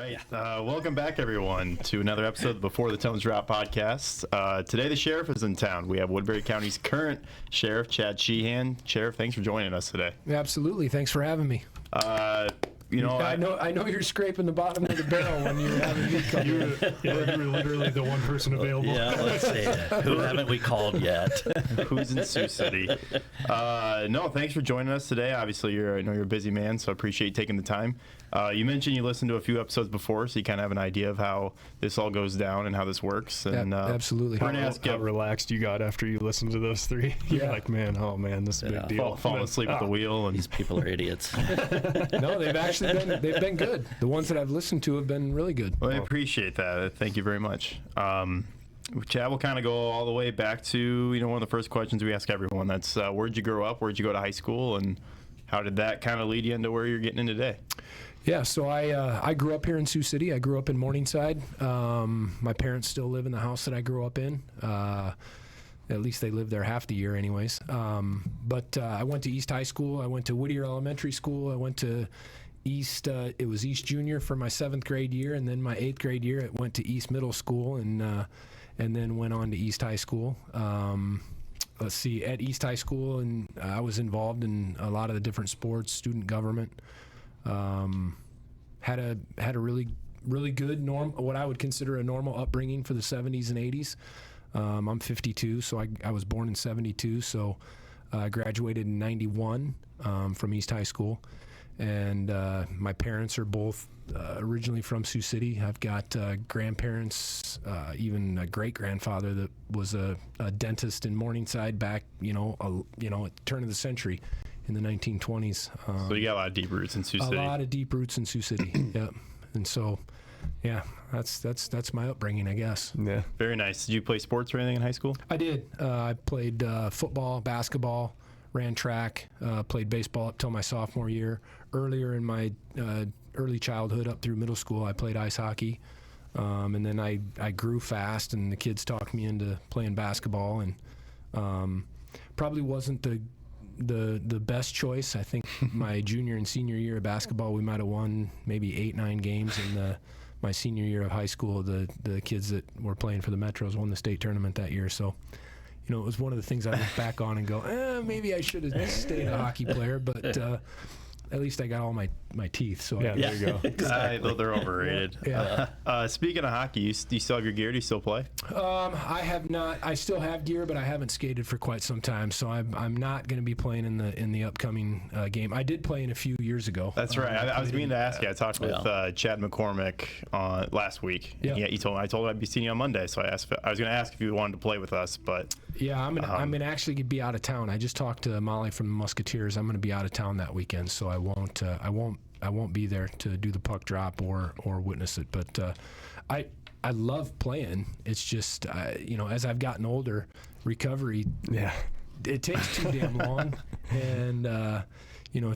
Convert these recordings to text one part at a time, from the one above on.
right. Welcome back, everyone, to another episode of the Before the Tones Drop podcast. Today, the sheriff is in town. We have Woodbury County's current sheriff, Chad Sheehan. Sheriff, thanks for joining us today. Absolutely. Thanks for having me. I know you're scraping the bottom of the barrel when you're having me come. You were literally the one person available. Yeah, let's say that. Who haven't we called yet? Who's in Sioux City? No, thanks for joining us today. Obviously, I know you're a busy man, so I appreciate you taking the time. You mentioned you listened to a few episodes before, so you kind of have an idea of how this all goes down and how this works. And absolutely. How relaxed you got after you listened to those three. You're like, man, this is a big deal. Falling asleep at the wheel. And These people are idiots. No, they've been good. The ones that I've listened to have been really good. Well, I appreciate that. Thank you very much. Chad, will kind of go all the way back to, one of the first questions we ask everyone. That's where'd you grow up? Where'd you go to high school? And how did that kind of lead you into where you're getting in today? Yeah, so I grew up here in Sioux City. I grew up in Morningside. My parents still live in the house that I grew up in. At least they live there half the year anyways. But I went to East High School. I went to Whittier Elementary School. I went to East, it was East Junior for my 7th grade year, and then my 8th grade year, it went to East Middle School, and then went on to East High School. Let's see, at East High School, and I was involved in a lot of the different sports, student government. Had a really good what I would consider a normal upbringing for the 70s and 80s. I'm 52, so I was born in 72, so I graduated in 91 from East High School. And my parents are both originally from Sioux City. I've got grandparents, even a great-grandfather that was a dentist in Morningside back, at the turn of the century in the 1920s. So you got a lot of deep roots in Sioux City. A lot of deep roots in Sioux City, yeah. And so, yeah, that's my upbringing, I guess. Yeah. Very nice. Did you play sports or anything in high school? I did. I played football, basketball, ran track, played baseball up till my sophomore year. Earlier in my early childhood, up through middle school, I played ice hockey. And then I grew fast, and the kids talked me into playing basketball, and probably wasn't the best choice. I think my junior and senior year of basketball, we might have won maybe 8-9 games. In my senior year of high school, the kids that were playing for the Metros won the state tournament that year. So, it was one of the things I look back on and go, maybe I should have stayed a hockey player, but at least I got all my teeth. So there you go. Exactly. They're overrated. Yeah. Speaking of hockey, do you still have your gear? Do you still play? I have not. I still have gear, but I haven't skated for quite some time. So I'm not going to be playing in the upcoming game. I did play in a few years ago. That's right. I was meaning to ask you. I talked with Chad McCormick last week. Yeah. I told him I'd be seeing you on Monday. So I was going to ask if you wanted to play with us, but yeah, I'm gonna actually be out of town. I just talked to Molly from the Musketeers. I'm going to be out of town that weekend, so I won't be there to do the puck drop or witness it. But I love playing. It's just as I've gotten older, recovery it takes too damn long, and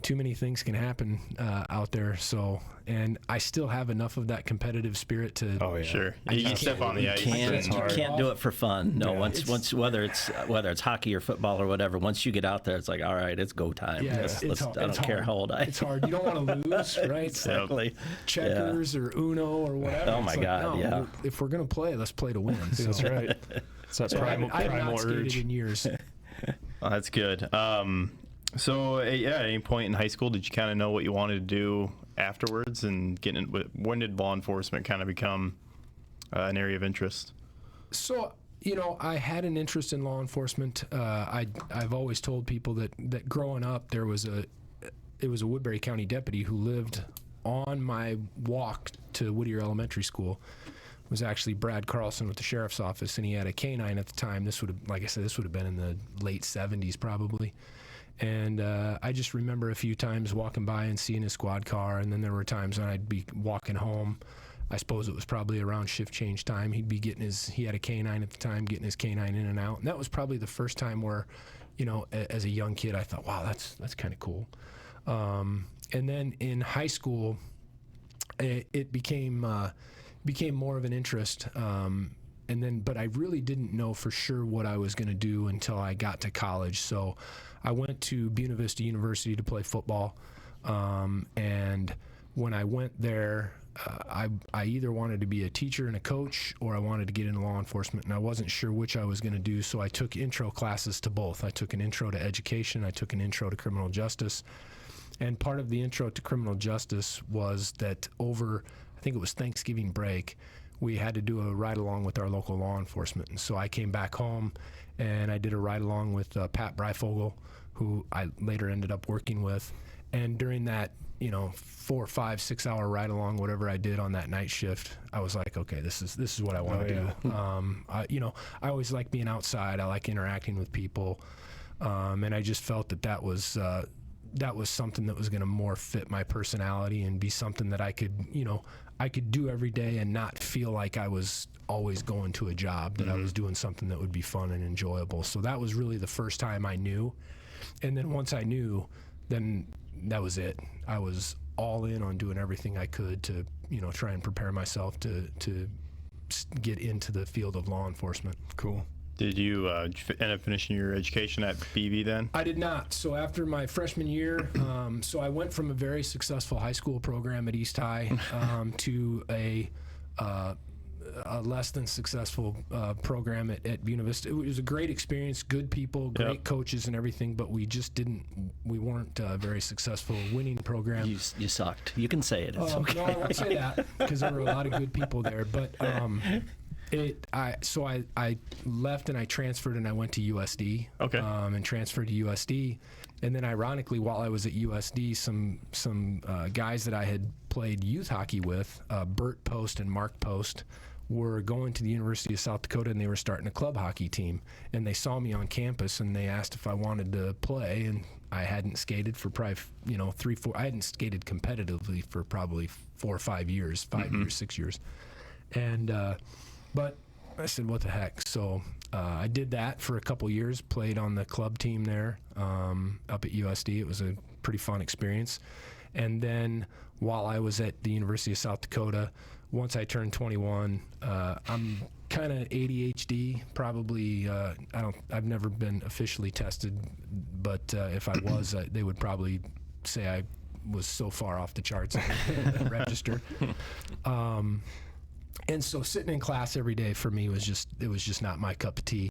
too many things can happen out there. So, and I still have enough of that competitive spirit to. Oh yeah, sure. You can step on the ice. You can't do it for fun. No, once whether it's hockey or football or whatever. Once you get out there, it's like, all right, it's go time. Yeah, I don't care how old I am. It's hard. You don't want to lose, right? Exactly. Checkers or Uno or whatever. Oh my God, yeah. If we're gonna play, let's play to win. So. That's right. It's that primal I have not skated urge. in years. Well, that's good. So, at any point in high school, did you kind of know what you wanted to do afterwards? And when did law enforcement kind of become an area of interest? So, I had an interest in law enforcement. I've always told people that growing up, it was a Woodbury County deputy who lived on my walk to Whittier Elementary School. It was actually Brad Carlson with the sheriff's office, and he had a K-9 at the time. This would have, like I said, been in the late 70s probably. And I just remember a few times walking by and seeing his squad car, and then there were times when I'd be walking home. I suppose it was probably around shift change time. He'd be he had a K-9 at the time, getting his K-9 in and out. And that was probably the first time where, as a young kid, I thought, wow, that's kind of cool. And then in high school, it became more of an interest. But I really didn't know for sure what I was going to do until I got to college. So I went to Buena Vista University to play football. And when I went there, I either wanted to be a teacher and a coach, or I wanted to get into law enforcement, and I wasn't sure which I was going to do, so I took intro classes to both. I took an intro to education, I took an intro to criminal justice, and part of the intro to criminal justice was that over, I think it was Thanksgiving break, we had to do a ride-along with our local law enforcement. And so I came back home, and I did a ride-along with Pat Breifogel, who I later ended up working with. And during that, 4, 5, 6 hour ride-along, whatever I did on that night shift, I was like, okay, this is what I want to do. I always like being outside. I like interacting with people. And I just felt that was something that was going to more fit my personality and be something that I could do every day and not feel like I was always going to a job, that I was doing something that would be fun and enjoyable. So that was really the first time I knew. And then once I knew, then that was it. I was all in on doing everything I could to, try and prepare myself to get into the field of law enforcement. Cool. Did you end up finishing your education at BV then? I did not. So after my freshman year, so I went from a very successful high school program at East High to a less than successful program at Buena Vista. It was a great experience, good people, great coaches and everything, but we weren't very successful winning program. You sucked. You can say it. It's okay. No, I won't say that, because there were a lot of good people there. But I left and I transferred and I went to USD. Okay. And transferred to USD. And then ironically, while I was at USD, some guys that I had played youth hockey with, Bert Post and Mark Post, were going to the University of South Dakota, and they were starting a club hockey team. And they saw me on campus, and they asked if I wanted to play. And I hadn't skated for probably, 3, 4. I hadn't skated competitively for probably 4 or 5 years, 5 years, 6 years. And but I said, what the heck? So I did that for a couple years, played on the club team there up at USD. It was a pretty fun experience. And then while I was at the University of South Dakota, once I turned 21, I'm kind of ADHD, probably. I've never been officially tested, but if I was, they would probably say I was so far off the charts at register. And so sitting in class every day for me was just not my cup of tea.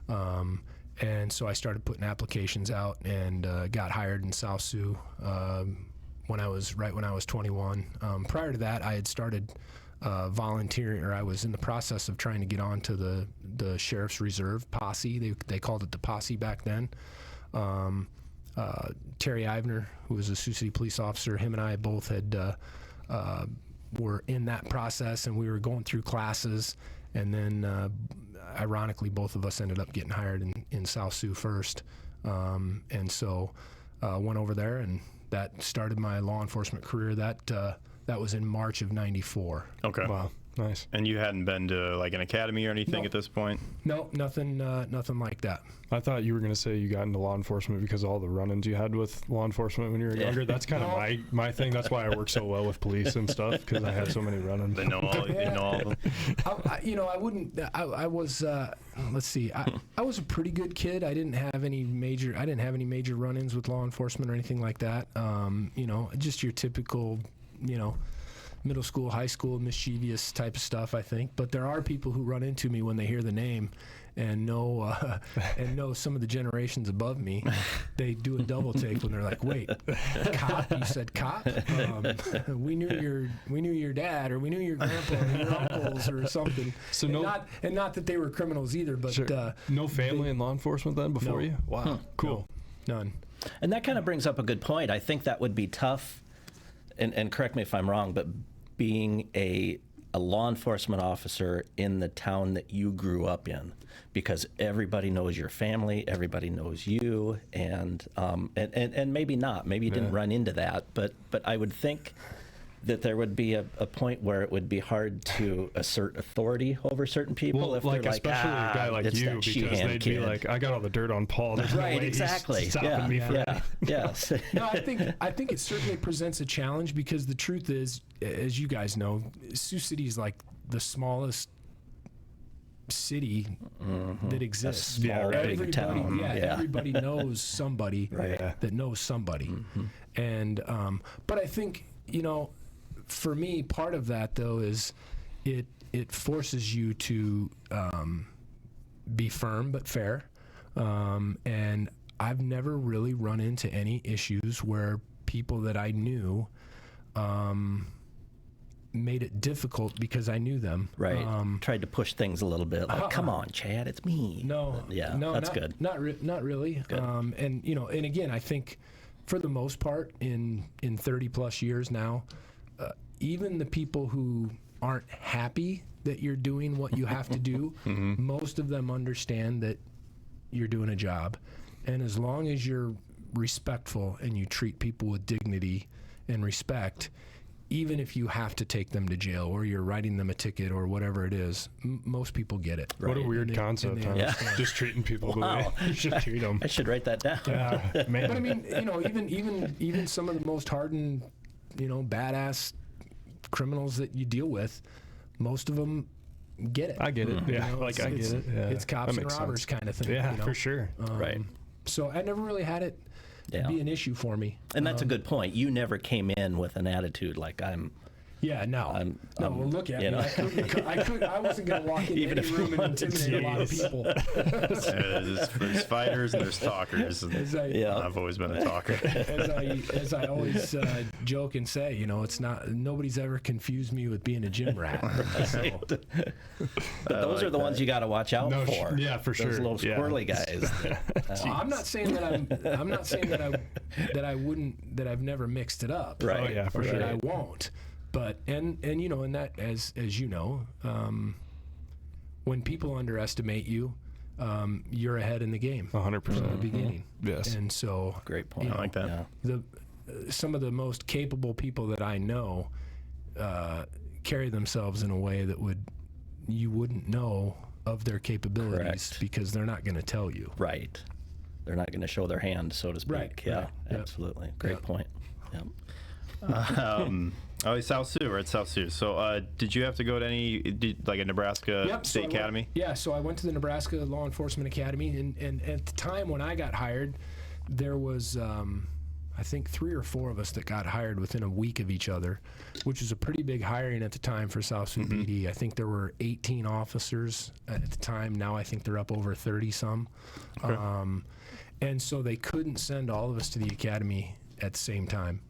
And so I started putting applications out and got hired in South Sioux when I was 21. Prior to that, I had started volunteering, or I was in the process of trying to get onto the Sheriff's Reserve posse. They called it the posse back then. Terry Ivner, who was a Sioux City police officer, him and I both had were in that process, and we were going through classes, and then ironically both of us ended up getting hired in South Sioux first, and so went over there, and that started my law enforcement career. That was in March of '94. Okay. Wow. Nice. And you hadn't been to like an academy or anything at this point? No, nothing like that. I thought you were going to say you got into law enforcement because of all the run-ins you had with law enforcement when you were younger. That's kind of my thing. That's why I work so well with police and stuff, because I had so many run-ins. They know all of them. I was let's see. I was a pretty good kid. I didn't have any major run-ins with law enforcement or anything like that. Just your typical, middle school, high school, mischievous type of stuff, I think. But there are people who run into me when they hear the name and know some of the generations above me. They do a double take when they're like, "Wait, cop? You said cop? We knew your dad, or we knew your grandpa, or your uncles, or something." So not that they were criminals either, but sure. No family in law enforcement then before you? Wow, cool. No, none. And that kind of brings up a good point. I think that would be tough. And correct me if I'm wrong, but being a law enforcement officer in the town that you grew up in, because everybody knows your family, everybody knows you, and maybe not, maybe you didn't run into that, but I would think that there would be a point where it would be hard to assert authority over certain people. Well, if like they're especially a guy like you, because Sheehan they'd kid. be like, "I got all the dirt on Paul." There's no way exactly. He's stopping me from Yes. No, I think it certainly presents a challenge, because the truth is, as you guys know, Sioux City is like the smallest city that exists. Big town. Everybody knows somebody that knows somebody. And but I think, for me, part of that though is it forces you to be firm but fair, and I've never really run into any issues where people that I knew made it difficult because I knew them. Right. Tried to push things a little bit. Like, come on, Chad, it's me. No. Yeah, no, that's not, good. Not really. Good. And and again, I think for the most part, in 30 plus years now, even the people who aren't happy that you're doing what you have to do, most of them understand that you're doing a job. And as long as you're respectful and you treat people with dignity and respect, even if you have to take them to jail or you're writing them a ticket or whatever it is, most people get it. What a weird And concept, they huh? understand. Just treating people the way you should treat them. I should write that down. Yeah, man. But I mean, even some of the most hardened, badass criminals that you deal with, most of them get it. I get it. Yeah, like I get it. Yeah. It's cops That and makes robbers sense. kind of thing. Yeah, for sure. Right. So I never really had it Yeah. be an issue for me. And that's a good point. You never came in with an attitude like Yeah, no. Well, look at me. I wasn't going to walk into Even any if room you and wanted intimidate a lot of to. people. There's fighters and there's talkers. And Yeah. I've always been a talker. As I always joke and say, it's not, nobody's ever confused me with being a gym rat. So, but those are the ones you got to watch out No, for. yeah, for Those sure. little Yeah. squirrely guys. I'm not saying that I'm not saying that I wouldn't, that I've never mixed it up. Right. Oh, yeah, for Or sure. that I won't. But and and that as you know, when people underestimate you, you're ahead in the game 100%. from the beginning. Yes. And so Great point. I like that. Yeah. some of the most capable people that I know carry themselves in a way that you wouldn't know of their capabilities. Correct. Because they're not going to tell you. Right. They're not going to show their hand, so to speak. Right, Yeah, right. Yep. absolutely. Great Yep. point. Yeah. South Sioux. We're at South Sioux. So, did you have to go to like a Nebraska Yep, so State I went- Academy? Yeah, so I went to the Nebraska Law Enforcement Academy, and at the time when I got hired, there was, I think, 3 or 4 of us that got hired within a week of each other, which was a pretty big hiring at the time for South Sioux PD. I think there were 18 officers at the time. Now I think they're up over 30-some. And so they couldn't send all of us to the academy at the same time.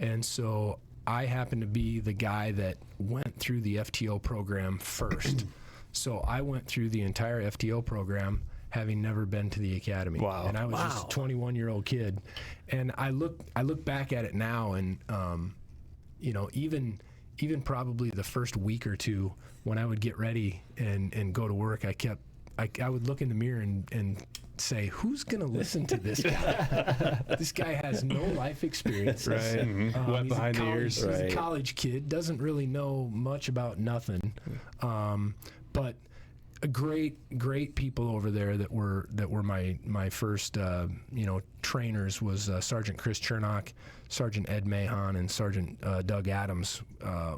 And so I happened to be the guy that went through the FTO program first. So I went through the entire FTO program having never been to the academy. Wow. And I was just a 21-year-old kid. And I look back at it now, and even probably the first week or two when I would get ready and go to work, I would look in the mirror and say, who's going to listen to this guy? This guy has no life experience. Right. Wet He's behind the ears. He's Right. a college kid, doesn't really know much about nothing. But great people over there that were my first trainers was Sergeant Chris Chernock, Sergeant Ed Mahon, and Sergeant Doug Adams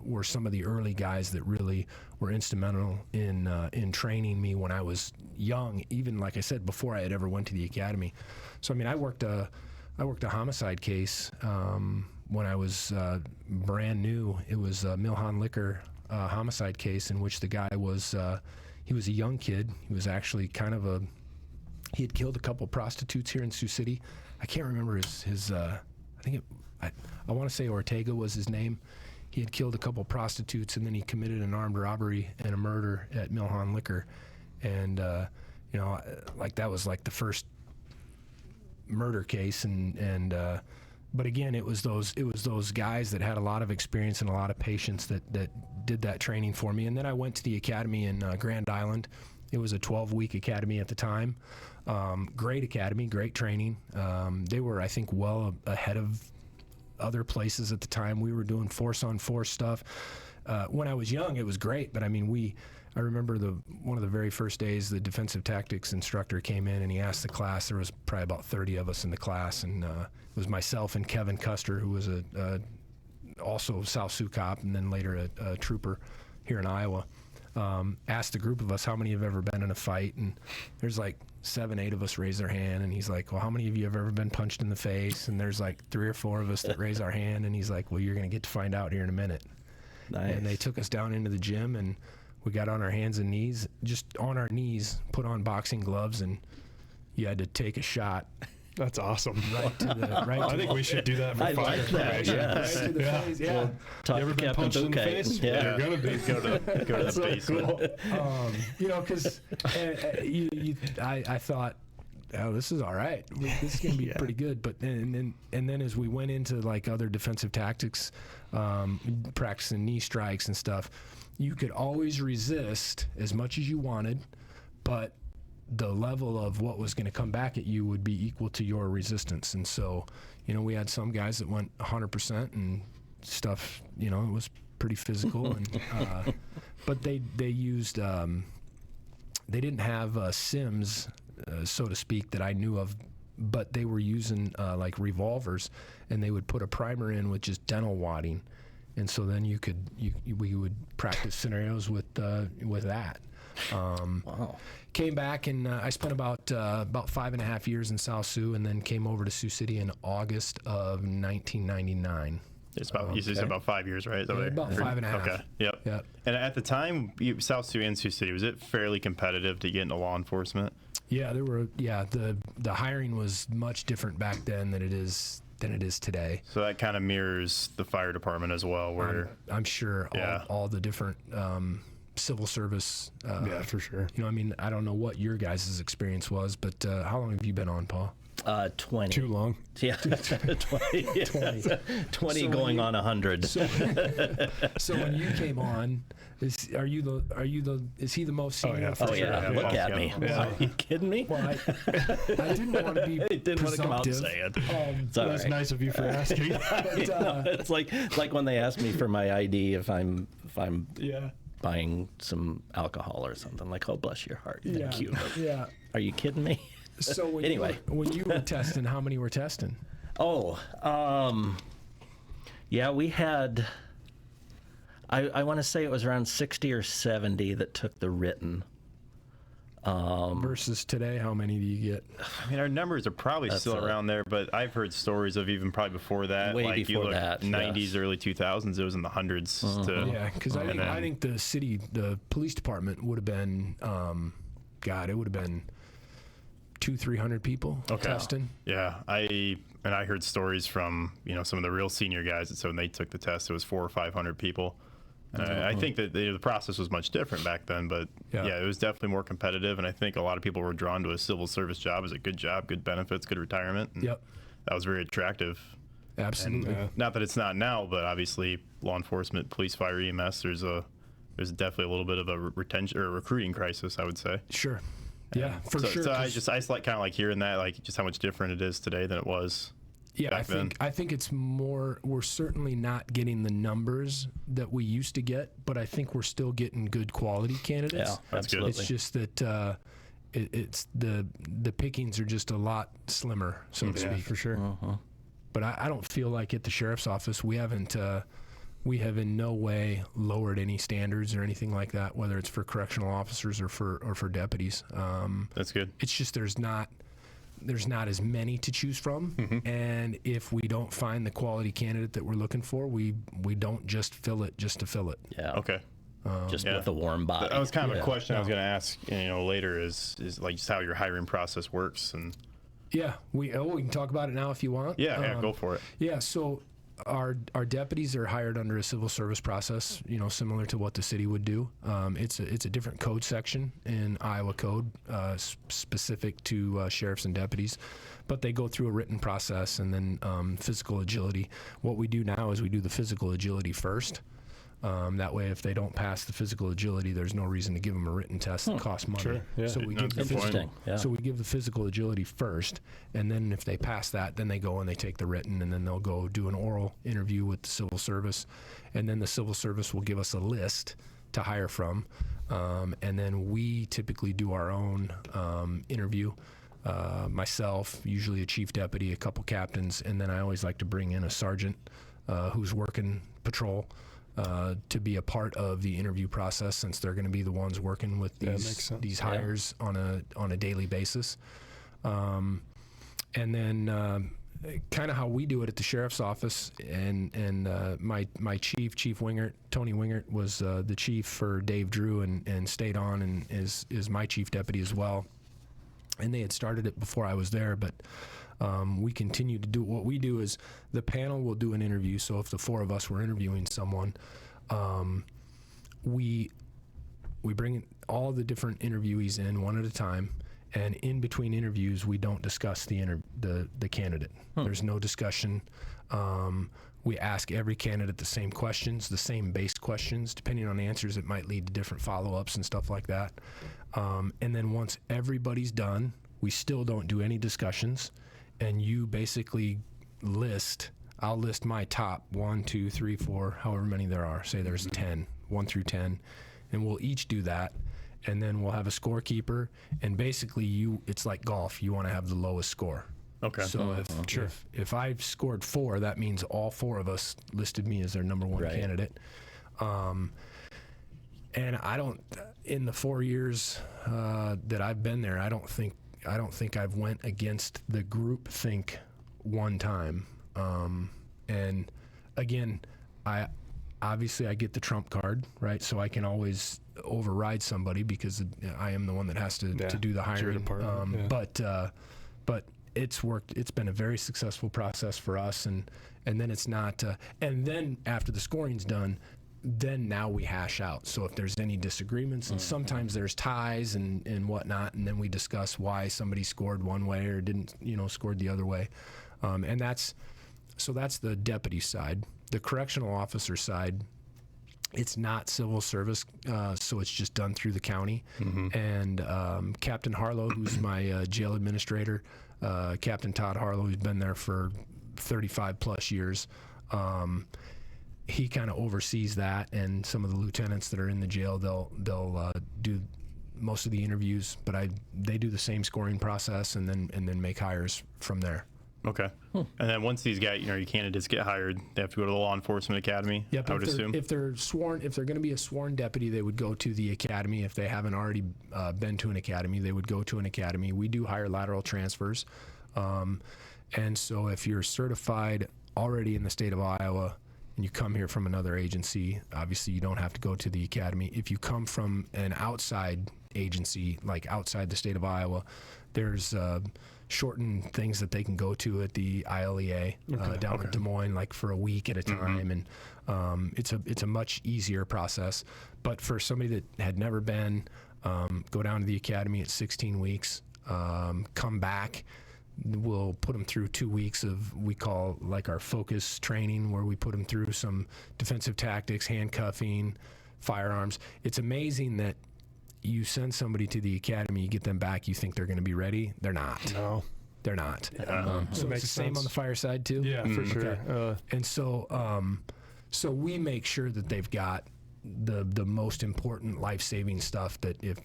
were some of the early guys that really were instrumental in training me when I was young, even like I said before I had ever went to the academy. So I mean I worked a homicide case when I was brand new. It was a Milhan Liquor homicide case in which the guy was he was a young kid. He was actually he had killed a couple prostitutes here in Sioux City. I can't remember his I want to say Ortega was his name. He had killed a couple prostitutes, and then he committed an armed robbery and a murder at Milhan Liquor. And that was like the first murder case, but again, it was those guys that had a lot of experience and a lot of patience that did that training for me. And then I went to the academy in Grand Island. It was a 12-week academy at the time. Great academy, great training. They were, I think, well ahead of other places at the time. We were doing force-on-force stuff. When I was young, it was great, but I mean, I remember one of the very first days, the defensive tactics instructor came in and he asked the class. There was probably about 30 of us in the class, and it was myself and Kevin Custer, who was also South Sioux cop and then later a trooper here in Iowa. Asked a group of us how many have ever been in a fight, and there's like 7, 8 of us raise their hand, and he's like, well, how many of you have ever been punched in the face? And there's like 3 or 4 of us that raise our hand, and he's like, well, you're going to get to find out here in a minute. Nice. And they took us down into the gym, and we got on our hands and knees, just on our knees, put on boxing gloves, and you had to take a shot That's awesome. right to the right. I think we should do that for I fire like that. information. Yes. Right to the Yeah. face, yeah. Talk You ever to been Captain punched in the Bouquet. face? Yeah. You're gonna be. Go to the basement. You know, because I thought, oh, this is all right. This is going to be pretty good. But then as we went into like other defensive tactics, practicing knee strikes and stuff, you could always resist as much as you wanted, but the level of what was going to come back at you would be equal to your resistance. And so, you know, we had some guys that went 100% and stuff, you know, it was pretty physical. And but they used, they didn't have Sims, so to speak, that I knew of, but they were using like revolvers, and they would put a primer in with just dental wadding. And so then we would practice scenarios with that. Wow. Came back, and I spent about 5.5 years in South Sioux, and then came over to Sioux City in August of 1999. It's about you said about 5 years, right? Is that Yeah, what I about heard? 5.5. Okay. Yep. Yep. And at the time, South Sioux and Sioux City, was it fairly competitive to get into law enforcement? Yeah, the hiring was much different back then than it is today. So that kind of mirrors the fire department as well, where I'm sure Yeah. all the different civil service. Yeah, for sure. You know, I mean, I don't know what your guys' experience was, but how long have you been on, Paul? 20. Too long. Yeah, 20. Yes. 20 going on 100. So when you came on, is he the most senior? yeah, for Oh sure. yeah, Yeah, look Paul's at got me. it. Are you kidding me? Well, I didn't want to be I didn't want to come out and presumptive. say it. It's That all was right. nice of you for asking. It's like when they ask me for my ID if I'm Yeah. buying some alcohol or something. Like, oh, bless your heart. Thank you. Yeah. Are you kidding me? So when Anyway. when you were testing, how many were testing? Oh, yeah, we had, I want to say it was around 60 or 70 that took the written. Versus today, how many do you get? I mean, our numbers are probably That's still it. around there, but I've heard stories of even probably before that. Way like you before look that, 90s, yes. early 2000s, it was in the hundreds. Yeah, because I then- think the police department would have been, it would have been 200-300 people testing. Yeah, I heard stories from some of the real senior guys that said when they took the test, it was 400 or 500 people. And I think that the process was much different back then, but Yeah. it was definitely more competitive. And I think a lot of people were drawn to a civil service job as a good job, good benefits, good retirement. And Yep, that was very attractive. absolutely. Not that it's not now, but obviously law enforcement, police, fire, EMS, there's definitely a little bit of a retention or recruiting crisis, I would say. Sure. Yeah, for so, sure. So 'cause- I just like kind of like hearing that, like just how much different it is today than it was. Yeah, back then. I think it's more. We're certainly not getting the numbers that we used to get, but I think we're still getting good quality candidates. Yeah, That's good. absolutely. It's just that it's the pickings are just a lot slimmer, so to Yeah, speak. for sure. But I don't feel like at the sheriff's office we have in no way lowered any standards or anything like that, whether it's for correctional officers or for deputies. That's good. It's just there's not as many to choose from, and if we don't find the quality candidate that we're looking for, we don't just fill it just to fill it. Yeah. Okay. Just Yeah. with a warm body. That was kind of Yeah. a question I was going to ask, later is like just how your hiring process works. And Yeah, we can talk about it now if you want. yeah, go for it. Yeah, so our deputies are hired under a civil service process, similar to what the city would do. It's a different code section in Iowa code, specific to sheriffs and deputies, but they go through a written process and then physical agility. What we do now is we do the physical agility first. That way, if they don't pass the physical agility, there's no reason to give them a written test that costs money. Sure, yeah. So we That's give the a good point. Interesting. Yeah. so we give the physical agility first, and then if they pass that, then they go and they take the written, and then they'll go do an oral interview with the civil service, and then the civil service will give us a list to hire from, and then we typically do our own interview. Myself, usually a chief deputy, a couple captains, and then I always like to bring in a sergeant who's working patrol to be a part of the interview process, since they're going to be the ones working with Makes sense. these hires on a daily basis. And then kind of how we do it at the sheriff's office, and my chief Wingert, Tony Wingert, was the chief for Dave Drew and stayed on and is my chief deputy as well. And they had started it before I was there, but we continue to do what we do is the panel will do an interview. So if the four of us were interviewing someone, we bring all the different interviewees in one at a time. And in between interviews, we don't discuss the candidate. There's no discussion. We ask every candidate the same questions, the same base questions. Depending on the answers, it might lead to different follow-ups and stuff like that. And then once everybody's done, we still don't do any discussions. And you basically I'll list my top 1, 2, 3, 4, however many there are. Say there's 10, 1 through 10. And we'll each do that. And then we'll have a scorekeeper, and basically it's like golf. You want to have the lowest score. Okay. So if I've scored 4, that means all 4 of us listed me as their number 1 candidate. And I don't, in the 4 years that I've been there, I don't think I've went against the group think one time. And again, I get the trump card, right? So I can always override somebody because I am the one that has to do the hiring. But it's worked. It's been a very successful process for us, and then it's not. And then after the scoring's done, then now we hash out. So if there's any disagreements, and sometimes there's ties and whatnot, and then we discuss why somebody scored one way or didn't, scored the other way, and that's the deputy side. The correctional officer side, it's not civil service, so it's just done through the county. And Captain Harlow, who's my jail administrator, Captain Todd Harlow, who's been there for 35 plus years, he kind of oversees that, and some of the lieutenants that are in the jail, they'll do most of the interviews, but they do the same scoring process and then make hires from there. Okay. And then once these guys, your candidates get hired, they have to go to the law enforcement academy. Yep. I would assume. If they're going to be a sworn deputy, they would go to the academy. If they haven't already been to an academy, they would go to an academy. We do hire lateral transfers. And so if you're certified already in the state of Iowa and you come here from another agency, obviously you don't have to go to the academy. If you come from an outside agency, like outside the state of Iowa, there's shortened things that they can go to at the ILEA down in Des Moines, like for a week at a time, and it's a much easier process. But for somebody that had never been, go down to the academy at 16 weeks, come back. We'll put them through 2 weeks of we call like our focus training, where we put them through some defensive tactics, handcuffing, firearms. It's amazing that you send somebody to the academy, you get them back, you think they're going to be ready. They're not. No, they're not. So it's the same on the fire side too. Yeah, for sure. Okay. And so we make sure that they've got the most important life-saving stuff. That if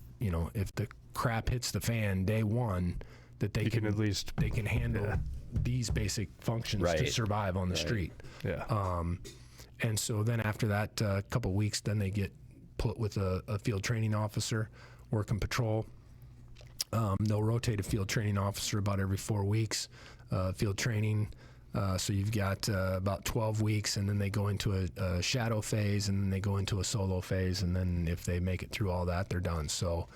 the crap hits the fan day one, that they can at least handle these basic functions to survive on the street. Yeah. And so then after that couple weeks, then they get put with a field training officer working patrol. They'll rotate a field training officer about every 4 weeks, field training. So you've got about 12 weeks, and then they go into a shadow phase, and then they go into a solo phase, and then if they make it through all that, they're done. So,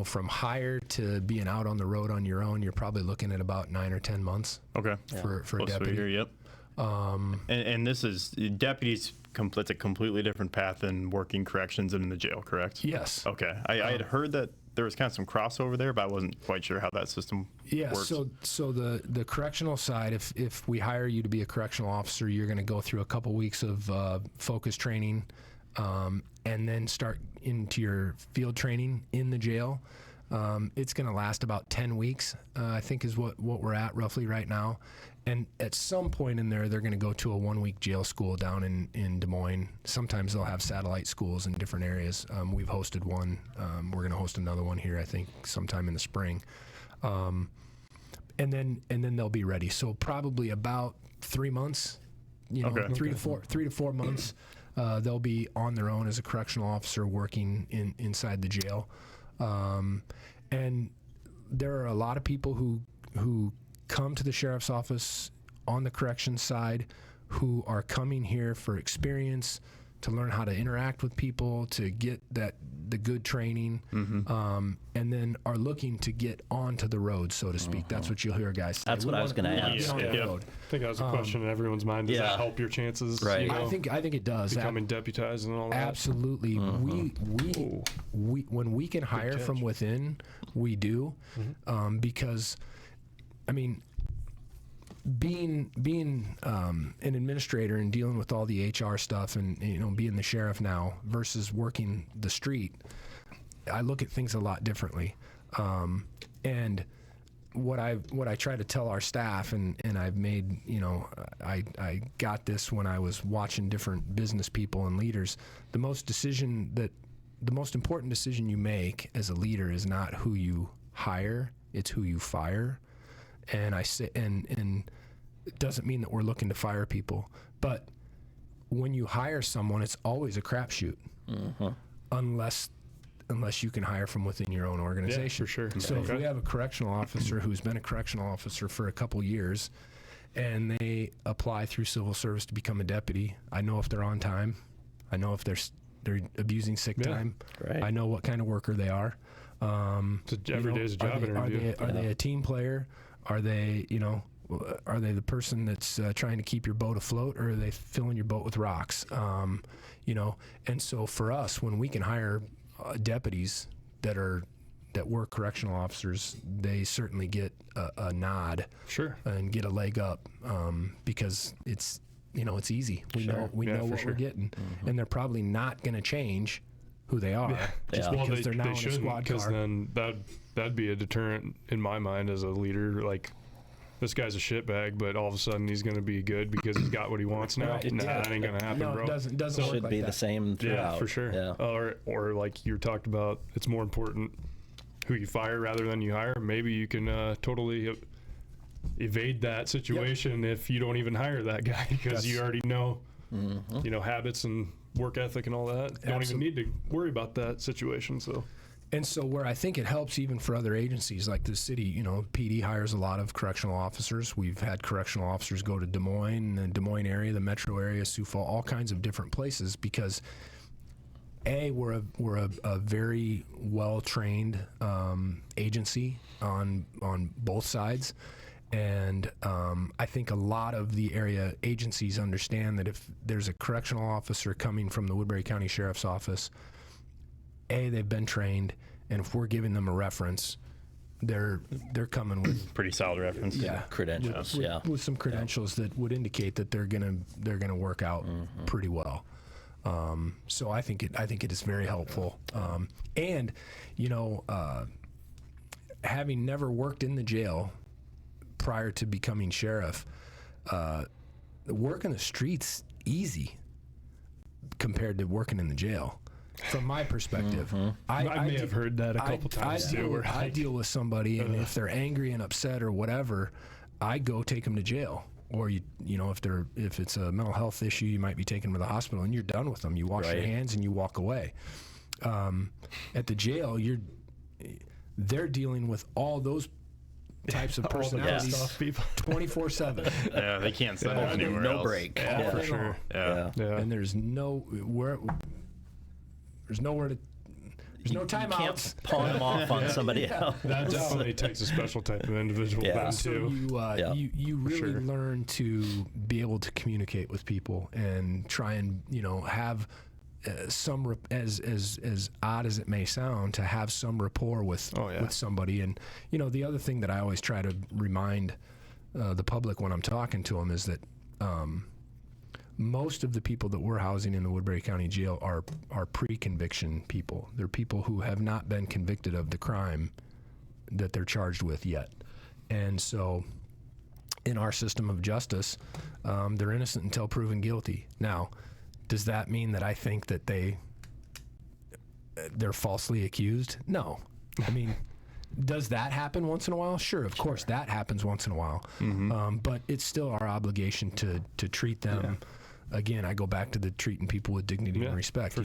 from hire to being out on the road on your own, you're probably looking at about 9 or 10 months. Okay. For a deputy. Year, yep. And this is deputies. It's a completely different path than working corrections and in the jail, correct? Yes. Okay. I had heard that there was kind of some crossover there, but I wasn't quite sure how that system works. So the correctional side, if we hire you to be a correctional officer, you're going to go through a couple weeks of focus training, and then start into your field training in the jail. It's going to last about 10 weeks, I think is what we're at roughly right now. And at some point in there, they're going to go to a 1-week jail school down in Des Moines. Sometimes they'll have satellite schools in different areas. We've hosted one. We're going to host another one here, I think, sometime in the spring. And then they'll be ready. So probably about 3 months, 3 to 4 months, they'll be on their own as a correctional officer working inside the jail. And there are a lot of people who come to the sheriff's office on the corrections side who are coming here for experience, to learn how to interact with people, to get the good training, and then are looking to get onto the road, so to speak. That's what you'll hear guys say. That's what I was going to ask. Get on the road. I think that was a question in everyone's mind. Does that help your chances? Right. You know, I think it does. becoming deputized and all that. Absolutely. We when we can hire from within, we do, because, I mean, being an administrator and dealing with all the HR stuff, and being the sheriff now versus working the street, I look at things a lot differently. And what I try to tell our staff, and I've made, I got this when I was watching different business people and leaders. The most important decision you make as a leader is not who you hire, it's who you fire. And I say, and it doesn't mean that we're looking to fire people, but when you hire someone, it's always a crapshoot, unless you can hire from within your own organization. Yeah, for sure. So if we have a correctional officer who's been a correctional officer for a couple years, and they apply through civil service to become a deputy, I know if they're on time, I know if they're abusing sick time, Right. I know what kind of worker they are. Every day's a job interview. Are they a team player? Are they, are they the person that's trying to keep your boat afloat, or are they filling your boat with rocks? And so for us, when we can hire deputies that were correctional officers, they certainly get a nod, and get a leg up, because it's easy. We know what we're getting, and they're probably not going to change who they are just because they're now in a squad car. Because then that'd be a deterrent in my mind as a leader. Like, this guy's a shitbag, but all of a sudden he's going to be good because he's got what he wants now. Right. Nah, that ain't going to happen, No, bro. it doesn't So work should like be that. the same throughout. Yeah, for sure. Yeah. Or like you talked about, it's more important who you fire rather than you hire. Maybe you can totally evade that situation if you don't even hire that guy, because you already know, habits and work ethic and all that. Don't even need to worry about that situation. And so where I think it helps even for other agencies like the city, PD hires a lot of correctional officers. We've had correctional officers go to Des Moines, the Des Moines area, the metro area, Sioux Falls, all kinds of different places, because we're a very well-trained agency on both sides. And I think a lot of the area agencies understand that if there's a correctional officer coming from the Woodbury County Sheriff's Office, they've been trained, and if we're giving them a reference, they're coming with Pretty solid reference. Credentials. with some credentials that would indicate that they're gonna work out pretty well. So I think it is very helpful. And having never worked in the jail prior to becoming sheriff, working the streets easy compared to working in the jail. From my perspective, I may have heard that a couple times too. I deal with somebody, and if they're angry and upset or whatever, I go take them to jail. Or if it's a mental health issue, you might be taking them to the hospital, and you're done with them. You wash your hands and you walk away. At the jail, they're dealing with all those types of personalities, 24/7. Yeah, they can't send them anywhere else. No break. Yeah, for sure. Yeah. And there's nowhere to. There's no You timeouts. can't pawn them off on somebody else. That definitely takes a special type of individual then So too. you really learn to be able to communicate with people and try and have some as odd as it may sound, to have some rapport with somebody. And the other thing that I always try to remind the public when I'm talking to them is that most of the people that we're housing in the Woodbury County Jail are pre-conviction people. They're people who have not been convicted of the crime that they're charged with yet. And so in our system of justice, they're innocent until proven guilty. Now, does that mean that I think that they're falsely accused? No. I mean, does that happen once in a while? Sure, of course, that happens once in a while. But it's still our obligation to treat them. Again, I go back to the treating people with dignity and respect.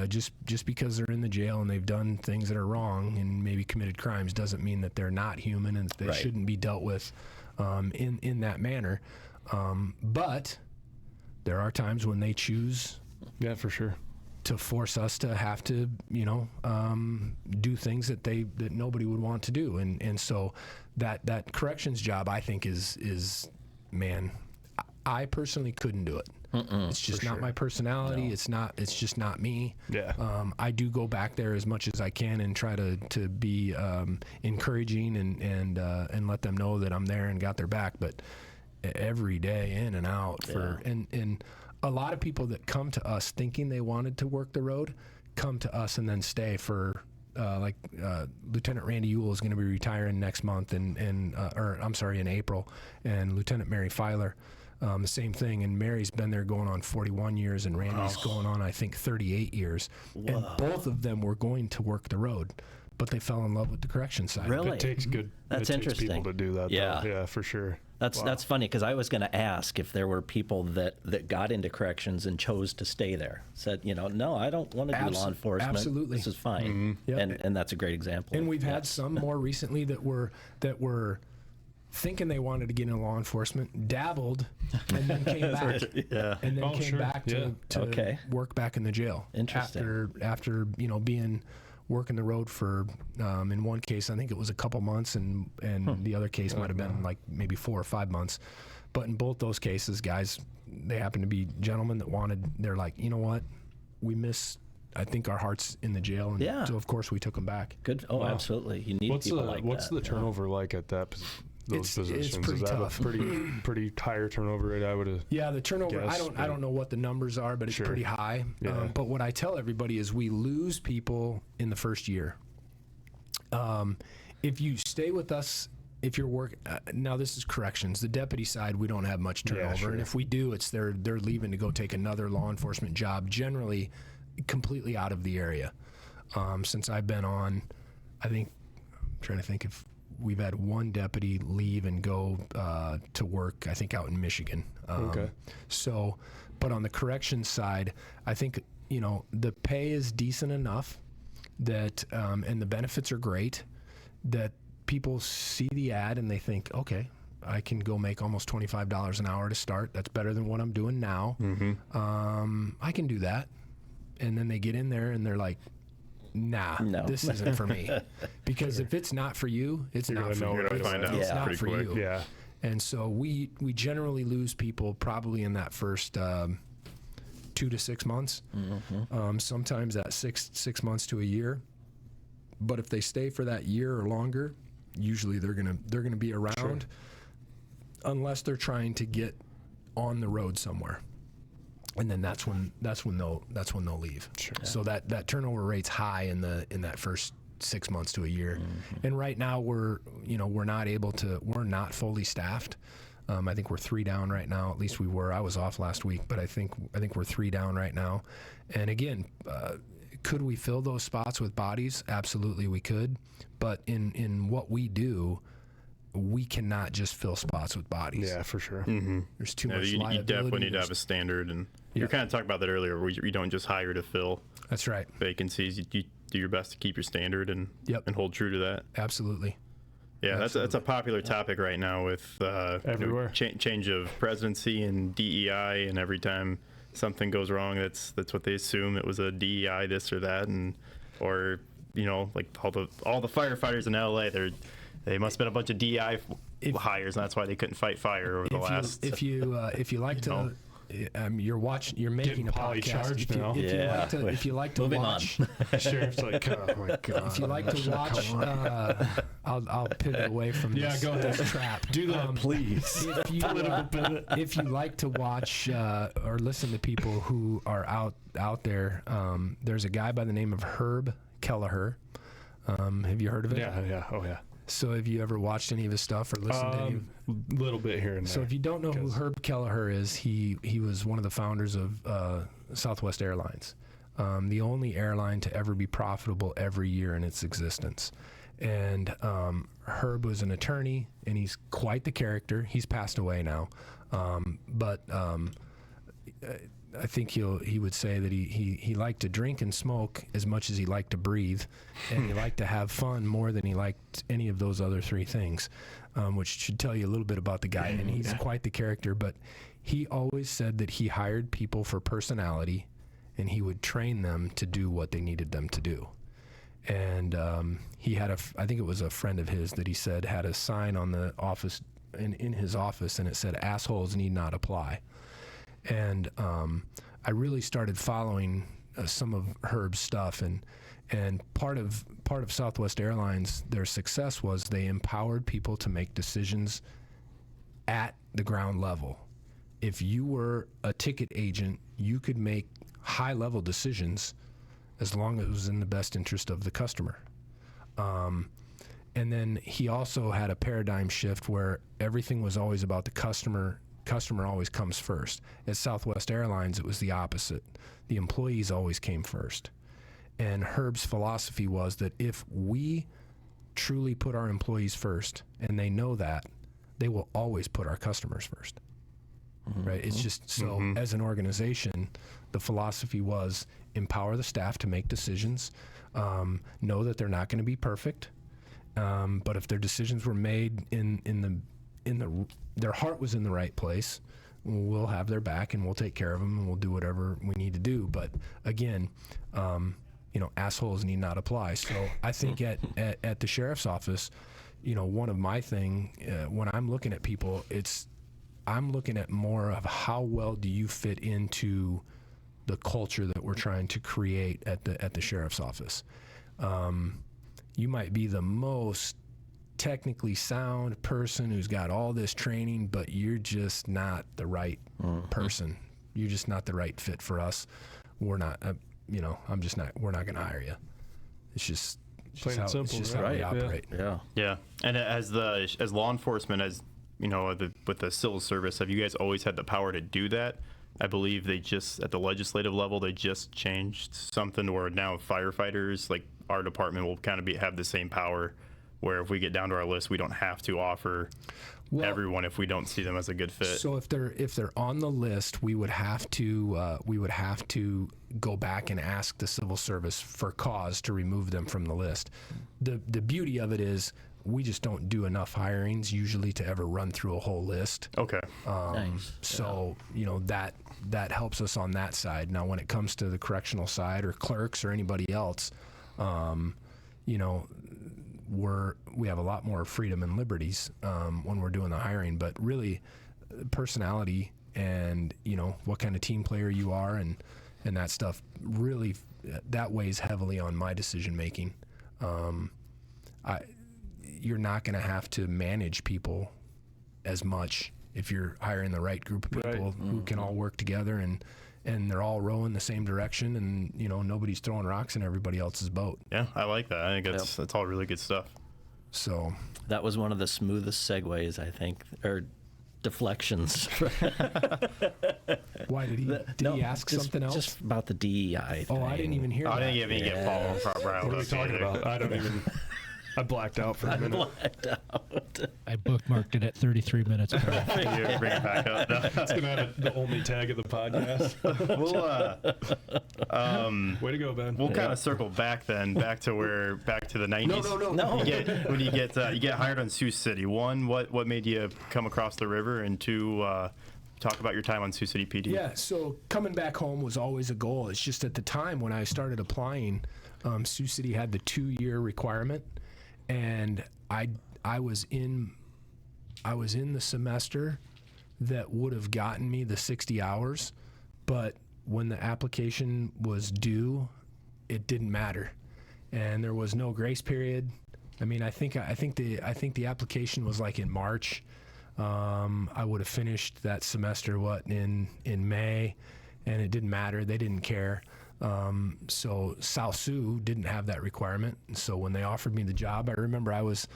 Just because they're in the jail and they've done things that are wrong and maybe committed crimes doesn't mean that they're not human and that they shouldn't be dealt with in that manner. But there are times when they choose Yeah, for sure. to force us to have to, do things that nobody would want to do, and so that corrections job, I think, is man, I personally couldn't do it. It's just not my personality. No. It's just not me. Yeah. I do go back there as much as I can and try to be encouraging and let them know that I'm there and got their back. But every day in and out and a lot of people that come to us thinking they wanted to work the road come to us and then stay for Lieutenant Randy Ewell is going to be retiring next month in April, and Lieutenant Mary Filer, the same thing. And Mary's been there going on 41 years, and Randy's going on, I think, 38 years. Whoa. And both of them were going to work the road, but they fell in love with the correction side. Really? It takes interesting. people to do that. Yeah. Though. Yeah, for sure. That's funny, because I was going to ask if there were people that got into corrections and chose to stay there. Said, no, I don't want to do law enforcement. Absolutely. This is fine. Mm-hmm. Yep. And that's a great example. And we've had some more recently that were thinking they wanted to get into law enforcement, dabbled, and then came back. And then came back to work back in the jail. Interesting. After working the road for, in one case, I think it was a couple months, and the other case might have been like maybe 4 or 5 months. But in both those cases, guys, they happened to be gentlemen that they're like, you know what, we miss, I think, our hearts in the jail. And so, of course, we took them back. Good. Oh, wow. Absolutely. You need people like that. What's the turnover like at those positions? It's pretty tough. A pretty higher turnover rate, I would have. Yeah, the turnover. I don't know what the numbers are, but it's pretty high. Yeah. But what I tell everybody is we lose people in the first year. If you stay with us, if you're now this is corrections. The deputy side, we don't have much turnover, and if we do, it's they're leaving to go take another law enforcement job, generally completely out of the area. Since I've been on, I'm trying to think if we've had one deputy leave and go to work, I think, out in Michigan. So, but on the corrections side, I think, the pay is decent enough that, and the benefits are great, that people see the ad and they think, okay, I can go make almost $25 an hour to start. That's better than what I'm doing now. Mm-hmm. I can do that. And then they get in there and they're like, nah, this isn't for me. Because if it's not for you, it's not for you. You're going to find out it's not pretty for quick. you. Yeah. And so we generally lose people probably in that first 2 to 6 months. Mm-hmm. Sometimes that six months to a year. But if they stay for that year or longer, usually they're gonna be around, unless they're trying to get on the road somewhere. And then that's when they'll leave. Sure. So that turnover rate's high in that first 6 months to a year. Mm-hmm. And right now we're not fully staffed. I think we're 3 down right now. At least we were. I was off last week, but I think we're 3 down right now. And again, could we fill those spots with bodies? Absolutely, we could. But in what we do, we cannot just fill spots with bodies. Yeah, for sure. Mm-hmm. There's too much you liability. definitely need to have a standard, and you were kind of talking about that earlier, where you don't just hire to fill That's right. vacancies. You do your best to keep your standard and hold true to that. Absolutely. Yeah, that's a popular topic right now with everywhere change of presidency and DEI, and every time something goes wrong, that's what they assume it was a DEI this or that, or like all the firefighters in LA, they must have been a bunch of DEI hires, and that's why they couldn't fight fire over the last. If you like to. You're making a podcast. If you like to watch, Sheriff's like, oh my god. If you like to watch, I'll pivot away from this. Go ahead. Trap. Do that, please. If you like to watch or listen to people who are out there, there's a guy by the name of Herb Kelleher. Have you heard of it? Yeah. Oh yeah. So have you ever watched any of his stuff or listened to any? A little bit here and there. So if you don't know who Herb Kelleher is, he was one of the founders of Southwest Airlines, the only airline to ever be profitable every year in its existence. And Herb was an attorney, and he's quite the character. He's passed away now, but I think he would say that he liked to drink and smoke as much as he liked to breathe, and he liked to have fun more than he liked any of those other three things, which should tell you a little bit about the guy. And he's quite the character, but he always said that he hired people for personality, and he would train them to do what they needed them to do. And he had I think it was a friend of his that he said had a sign on the office, in his office, and it said, "Assholes need not apply." And I really started following some of Herb's stuff, and part of Southwest Airlines, their success was they empowered people to make decisions at the ground level. If you were a ticket agent, you could make high-level decisions as long as it was in the best interest of the customer. And then he also had a paradigm shift where everything was always about the customer. Customer always comes first. At Southwest Airlines, it was the opposite. The employees always came first. And Herb's philosophy was that if we truly put our employees first, and they know that, they will always put our customers first. Right? It's just so, as an organization, the philosophy was empower the staff to make decisions, know that they're not going to be perfect, but if their decisions were made their heart was in the right place, we'll have their back and we'll take care of them and we'll do whatever we need to do. But again, assholes need not apply. So I think at the sheriff's office, one of my when I'm looking at people, I'm looking at more of how well do you fit into the culture that we're trying to create at the sheriff's office. You might be the most technically sound person who's got all this training, but you're just not the right person. You're just not the right fit for us. We're not, we're not going to hire you. It's just Plain and simple, it's just right? how we operate. Yeah. And as law enforcement, with the civil service, have you guys always had the power to do that? I believe they just, at the legislative level, they just changed something where now firefighters, like our department, will kind of have the same power, where if we get down to our list, we don't have to offer everyone if we don't see them as a good fit. So if they're on the list, we would have to go back and ask the civil service for cause to remove them from the list. The beauty of it is we just don't do enough hirings usually to ever run through a whole list. Okay. Nice. So that helps us on that side. Now, when it comes to the correctional side or clerks or anybody else, we have a lot more freedom and liberties when we're doing the hiring. But really, personality and what kind of team player you are and that stuff really that weighs heavily on my decision making. You're not going to have to manage people as much if you're hiring the right group of people who can all work together and they're all rowing the same direction, and nobody's throwing rocks in everybody else's boat. Yeah, I like that. I think that's all really good stuff. So That was one of the smoothest segues, I think, or deflections. why did he ask something else? Just about the DEI thing. Oh, I didn't even hear that. I didn't even get following What are we talking about? I don't even. I blacked out for a minute. Blacked out. I bookmarked it at 33 minutes. You bring it back up. No. That's gonna have the only tag of the podcast. Way to go, Ben. We'll kind of circle back then, back to the 90s. No. When you get hired on Sioux City. One, what made you come across the river, and two, talk about your time on Sioux City PD. Yeah, so coming back home was always a goal. It's just at the time when I started applying, Sioux City had the 2-year requirement, and I was in the semester that would have gotten me the 60 hours, but when the application was due, it didn't matter, and there was no grace period. I mean, I think the application was like in March. I would have finished that semester in May, and it didn't matter. They didn't care. So South Sioux didn't have that requirement. And so when they offered me the job, I remember I was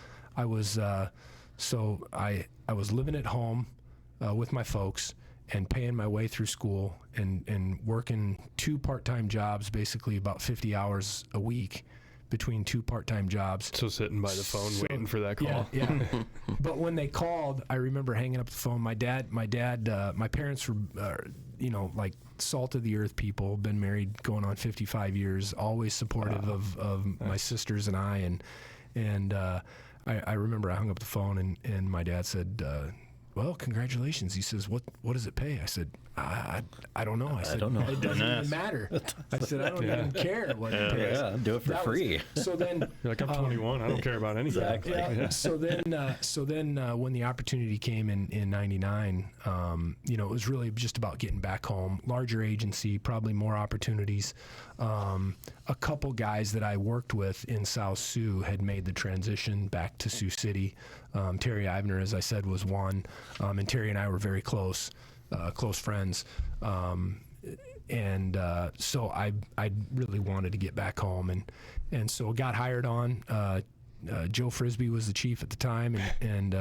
living at home with my folks and paying my way through school and working 2 part-time jobs, basically about 50 hours a week, between 2 part-time jobs. So sitting by the phone waiting for that call. Yeah. But when they called, I remember hanging up the phone. My parents were, like salt of the earth people, been married going on 55 years, always supportive of my sisters and I. And I remember I hung up the phone and my dad said, well, congratulations. He says, what does it pay? I said, I don't know. I said, don't know. It doesn't even matter. I said, I don't even care what it pays. Yeah, do it for free. So then, You're like, I'm 21. I don't care about anything. Exactly. yeah. So then, when the opportunity came in '99, it was really just about getting back home. Larger agency, probably more opportunities. A couple guys that I worked with in South Sioux had made the transition back to Sioux City. Terry Ivner, as I said, was one, and Terry and I were very close friends. So I really wanted to get back home, and so got hired on. Joe Frisbee was the chief at the time, and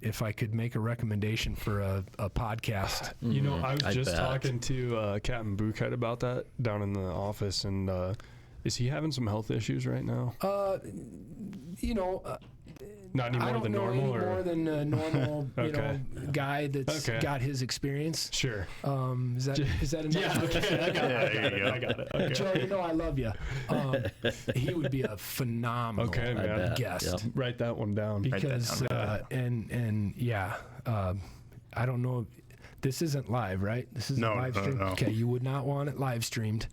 if I could make a recommendation for a podcast, I was just bet. talking to Captain Buchheit about that down in the office, and is he having some health issues right now? Not any I more don't than know normal, any or more than a normal, Okay. Guy that's Okay. got his experience. sure. Is that enough? Yeah, okay, I got it. Yeah, I got it. Okay. Joe, I love you. He would be a phenomenal Okay, man. bet. guest. Yep. Write that one down. Because I don't know. This isn't live, right? This isn't No, live no, stream. no. Okay, you would not want it live streamed.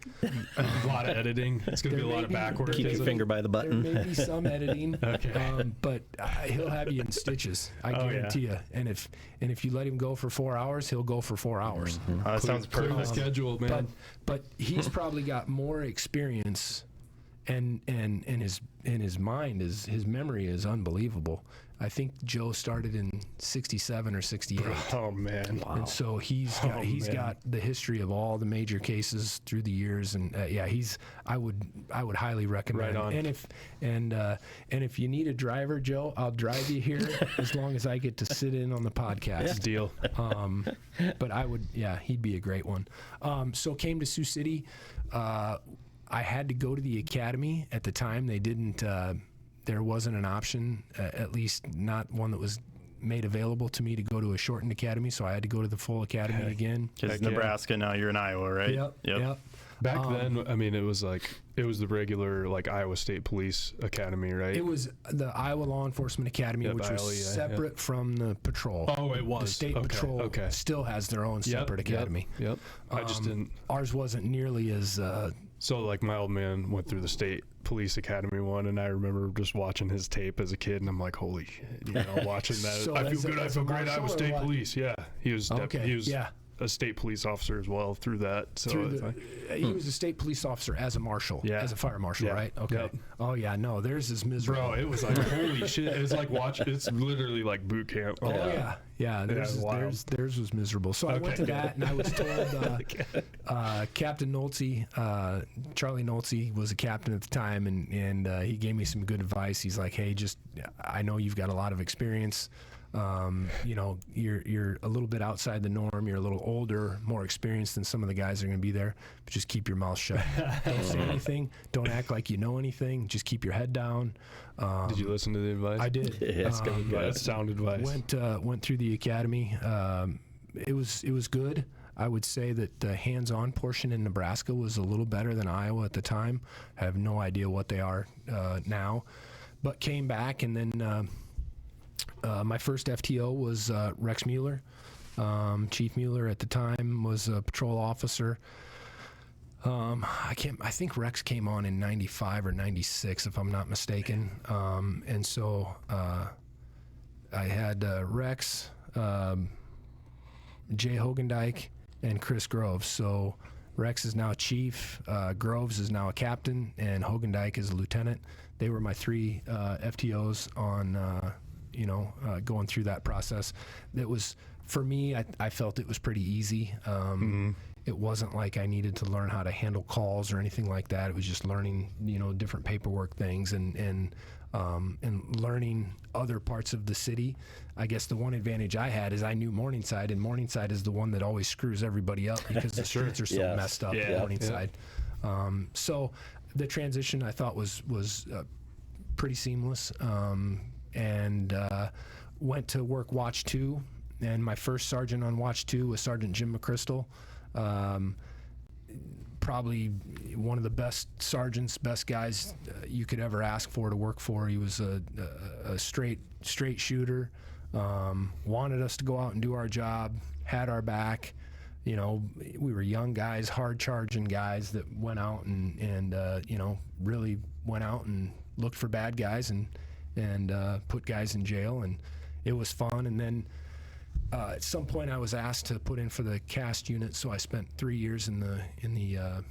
A lot of editing. It's going to be a lot of backwards. Keep your finger by the There button. may be some editing, Okay. but he'll have you in stitches. I Oh, guarantee you. And if you let him go for 4 hours, he'll go for 4 hours. That sounds Clear the perfect. schedule, man. But he's probably got more experience, and his mind his memory is unbelievable. I think Joe started in '67 or '68. Oh man. And so he's got the history of all the major cases through the years, and I would highly recommend. Right on. And if you need a driver, Joe, I'll drive you here as long as I get to sit in on the podcast. Deal. But he'd be a great one. So came to Sioux City. I had to go to the academy at the time. They didn't. There wasn't an option, at least not one that was made available to me to go to a shortened academy, so I had to go to the full academy again. Because Heck yeah. Nebraska, now you're in Iowa, right? Yep. Back then, I mean, it was the regular Iowa State Police Academy, right? It was the Iowa Law Enforcement Academy, Yep, which was ILEA, separate from the patrol. Oh, it was. The state Okay, patrol okay. still has their own separate academy. Yep. I just didn't. Ours wasn't nearly as. So, my old man went through the state police academy one, and I remember just watching his tape as a kid, and I'm like, holy shit, watching that. So I as feel a- good. I as a feel great. marshal Iowa or State what? Police. Yeah. He was Okay, he was yeah. a state police officer as well through that. So He was a state police officer as a marshal, Yeah. as a fire marshal, Yeah. right? Okay. Yep. Oh yeah, no, theirs is miserable. bro, it was like holy shit. It's like it's literally like boot camp. Oh yeah. Theirs was miserable. So I went to that, and I was told Captain Nolte, Charlie Nolte was a captain at the time, and he gave me some good advice. He's like, hey, I know you've got a lot of experience. You're a little bit outside the norm. You're a little older, more experienced than some of the guys that are going to be there. But just keep your mouth shut. Don't say anything. Don't act like you know anything. Just keep your head down. Did you listen to the advice? I did. Yes, That's sound advice. Went through the academy. It was good. I would say that the hands-on portion in Nebraska was a little better than Iowa at the time. I have no idea what they are now, but came back, and then my first FTO was Rex Mueller. Chief Mueller at the time was a patrol officer. I think Rex came on in '95 or '96, if I'm not mistaken. And so I had Rex, Jay Hogendijk, and Chris Groves. So Rex is now chief, Groves is now a captain, and Hogendijk is a lieutenant. They were my three FTOs on, going through that process. That was, for me, I felt it was pretty easy. It wasn't like I needed to learn how to handle calls or anything like that. It was just learning, different paperwork things and learning other parts of the city. I guess the one advantage I had is I knew Morningside, and Morningside is the one that always screws everybody up because the streets are so Yes. messed up Yeah. at Morningside. So the transition I thought was pretty seamless, and went to work Watch 2, and my first sergeant on Watch 2 was Sergeant Jim McChrystal. Probably one of the best sergeants, best guys you could ever ask for to work for. He was a straight shooter, wanted us to go out and do our job, had our back. You know, we were young guys, hard charging guys that went out and you know, really went out and looked for bad guys and put guys in jail, and it was fun. And then at some point I was asked to put in for the CAST unit, so I spent 3 years in the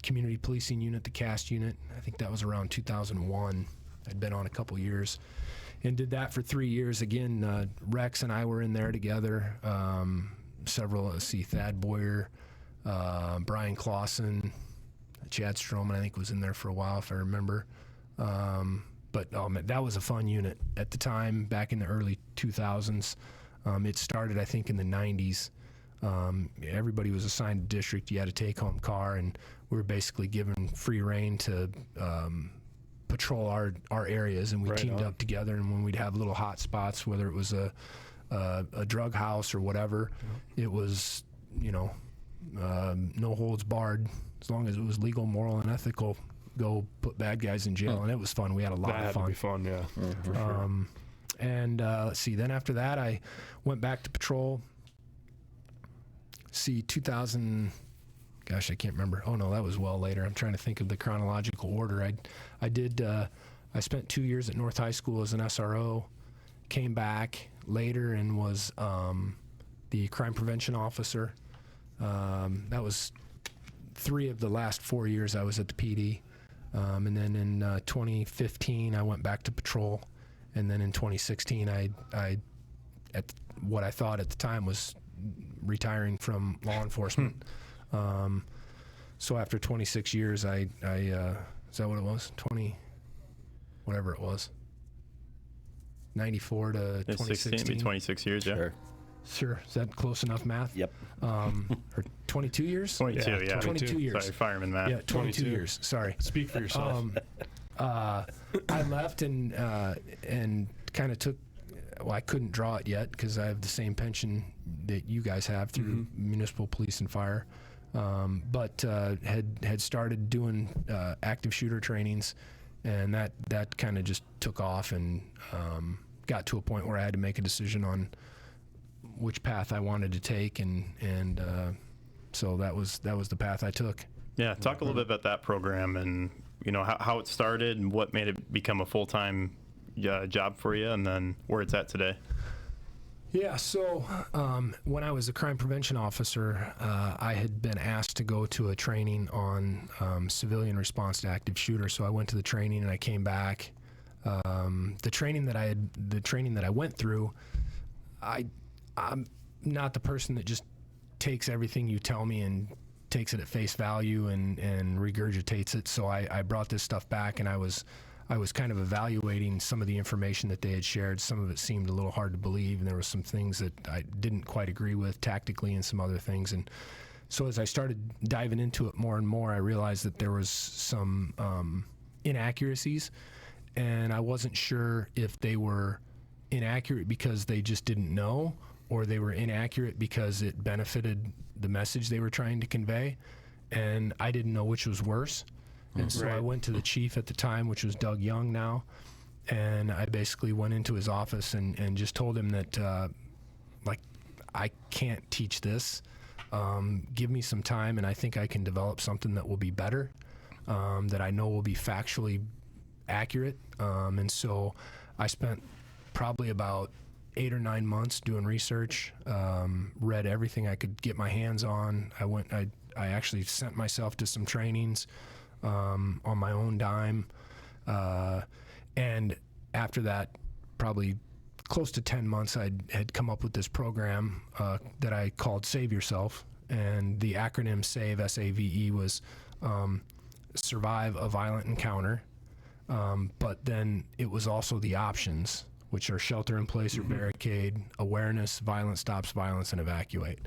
community policing unit, the CAST unit. I think that was around 2001. I'd been on a couple years and did that for 3 years. Again, Rex and I were in there together. Several, Thad Boyer, Brian Clausen, Chad Stroman, I think was in there for a while, if I remember. But man, that was a fun unit at the time, back in the early 2000s. It started, I think, in the 90s. Everybody was assigned a district. You had a take-home car, and we were basically given free reign to patrol our areas, and we teamed up together. And when we'd have little hot spots, whether it was a drug house or whatever, it was, you know, no holds barred. As long as it was legal, moral, and ethical, go put bad guys in jail. And it was fun. We had a lot of fun. That had to be fun, yeah. For sure. And let's see, then after that, I went back to patrol. 2000, gosh, I can't remember. Oh, no, that was well later. I'm trying to think of the chronological order. I spent 2 years at North High School as an SRO, came back later and was the crime prevention officer. That was 3 of the last 4 years I was at the PD. And then in 2015, I went back to patrol. And then in 2016, I at what I thought at the time was retiring from law enforcement. So after 26 years, I is that what it was? 20, whatever it was. 94 to 2016. 26 years, yeah. Sure. Is that close enough math? Yep. Or 22 years? 22, yeah. 22 years. Sorry, fireman math. Yeah, 22 years. Sorry. Speak for yourself. I left and kind of took. Well, I couldn't draw it yet because I have the same pension that you guys have through municipal police and fire, but had started doing active shooter trainings, and that kind of just took off and got to a point where I had to make a decision on which path I wanted to take, and so that was the path I took. Yeah, talk a little bit about that program and, you know, how it started and what made it become a full-time job for you, and then where it's at today. Yeah, so when I was a crime prevention officer, I had been asked to go to a training on civilian response to active shooter. So I went to the training and I came back. The training that I went through, I'm not the person that just takes everything you tell me and takes it at face value and regurgitates it. So I brought this stuff back, and I was kind of evaluating some of the information that they had shared. Some of it seemed a little hard to believe, and there were some things that I didn't quite agree with tactically and some other things. And so as I started diving into it more and more, I realized that there was some inaccuracies, and I wasn't sure if they were inaccurate because they just didn't know, or they were inaccurate because it benefited the message they were trying to convey, and I didn't know which was worse. And so I went to the chief at the time, which was Doug Young now, and I basically went into his office and just told him that, I can't teach this. Give me some time, and I think I can develop something that will be better, that I know will be factually accurate. And so I spent probably about 8 or 9 months doing research, read everything I could get my hands on. I actually sent myself to some trainings on my own dime, and after that, probably close to 10 months, I had come up with this program that I called Save Yourself, and the acronym SAVE, S-A-V-E, was survive a violent encounter, but then it was also the options, which are shelter in place or barricade, awareness, violence stops violence, and evacuate.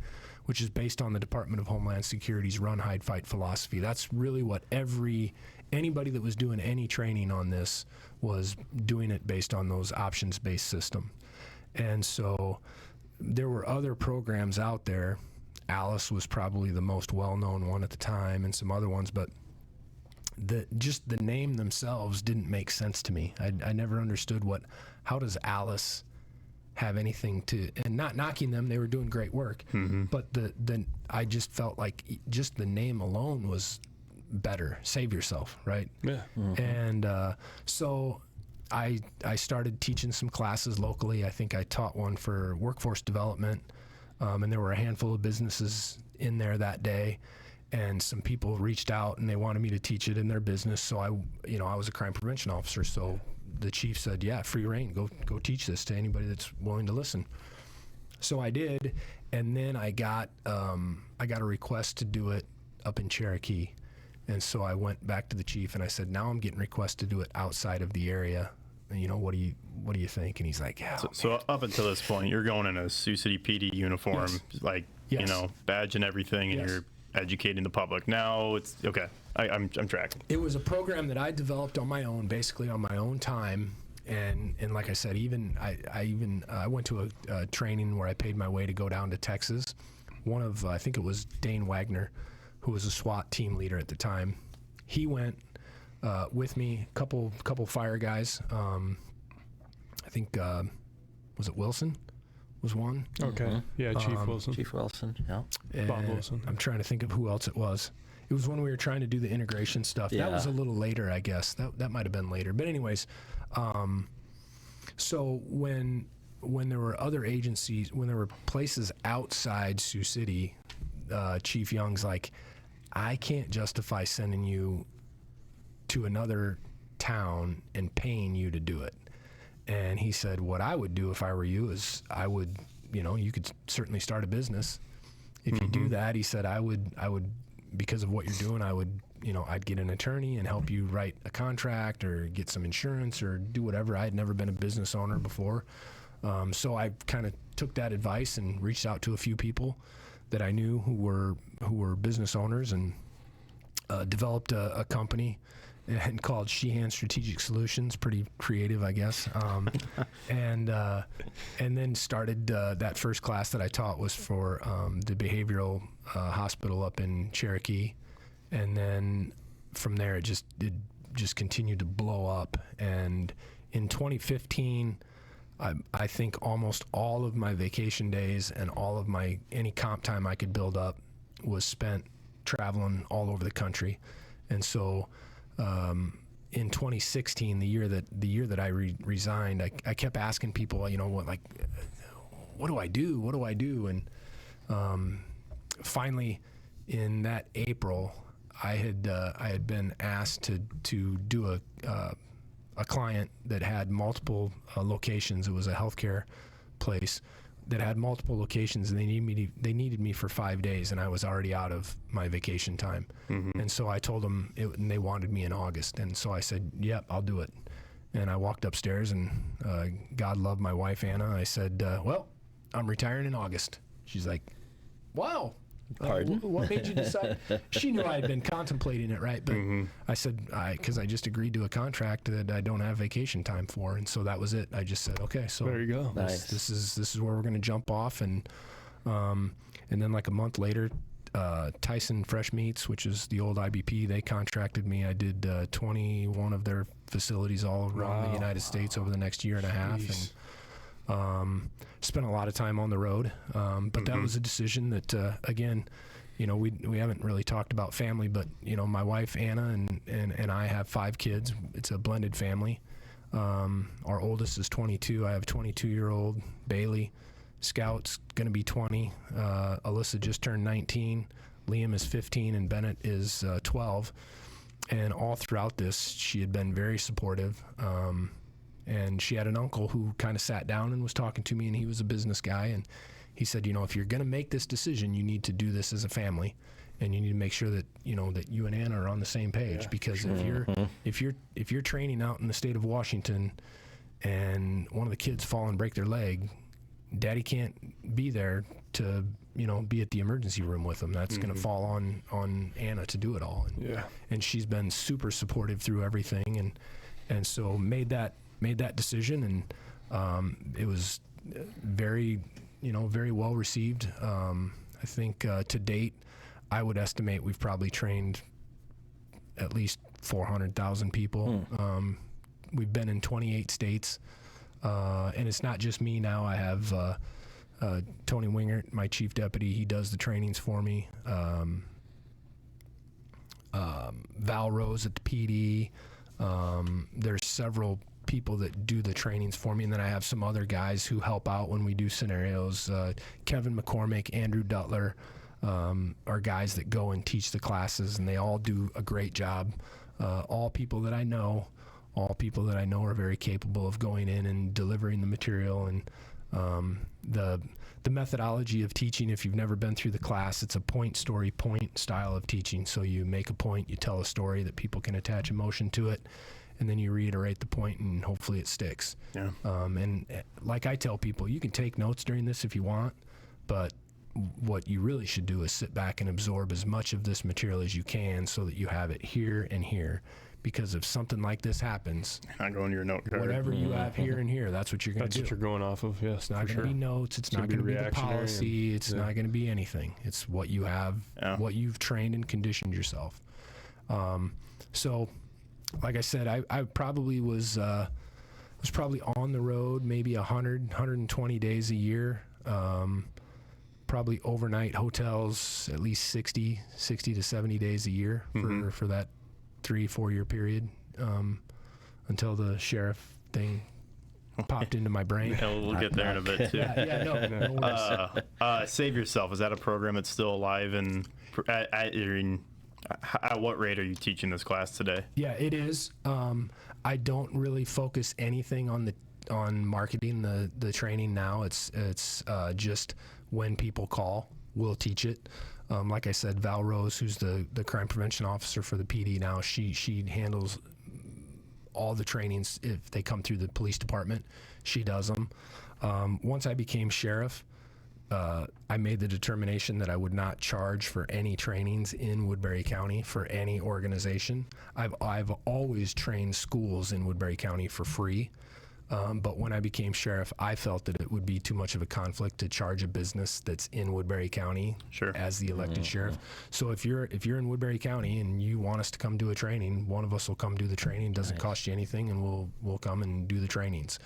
which is based on the Department of Homeland Security's run, hide, fight philosophy. That's really what anybody that was doing any training on this was doing, it based on those options-based system. And so there were other programs out there. Alice was probably the most well-known one at the time, and some other ones, but just the name themselves didn't make sense to me. I never understood how does Alice have anything to, and not knocking them, they were doing great work, but I just felt like just the name alone was better. Save yourself, right? Yeah. And so I started teaching some classes locally. I think I taught one for workforce development, and there were a handful of businesses in there that day, and some people reached out and they wanted me to teach it in their business. So I was a crime prevention officer, so the chief said, yeah, free reign, go teach this to anybody that's willing to listen. So I did, and then I got a request to do it up in Cherokee. And so I went back to the chief and I said, now I'm getting requests to do it outside of the area. And, what do you think? And he's like, yeah. So up until this point, you're going in a Sioux City PD uniform, Yes. Badge and everything, and Yes. you're educating the public. Now it's okay. I'm tracking. It was a program that I developed on my own, basically on my own time. And like I said, I went to a training where I paid my way to go down to Texas. One of, I think it was Dane Wagner, who was a SWAT team leader at the time. He went with me, couple fire guys. I think, was it Wilson was one? Okay. Yeah, Chief Wilson. Chief Wilson, yeah. Bob Wilson. I'm trying to think of who else it was. It was when we were trying to do the integration stuff. Yeah. That was a little later, I guess. That might have been later. But anyways, so when there were other agencies, when there were places outside Sioux City, Chief Young's like, I can't justify sending you to another town and paying you to do it. And he said, what I would do if I were you is I would, you could certainly start a business. If you do that, he said, I would, because of what you're doing, I would, I'd get an attorney and help you write a contract or get some insurance or do whatever. I had never been a business owner before. So I kind of took that advice and reached out to a few people that I knew who were business owners, and developed a company and called Sheehan Strategic Solutions. Pretty creative, I guess. And then started that first class that I taught was for the behavioral hospital up in Cherokee, and then from there it just continued to blow up. And in 2015, I think almost all of my vacation days and all of any comp time I could build up was spent traveling all over the country. And so in 2016, the year that I resigned, I kept asking people, what do I do? What do I do? And finally, in that April, I had been asked to do a client that had multiple locations. It was a healthcare place that had multiple locations, and they needed me for 5 days, and I was already out of my vacation time. And so I told them, and they wanted me in August, and so I said, yep, I'll do it. And I walked upstairs, and God loved my wife, Anna. I said, well, I'm retiring in August. She's like, wow. Pardon? What made you decide? She knew I had been contemplating it, right? But I said, because I just agreed to a contract that I don't have vacation time for, and so that was it. I just said, okay, so There you go. Nice. this is where we're going to jump off, and then like a month later, Tyson Fresh Meats, which is the old IBP, they contracted me. I did 21 of their facilities all around the United States over the next year and a half, and spent a lot of time on the road. But that was a decision that, again, we haven't really talked about family, but my wife Anna and I have 5 kids. It's a blended family. Our oldest is 22. I have a 22-year-old Bailey. Scout's going to be 20. Alyssa just turned 19. Liam is 15, and Bennett is 12. And all throughout this, she had been very supportive. And she had an uncle who kind of sat down and was talking to me, and he was a business guy. And he said, if you're going to make this decision, you need to do this as a family, and you need to make sure that that you and Anna are on the same page. Because if you're training out in the state of Washington, and one of the kids fall and break their leg, Daddy can't be there to be at the emergency room with them. That's going to fall on Anna to do it all. And she's been super supportive through everything, and so made that decision, and it was very well received. I think to date, I would estimate we've probably trained at least 400,000 people. We've been in 28 states, and it's not just me now. I have Tony Wingert, my chief deputy. He does the trainings for me. Val Rose at the PD. There's several people that do the trainings for me, and then I have some other guys who help out when we do scenarios. Kevin McCormick, Andrew Dutler are guys that go and teach the classes, and they all do a great job. All people that I know are very capable of going in and delivering the material, and the methodology of teaching. If you've never been through the class, it's a point style of teaching. So you make a point, you tell a story that people can attach emotion to it, and then you reiterate the point, and hopefully it sticks. And like I tell people, you can take notes during this if you want, but what you really should do is sit back and absorb as much of this material as you can so that you have it here and here. Because if something like this happens, not going to your note card. Whatever you have here and here, that's what you're going to do. That's what you're going off of, yes. It's not going to be notes. It's not going to be the policy. It's not going to be anything. It's what you have, what you've trained and conditioned yourself. So, like I said, I probably was probably on the road maybe 120 days a year. Probably overnight hotels at least 60 to 70 days a year for that 3-4 year period, until the sheriff thing popped into my brain. Yeah, we'll get there in a bit too. No worries. Save Yourself, is that a program that's still alive, and at what rate are you teaching this class today? Yeah, it is. I don't really focus anything on marketing the training now. It's just when people call, we'll teach it. Like I said, Val Rose, who's the crime prevention officer for the PD now, she handles all the trainings. If they come through the police department, she does them. Once I became sheriff, I made the determination that I would not charge for any trainings in Woodbury County for any organization. I've always trained schools in Woodbury County for free. But when I became sheriff, I felt that it would be too much of a conflict to charge a business that's in Woodbury County as the elected sheriff. So if you're in Woodbury County and you want us to come do a training, one of us will come do the training. Doesn't cost you anything, and we'll come and do the trainings.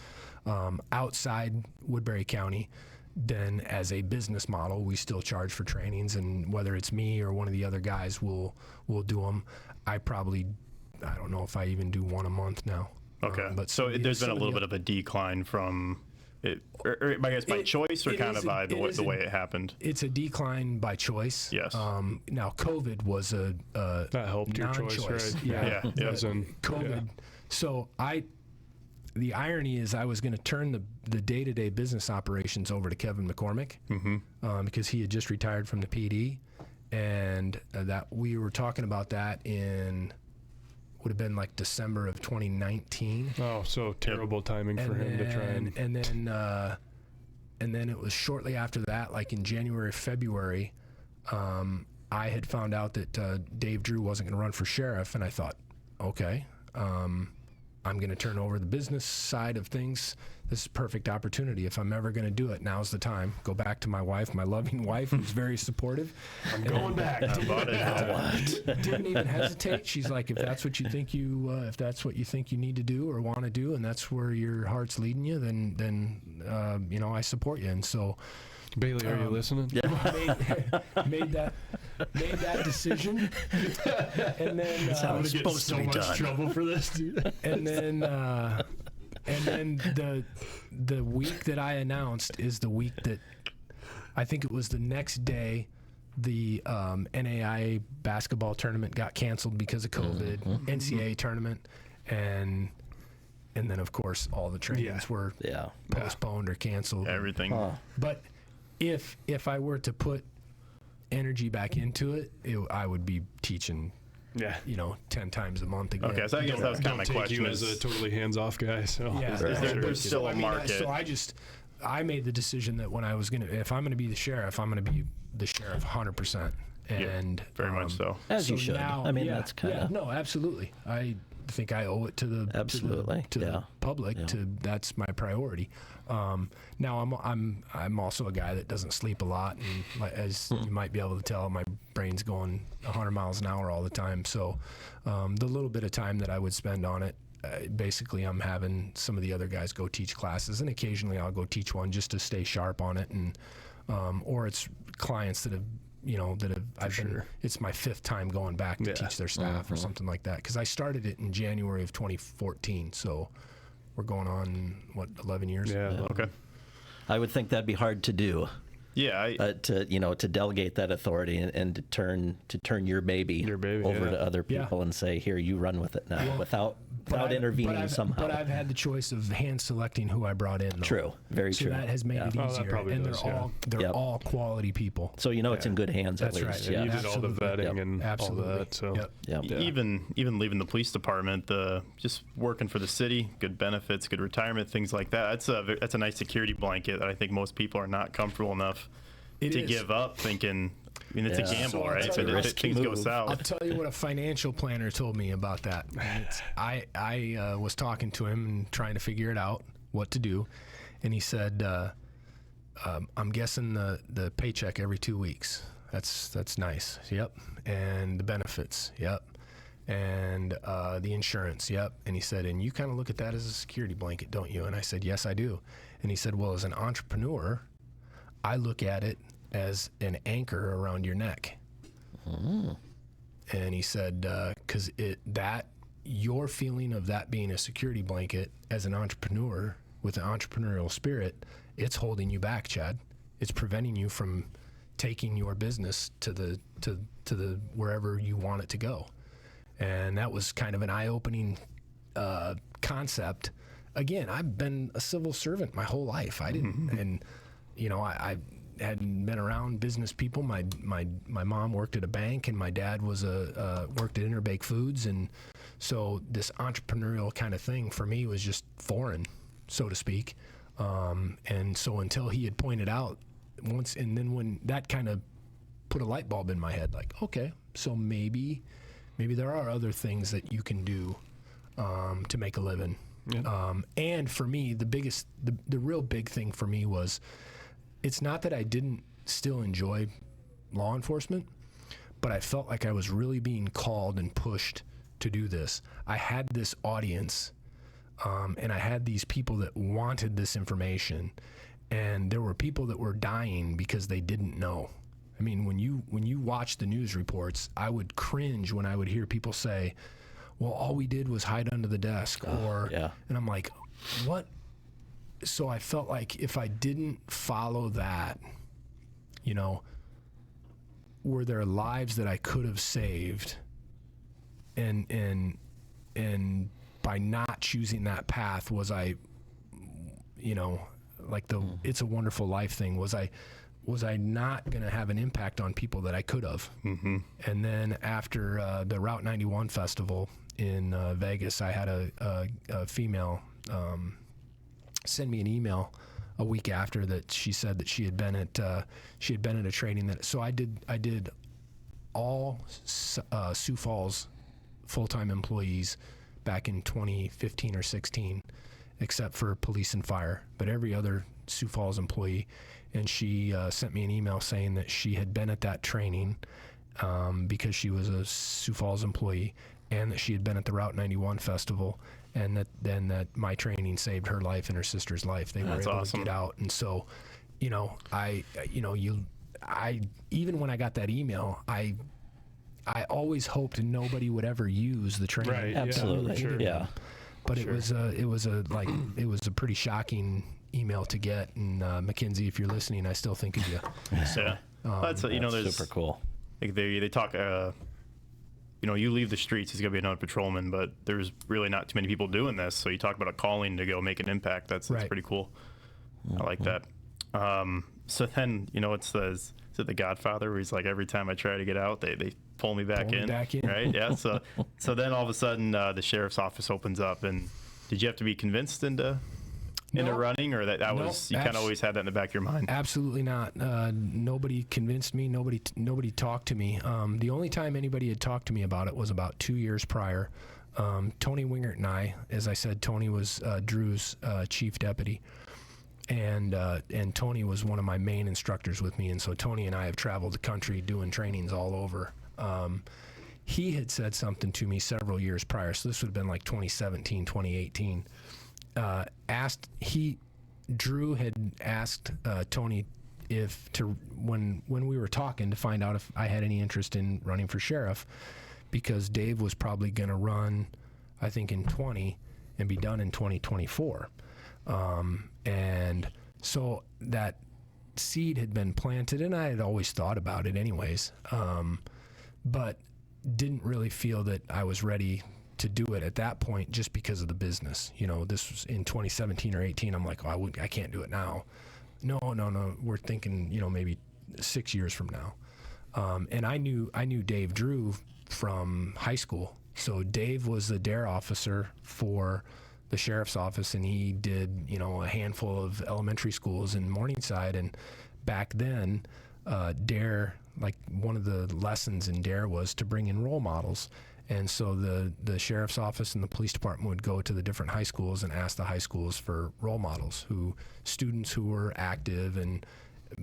Outside Woodbury County, then as a business model, we still charge for trainings, and whether it's me or one of the other guys, we'll do them. I don't know if I even do one a month now. Okay, but so there's been a little bit of a decline from it, or I guess by choice, or kind of by the way it happened. It's a decline by choice. Yes. Now COVID was a that helped your choice, right? Yeah. COVID. Yeah. So the irony is, I was going to turn the day-to-day business operations over to Kevin McCormick, because he had just retired from the PD, and that we were talking about that would have been like December of 2019. Oh, so terrible timing for him to try and then it was shortly after that, like in January, February, I had found out that Dave Drew wasn't going to run for sheriff, and I thought, okay, I'm going to turn over the business side of things. This is a perfect opportunity. If I'm ever going to do it, now's the time. Go back to my wife, my loving wife, who's very supportive. I'm going back. Didn't even hesitate. She's like, if that's what you think you need to do or want to do, and that's where your heart's leading you, then I support you. And so, Bailey, are you listening? Yeah. Made that decision, and then That's how it's supposed to be done. Trouble for this, dude. And then the week that I announced is the week that I think it was the next day the NAIA basketball tournament got canceled because of COVID, NCAA tournament, and then of course all the trainings were postponed or canceled. Everything. But if I were to put energy back into it, I would be teaching 10 times a month again. Okay, so I guess that was kind of my question. You as a totally hands-off guy, so yeah, there's still a market. So I just I made the decision that if I'm gonna be the sheriff, I'm gonna be the sheriff 100%. And very much so. As you should. Now, I mean, that's kind of. no, absolutely. I think I owe it to the Absolutely, to the yeah. public. That's my priority. Now I'm also a guy that doesn't sleep a lot, and as you might be able to tell, my brain's going 100 miles an hour all the time. So the little bit of time that I would spend on it, basically I'm having some of the other guys go teach classes, and occasionally I'll go teach one just to stay sharp on it, and or it's clients that have it's my 5th time going back to teach their staff or something like that, because I started it in January of 2014, so we're going on 11 years. Okay. I would think that'd be hard to do. Yeah, to delegate that authority and to turn your baby over to other people and say, here, you run with it now, without intervening somehow. But I've had the choice of hand selecting who I brought in, though. True, very so true. that has made it easier, and they're all quality people. So it's in good hands. That's at right. least. Yeah, Yeah. you did all the vetting and all that. So even leaving the police department, just working for the city, good benefits, good retirement, things like that. That's a nice security blanket that I think most people are not comfortable enough to give up, thinking. I mean, it's a gamble, So right? but if things go south. I'll tell you what a financial planner told me about that. I was talking to him and trying to figure it out, what to do, and he said, "I'm guessing the paycheck every 2 weeks. That's nice. Yep. And the benefits. Yep. And the insurance. Yep." And he said, "And you kind of look at that as a security blanket, don't you?" And I said, "Yes, I do." And he said, "Well, as an entrepreneur, I look at it as an anchor around your neck." And he said, because your feeling of that being a security blanket as an entrepreneur with an entrepreneurial spirit, it's holding you back, Chad. It's preventing you from taking your business to the wherever you want it to go. And that was kind of an eye-opening concept. Again, I've been a civil servant my whole life. I didn't, and I hadn't been around business people. My mom worked at a bank, and my dad was worked at Interbake Foods, and so this entrepreneurial kind of thing for me was just foreign, so to speak. And so until he had pointed out once, and then when that kind of put a light bulb in my head, like, okay, so maybe there are other things that you can do to make a living. Yeah. And for me, the real big thing for me was, it's not that I didn't still enjoy law enforcement, but I felt like I was really being called and pushed to do this. I had this audience, and I had these people that wanted this information, and there were people that were dying because they didn't know. I mean, when you watch the news reports, I would cringe when I would hear people say, "Well, all we did was hide under the desk," and I'm like, what? So I felt like if I didn't follow that, were there lives that I could have saved, and by not choosing that path, was I, like the It's a Wonderful Life thing, was I not going to have an impact on people that I could have? Mm-hmm. And then after the Route 91 festival in Vegas, I had a female send me an email a week after that. She said that she had been at a training that. So I did all Sioux Falls full-time employees back in 2015 or 16, except for police and fire, but every other Sioux Falls employee. And she sent me an email saying that she had been at that training because she was a Sioux Falls employee, and that she had been at the Route 91 festival, and that my training saved her life and her sister's life. They were able to get out. And so, I even when I got that email, I always hoped nobody would ever use the training. Right. Absolutely. Sure. Yeah. But it was a pretty shocking email to get. And Mackenzie, if you're listening, I still think of you. So, that's there's super cool. Like they talk. You leave the streets, he's gonna be another patrolman, but there's really not too many people doing this. So you talk about a calling to go make an impact. That's pretty cool. I like that. So then, is it The Godfather, where he's like, every time I try to get out, they pull me back in. Right? Yeah. So then all of a sudden, the sheriff's office opens up, and did you have to be convinced into into No. running, or that No, was you kind of always had that in the back of your mind? Absolutely not. Nobody convinced me. Nobody talked to me. The only time anybody had talked to me about it was about 2 years prior. Tony Wingert and I, as I said, Tony was Drew's chief deputy, and Tony was one of my main instructors with me. And so Tony and I have traveled the country doing trainings all over. He had said something to me several years prior, so this would have been like 2017, 2018. Drew had asked Tony when we were talking to find out if I had any interest in running for sheriff, because Dave was probably going to run, I think, in 20 and be done in 2024. And so that seed had been planted, and I had always thought about it anyways, but didn't really feel that I was ready to do it at that point just because of the business. This was in 2017 or 18. I'm like, oh, I can't do it now. No. We're thinking, maybe 6 years from now. And I knew Dave Drew from high school. So Dave was the DARE officer for the sheriff's office, and he did, a handful of elementary schools in Morningside. And back then, DARE, like one of the lessons in DARE was to bring in role models. And so the sheriff's office and the police department would go to the different high schools and ask the high schools for role models, students who were active and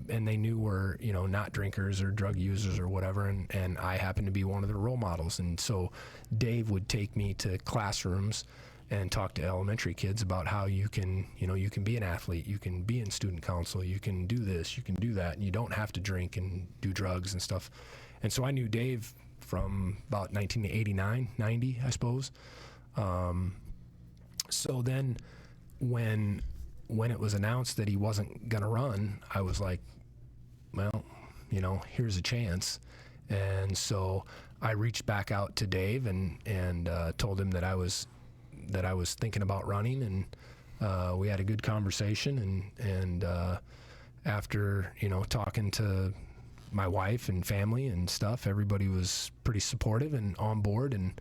they knew were, not drinkers or drug users or whatever. And I happened to be one of the role models. And so Dave would take me to classrooms and talk to elementary kids about how you can be an athlete, you can be in student council, you can do this, you can do that, and you don't have to drink and do drugs and stuff. And so I knew Dave from about 1989, 90, I suppose. So then when it was announced that he wasn't going to run, I was like, well, here's a chance. And so I reached back out to Dave and told him that I was thinking about running, and we had a good conversation, and after talking to my wife and family and stuff, everybody was pretty supportive and on board. And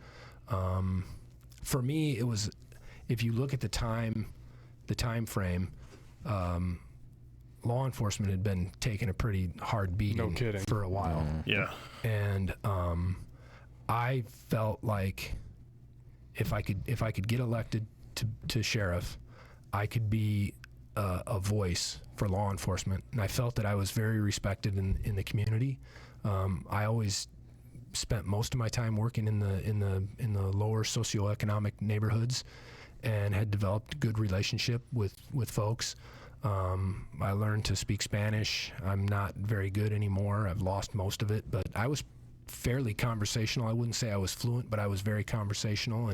for me, it was, if you look at the time frame, law enforcement had been taking a pretty hard beating for a while. Yeah. And I felt like if I could get elected to sheriff, I could be a voice for law enforcement, and I felt that I was very respected in the community. I always spent most of my time working in the lower socioeconomic neighborhoods, and had developed a good relationship with folks. I learned to speak Spanish. I'm not very good anymore. I've lost most of it, but I was fairly conversational. I wouldn't say I was fluent, but I was very conversational,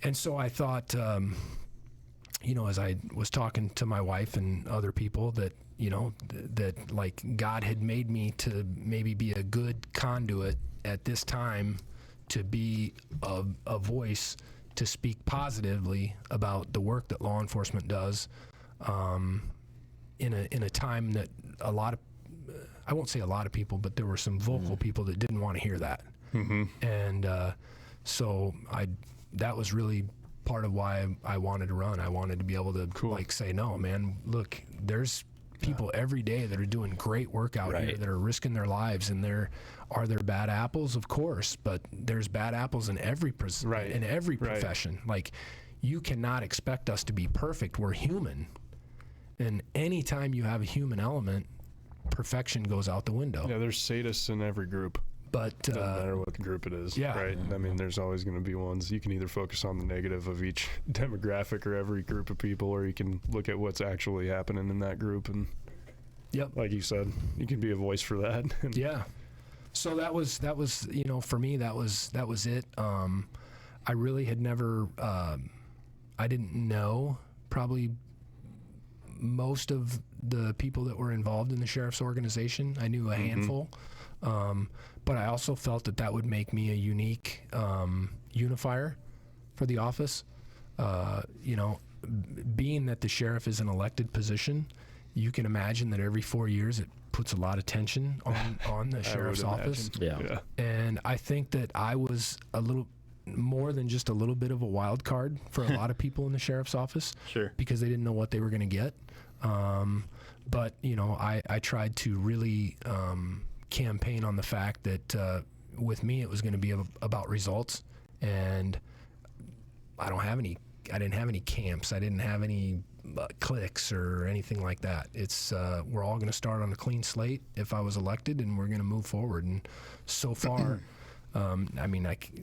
and so I thought, as I was talking to my wife and other people, that that like God had made me to maybe be a good conduit at this time to be a voice to speak positively about the work that law enforcement does, in a time that a lot of, I won't say a lot of people, but there were some vocal people that didn't want to hear that. Mm-hmm. And so that was really part of why I wanted to run. I wanted to be able to like say, no, man, look, there's people every day that are doing great work out here, that are risking their lives, and are there bad apples? Of course, but there's bad apples in every profession. Like, you cannot expect us to be perfect. We're human. And anytime you have a human element, perfection goes out the window. Yeah, there's sadists in every group. But doesn't matter what group it is, right? I mean, there's always going to be ones. You can either focus on the negative of each demographic or every group of people, or you can look at what's actually happening in that group. And like you said, you can be a voice for that. Yeah. So that was for me, that was it. I really had never, I didn't know probably most of the people that were involved in the sheriff's organization. I knew a handful. But I also felt that would make me a unique unifier for the office. Being that the sheriff is an elected position, you can imagine that every 4 years it puts a lot of tension on the sheriff's office. Yeah. And I think that I was more than just a little bit of a wild card for a lot of people in the sheriff's office. Sure. Because they didn't know what they were going to get. But, you know, I tried to really campaign on the fact that with me it was going to be about results. And I didn't have any camps. I didn't have any cliques or anything like that. It's we're all going to start on a clean slate if I was elected, and we're going to move forward. And so far,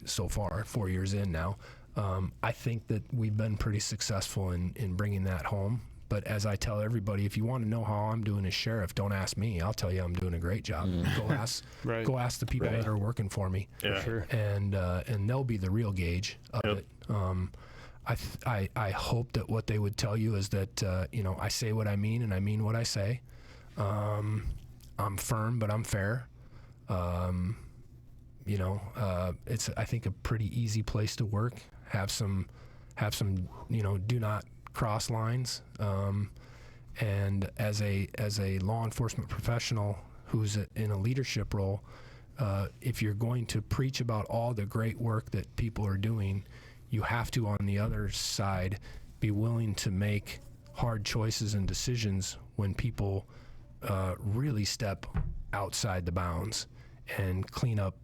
so far, 4 years in now, I think that we've been pretty successful in bringing that home. But as I tell everybody, if you want to know how I'm doing as sheriff, don't ask me. I'll tell you I'm doing a great job. Go ask the people that are working for me. Yeah. Sure. And they'll be the real gauge of it. I hope that what they would tell you is that you know, I say what I mean and I mean what I say. I'm firm, but I'm fair. You know, it's, I think, a pretty easy place to work. Have some, you know, do not cross lines. And as a law enforcement professional who's in a leadership role, if you're going to preach about all the great work that people are doing, you have to, on the other side, be willing to make hard choices and decisions when people really step outside the bounds and clean up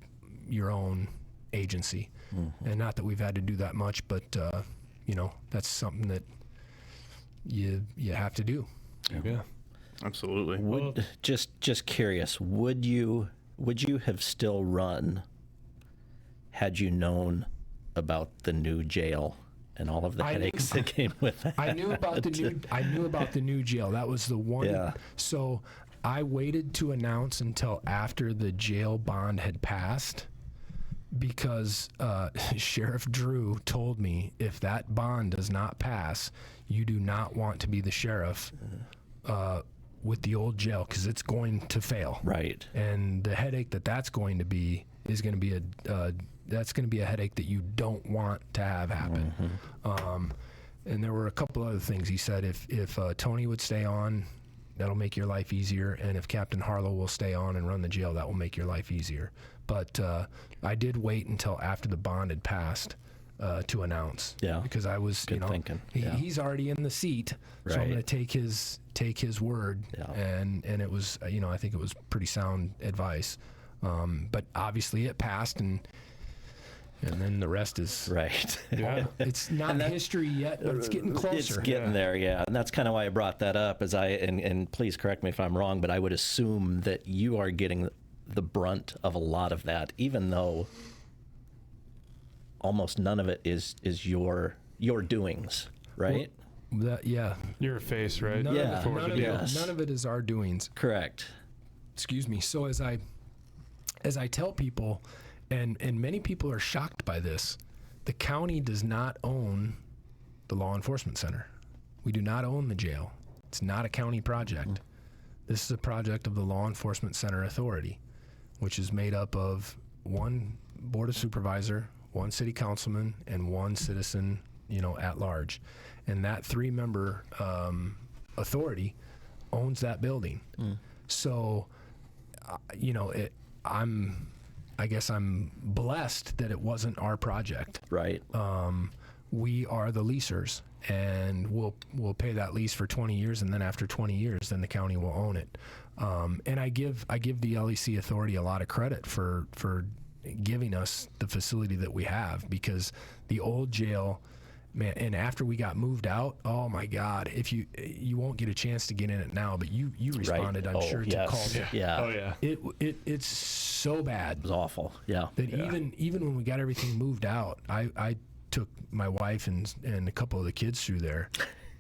your own agency. And not that we've had to do that much, but you know, that's something that you have to do. Yeah. Absolutely. Just curious, would you have still run had you known about the new jail and all of the headaches that came with that? I knew about the new jail. That was the one. Yeah. So I waited to announce until after the jail bond had passed, because Sheriff Drew told me, if that bond does not pass, you do not want to be the sheriff with the old jail, because it's going to fail. Right. And the headache that's going to be is going to be that's going to be a headache that you don't want to have happen. And there were a couple other things he said. If Tony would stay on, that'll make your life easier, and if Captain Harlow will stay on and run the jail, that will make your life easier. But I did wait until after the bond had passed to announce. Yeah. Because I was, Good you know, thinking. he's already in the seat, so I'm Right. going to take his word. Yeah. And it was, you know, I think it was pretty sound advice. But obviously it passed, and then the rest is Right. Yeah. It's not history yet, but it's getting closer. It's getting there, yeah. And that's kind of why I brought that up, and please correct me if I'm wrong, but I would assume that you are getting the brunt of a lot of that, even though almost none of it is your doings, right? Yeah. You're a face, right? None, Yeah. of, it, none, of, Yes. it, none of it is our doings. Correct. Excuse me. So as I tell people, and many people are shocked by this, the county does not own the law enforcement center. We do not own the jail. It's not a county project. This is a project of the Law Enforcement Center Authority, which is made up of one board of supervisor, one city councilman, and one citizen, you know, at large. And that 3-member authority owns that building. So, you know, I guess I'm blessed that it wasn't our project. Right. We are the leasers, and we'll pay that lease for 20 years, and then after 20 years, then the county will own it. And I give the LEC authority a lot of credit for giving us the facility that we have, because the old jail, man, and after we got moved out, oh my God, if you won't get a chance to get in it now, but you responded, Right. I'm sure, Yes. to calls. Yeah. Oh, yeah. It's so bad. It was awful. Yeah. That even when we got everything moved out, I took my wife and a couple of the kids through there,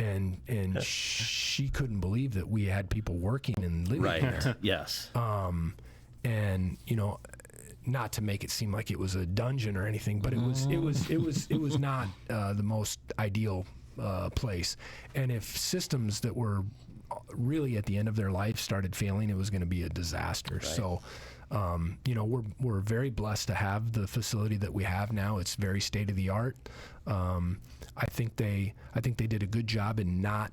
and she couldn't believe that we had people working and living Right. there. Yes. And you know, not to make it seem like it was a dungeon or anything, but it was not the most ideal place. And if systems that were really at the end of their life started failing, it was going to be a disaster. Right. So, you know, we're very blessed to have the facility that we have now. It's very state of the art. I think they did a good job in not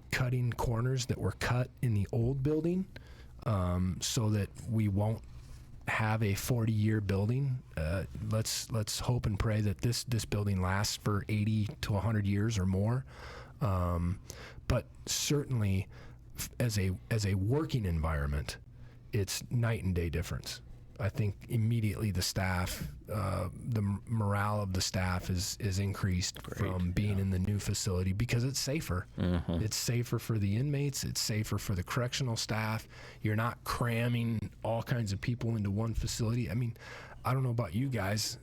cutting corners that were cut in the old building, so that we won't have a 40-year building. Let's hope and pray that this building lasts for 80 to 100 years or more. But certainly, as a working environment, it's night and day difference. I think immediately the staff, the morale of the staff is increased from being in the new facility because it's safer. It's safer for the inmates. It's safer for the correctional staff. You're not cramming all kinds of people into one facility. I mean, I don't know about you guys.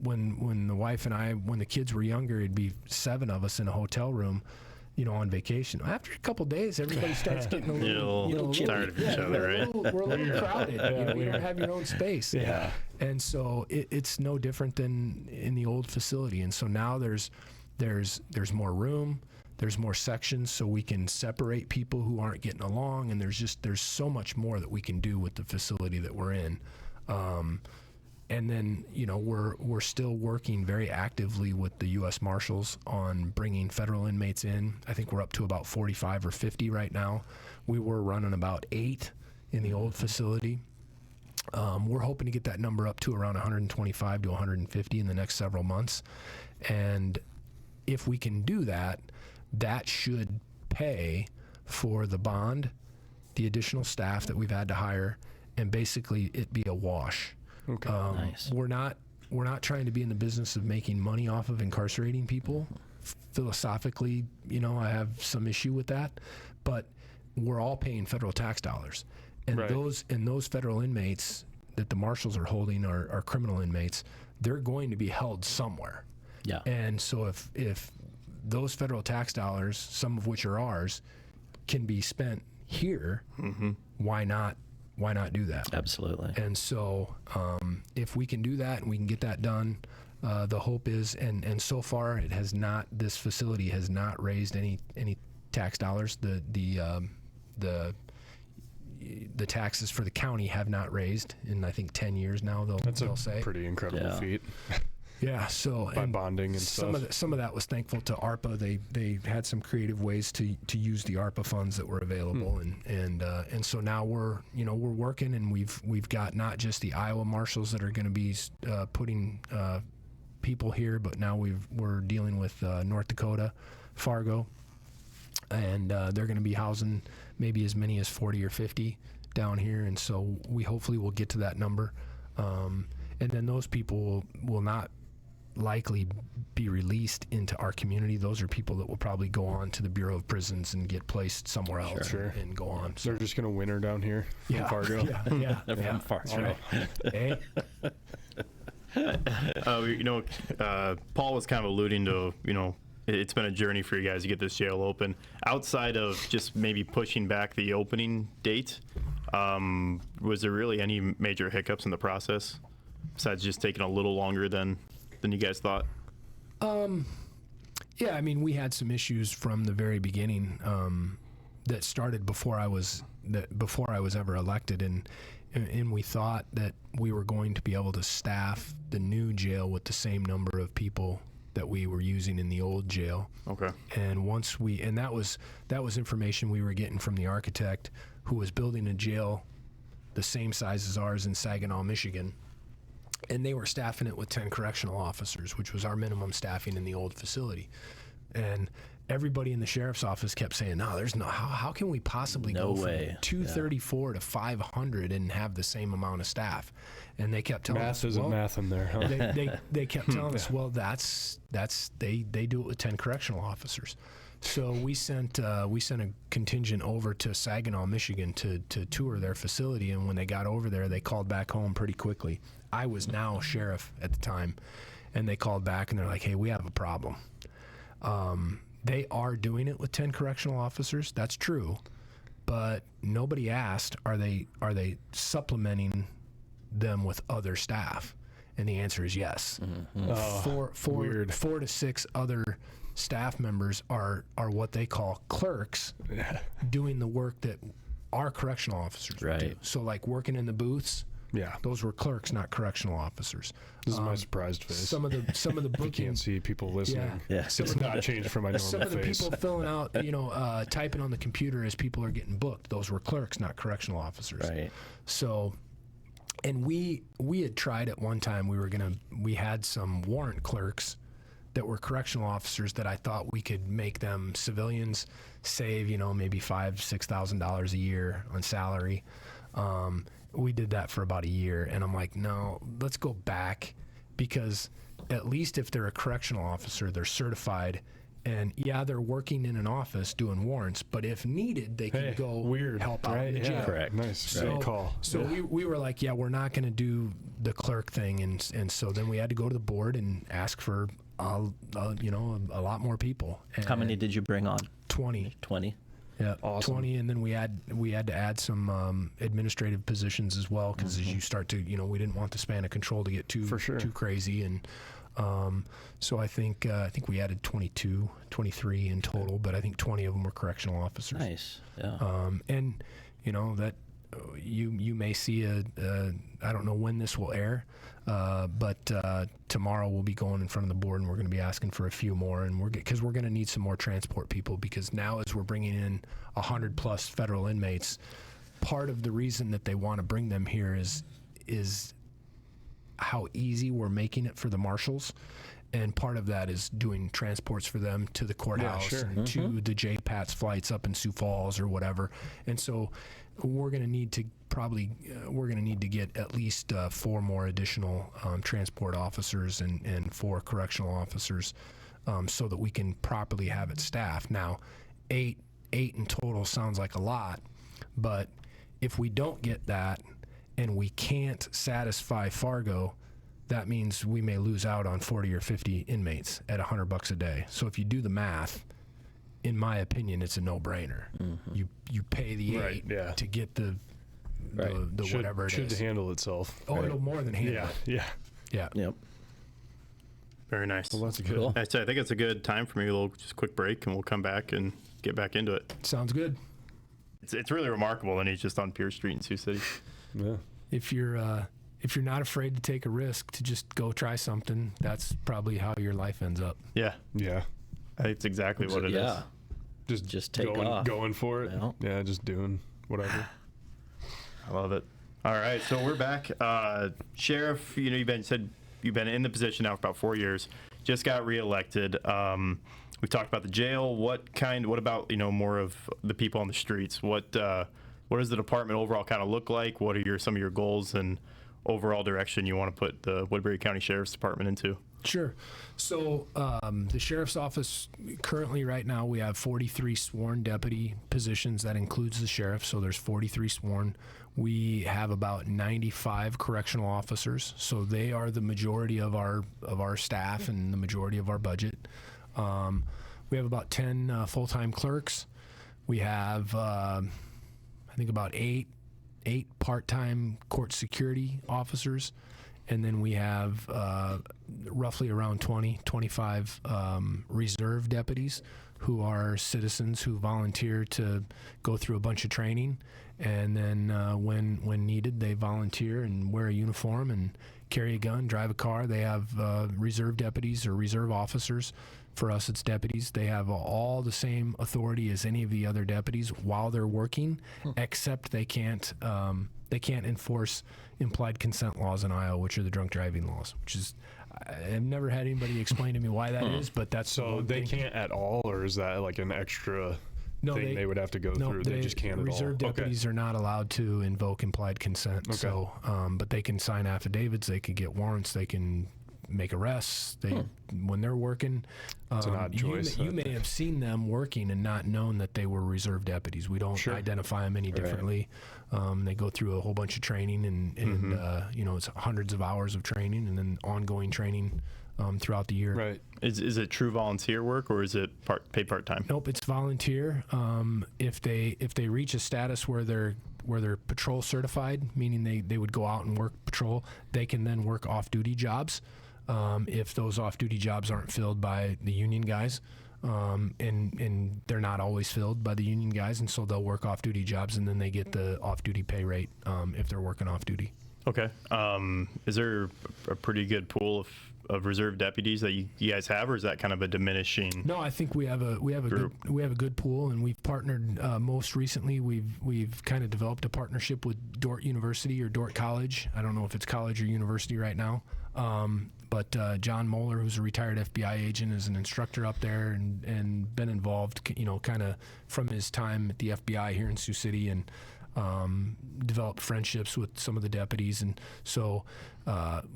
When the wife and I, when the kids were younger, it'd be 7 of us in a hotel room, on vacation. After a couple days, everybody starts getting a little tired of each other, right? We're a little crowded. You don't have your own space. Yeah. And so it's no different than in the old facility. And so now there's more room, there's more sections, so we can separate people who aren't getting along. And there's so much more that we can do with the facility that we're in. And then, we're still working very actively with the U.S. Marshals on bringing federal inmates in. I think we're up to about 45 or 50 right now. We were running about 8 in the old facility. We're hoping to get that number up to around 125 to 150 in the next several months. And if we can do that, that should pay for the bond, the additional staff that we've had to hire, and basically it be a wash. Okay. Nice. We're not trying to be in the business of making money off of incarcerating people. Philosophically, I have some issue with that, but we're all paying federal tax dollars, and Right. those federal inmates that the marshals are holding are criminal inmates. They're going to be held somewhere, Yeah. and so if those federal tax dollars, some of which are ours, can be spent here, why not do that? Absolutely. And so if we can do that and we can get that done, the hope is, and so far this facility has not raised any tax dollars. The taxes for the county have not raised in, I think, 10 years now, they'll say. Pretty incredible Yeah. feat. Yeah, so By and bonding and some stuff. of that was thankful to ARPA. They had some creative ways to use the ARPA funds that were available, and so now we're working, and we've got not just the Iowa Marshals that are going to be putting people here, but now we're dealing with North Dakota, Fargo, and they're going to be housing maybe as many as 40 or 50 down here, and so we hopefully will get to that number, and then those people will not likely be released into our community. Those are people that will probably go on to the Bureau of Prisons and get placed somewhere else Sure. and go on. So, They're just going to winter down here in Fargo. yeah. They're from Fargo. Hey, Paul was kind of alluding to, it's been a journey for you guys to get this jail open. Outside of just maybe pushing back the opening date, was there really any major hiccups in the process besides just taking a little longer than you guys thought? yeah, I mean, we had some issues from the very beginning that started before I was ever elected, and we thought that we were going to be able to staff the new jail with the same number of people that we were using in the old jail. Okay. And that was information we were getting from the architect who was building a jail the same size as ours in Saginaw, Michigan. And they were staffing it with 10 correctional officers, which was our minimum staffing in the old facility. And everybody in the sheriff's office kept saying, no, there's no, how can we possibly No go way. from 234 to 500 and have the same amount of staff? And they kept telling us, Math isn't well, math in there, huh? they kept telling us, well, they do it with 10 correctional officers. So we sent a contingent over to Saginaw, Michigan to tour their facility, and when they got over there, they called back home pretty quickly. I was now sheriff at the time, and they called back and they're like, hey, we have a problem. They are doing it with 10 correctional officers, that's true, but nobody asked, are they supplementing them with other staff? And the answer is yes. Weird. 4 to 6 other staff members are what they call clerks, doing the work that our correctional officers would do. Right. So like working in the booths, Yeah. those were clerks, not correctional officers. This is my surprised face. Some of the You booking, can't see people listening. Yeah. It's not changed from my normal some of the face. people filling out, typing on the computer as people are getting booked, those were clerks, not correctional officers. Right. So And we had tried at one time. We had some warrant clerks that were correctional officers that I thought we could make them civilians, save maybe $5,000-$6,000 a year on salary. We did that for about a year, and I'm like, no, let's go back, because at least if they're a correctional officer, they're certified. And yeah, they're working in an office doing warrants, but if needed, they can go help out in the jail. Correct. Nice. Good call. So we were like, yeah, we're not going to do the clerk thing, and so then we had to go to the board and ask for a lot more people. And How many did you bring on? 20. 20. Yeah, Awesome. 20, and then we had to add some administrative positions as well, because as you start to, we didn't want the span of control to get too crazy, and so I think we added 23 in total, but I think 20 of them were correctional officers. Nice. Yeah. And that you may see I don't know when this will air, but tomorrow we'll be going in front of the board, and we're going to be asking for a few more, and because we're going to need some more transport people, because now as we're bringing in 100+ federal inmates, part of the reason that they want to bring them here is how easy we're making it for the marshals, and part of that is doing transports for them to the courthouse and to the JPATS flights up in Sioux Falls or whatever. And so we're going to need to get at least 4 more additional transport officers and 4 correctional officers, so that we can properly have it staffed. Now, 8 in total sounds like a lot, but if we don't get that and we can't satisfy Fargo, that means we may lose out on 40 or 50 inmates at $100 a day. So if you do the math, in my opinion, it's a no-brainer. You pay the 8 to get the whatever it is. Should handle itself. Oh, it'll more than handle it. Yeah. Yep. Very nice. Well, that's good. Cool. I think it's a good time for maybe a little just quick break, and we'll come back and get back into it. Sounds good. It's really remarkable, and he's just on Pierce Street in Sioux City. Yeah. If you're not afraid to take a risk to just go try something, that's probably how your life ends up. Yeah, Yeah. I think it's exactly what it is. Just take going, off. Going for it. Yeah, just doing whatever. I love it. All right, so we're back. Sheriff, you've been in the position now for about 4 years. Just got reelected. We talked about the jail. What about more of the people on the streets? What does the department overall kind of look like? What are some of your goals and overall direction you want to put the Woodbury County Sheriff's Department into? Sure. So the sheriff's office currently, right now, we have 43 sworn deputy positions. That includes the sheriff. So there's 43 sworn. We have about 95 correctional officers. So they are the majority of our staff and the majority of our budget. We have about 10 full-time clerks. We have, I think, about eight part-time court security officers. And then we have roughly around 25 reserve deputies who are citizens who volunteer to go through a bunch of training. And then when needed, they volunteer and wear a uniform and carry a gun, drive a car. They have reserve deputies or reserve officers. For us, it's deputies. They have all the same authority as any of the other deputies while they're working, except they can't enforce implied consent laws in Iowa, which are the drunk driving laws. Which is, I've never had anybody explain to me why that is, but that's So they can't at all, or is that like an extra thing they would have to go through? They just can't at all. Reserve deputies are not allowed to invoke implied consent. Okay. So, but they can sign affidavits. They can get warrants. They can make arrests. When they're working, It's an odd choice. You may have seen them working and not known that they were reserve deputies. We don't identify them any differently. They go through a whole bunch of training, and it's hundreds of hours of training, and then ongoing training throughout the year. Right. Is it true volunteer work, or is it paid part-time? Nope, it's volunteer. If they reach a status where they're patrol certified, meaning they would go out and work patrol, they can then work off-duty jobs. If those off-duty jobs aren't filled by the union guys, and they're not always filled by the union guys, and so they'll work off-duty jobs, and then they get the off-duty pay rate if they're working off-duty. Okay. Is there a pretty good pool of of reserve deputies that you guys have, or is that kind of a diminishing? No, I think we have a good pool, and we've partnered. Most recently, we've kind of developed a partnership with Dordt University or Dordt College. I don't know if it's college or university right now, but John Moeller, who's a retired FBI agent, is an instructor up there and been involved, kind of from his time at the FBI here in Sioux City, and developed friendships with some of the deputies, and so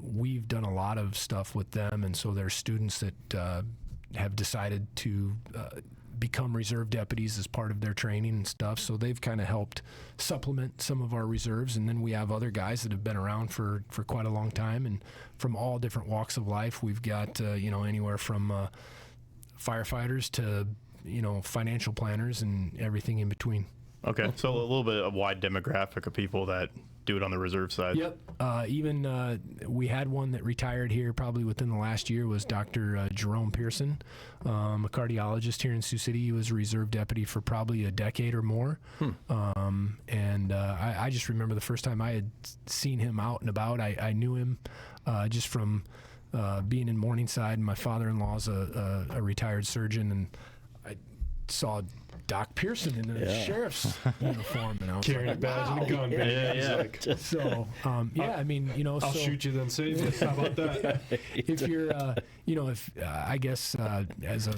we've done a lot of stuff with them, and so there's students that have decided to become reserve deputies as part of their training and stuff, so they've kind of helped supplement some of our reserves. And then we have other guys that have been around for quite a long time and from all different walks of life. We've got anywhere from firefighters to financial planners and everything in between. Okay, so a little bit of wide demographic of people that do it on the reserve side. Yep. Even we had one that retired here probably within the last year, was Dr. Jerome Pearson, a cardiologist here in Sioux City. He was a reserve deputy for probably a decade or more. And I just remember the first time I had seen him out and about. I knew him just from being in Morningside. My father-in-law's a retired surgeon, and I saw Doc Pearson in the sheriff's uniform, and I was Carrying like, a badge and a gun. Yeah. So, I mean, I'll so shoot you then save you. How about that? if you're, I guess as a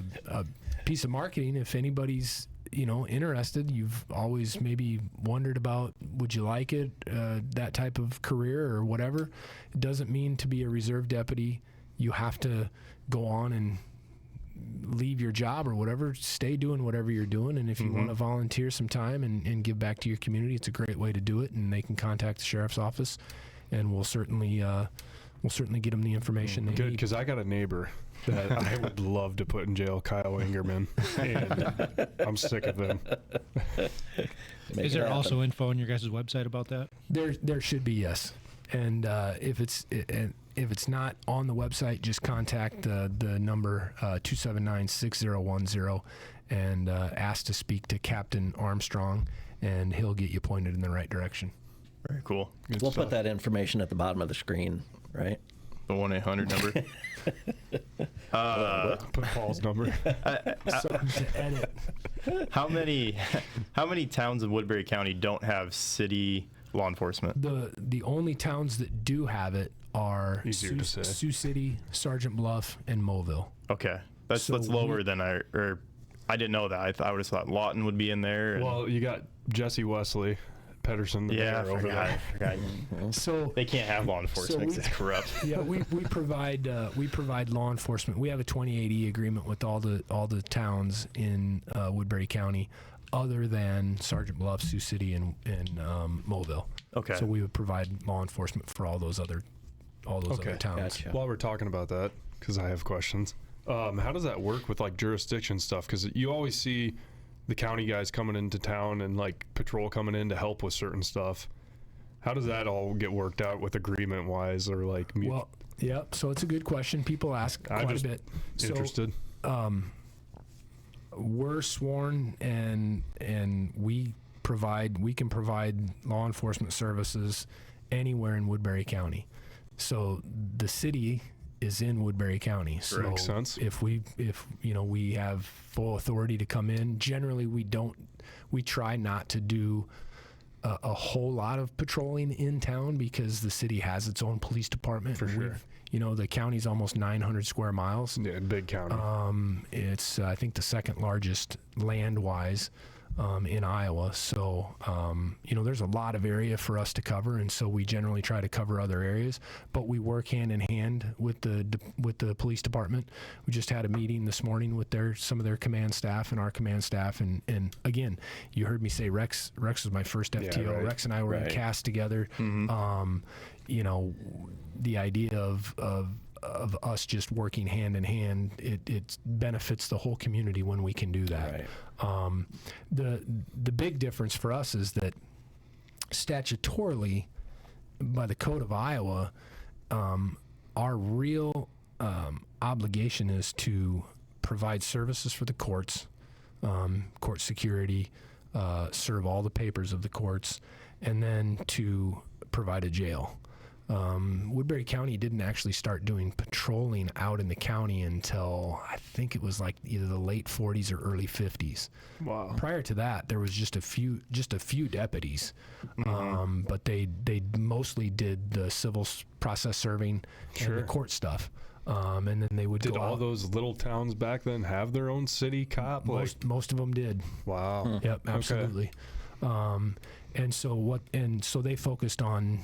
piece of marketing, if anybody's, interested, you've always maybe wondered about, would you like it, that type of career or whatever. It doesn't mean to be a reserve deputy you have to go on and leave your job or whatever. Stay doing whatever you're doing, and if you want to volunteer some time and give back to your community, it's a great way to do it. And they can contact the sheriff's office, and we'll certainly get them the information they Good, need. because I got a neighbor that I would love to put in jail, Kyle Ingerman, and I'm sick of him. Is there also info on your guys' website about that? There should be, yes. And if it's not on the website, just contact the number 279-6010 and ask to speak to Captain Armstrong, and he'll get you pointed in the right direction. Very cool. We'll put that information at the bottom of the screen, right? The 1-800 number. Put Paul's number. Something to edit. How many towns in Woodbury County don't have city law enforcement? The only towns that do have it are Easier to say. Sioux City, Sergeant Bluff, and Mobile. Okay, that's So lower than I didn't know that. I would have thought Lawton would be in there. And, Well, you got Jesse Wesley, Pedersen, the yeah, mayor over there. I forgot. So They can't have law enforcement because it's corrupt. yeah, we provide law enforcement. We have a 2080 agreement with all the towns in Woodbury County, other than Sergeant Bluff, Sioux City, and Mobile. Okay. So we would provide law enforcement for all those other towns. Gotcha. While we're talking about that, because I have questions, how does that work with like jurisdiction stuff? Because you always see the county guys coming into town and like patrol coming in to help with certain stuff. How does that all get worked out with agreement wise, or like? Well, yeah. So it's a good question. People ask I'm quite just a bit. interested. So, we're sworn, and we can provide law enforcement services anywhere in Woodbury County. So the city is in Woodbury County. So Makes sense. if we have full authority to come in, generally we try not to do a whole lot of patrolling in town, because the city has its own police department. For sure. The county's almost 900 square miles. Yeah, big county. It's I think the second largest land-wise in Iowa. So there's a lot of area for us to cover, and so we generally try to cover other areas. But we work hand in hand with the police department. We just had a meeting this morning with some of their command staff and our command staff, and again, you heard me say Rex was my first FTO. right. Rex and I were in cast together. The idea of us just working hand in hand, it benefits the whole community when we can do that. Right. The big difference for us is that statutorily, by the Code of Iowa, our real obligation is to provide services for the courts, court security, serve all the papers of the courts, and then to provide a jail. Woodbury County didn't actually start doing patrolling out in the county until I think it was like either the late 40s or early 50s. Wow. Prior to that, there was just a few deputies, but they mostly did the civil process serving and the court stuff. And then they would Did go all out. those little towns back then have their own city cop? Most of them did. Wow. Yep, absolutely. And so they focused on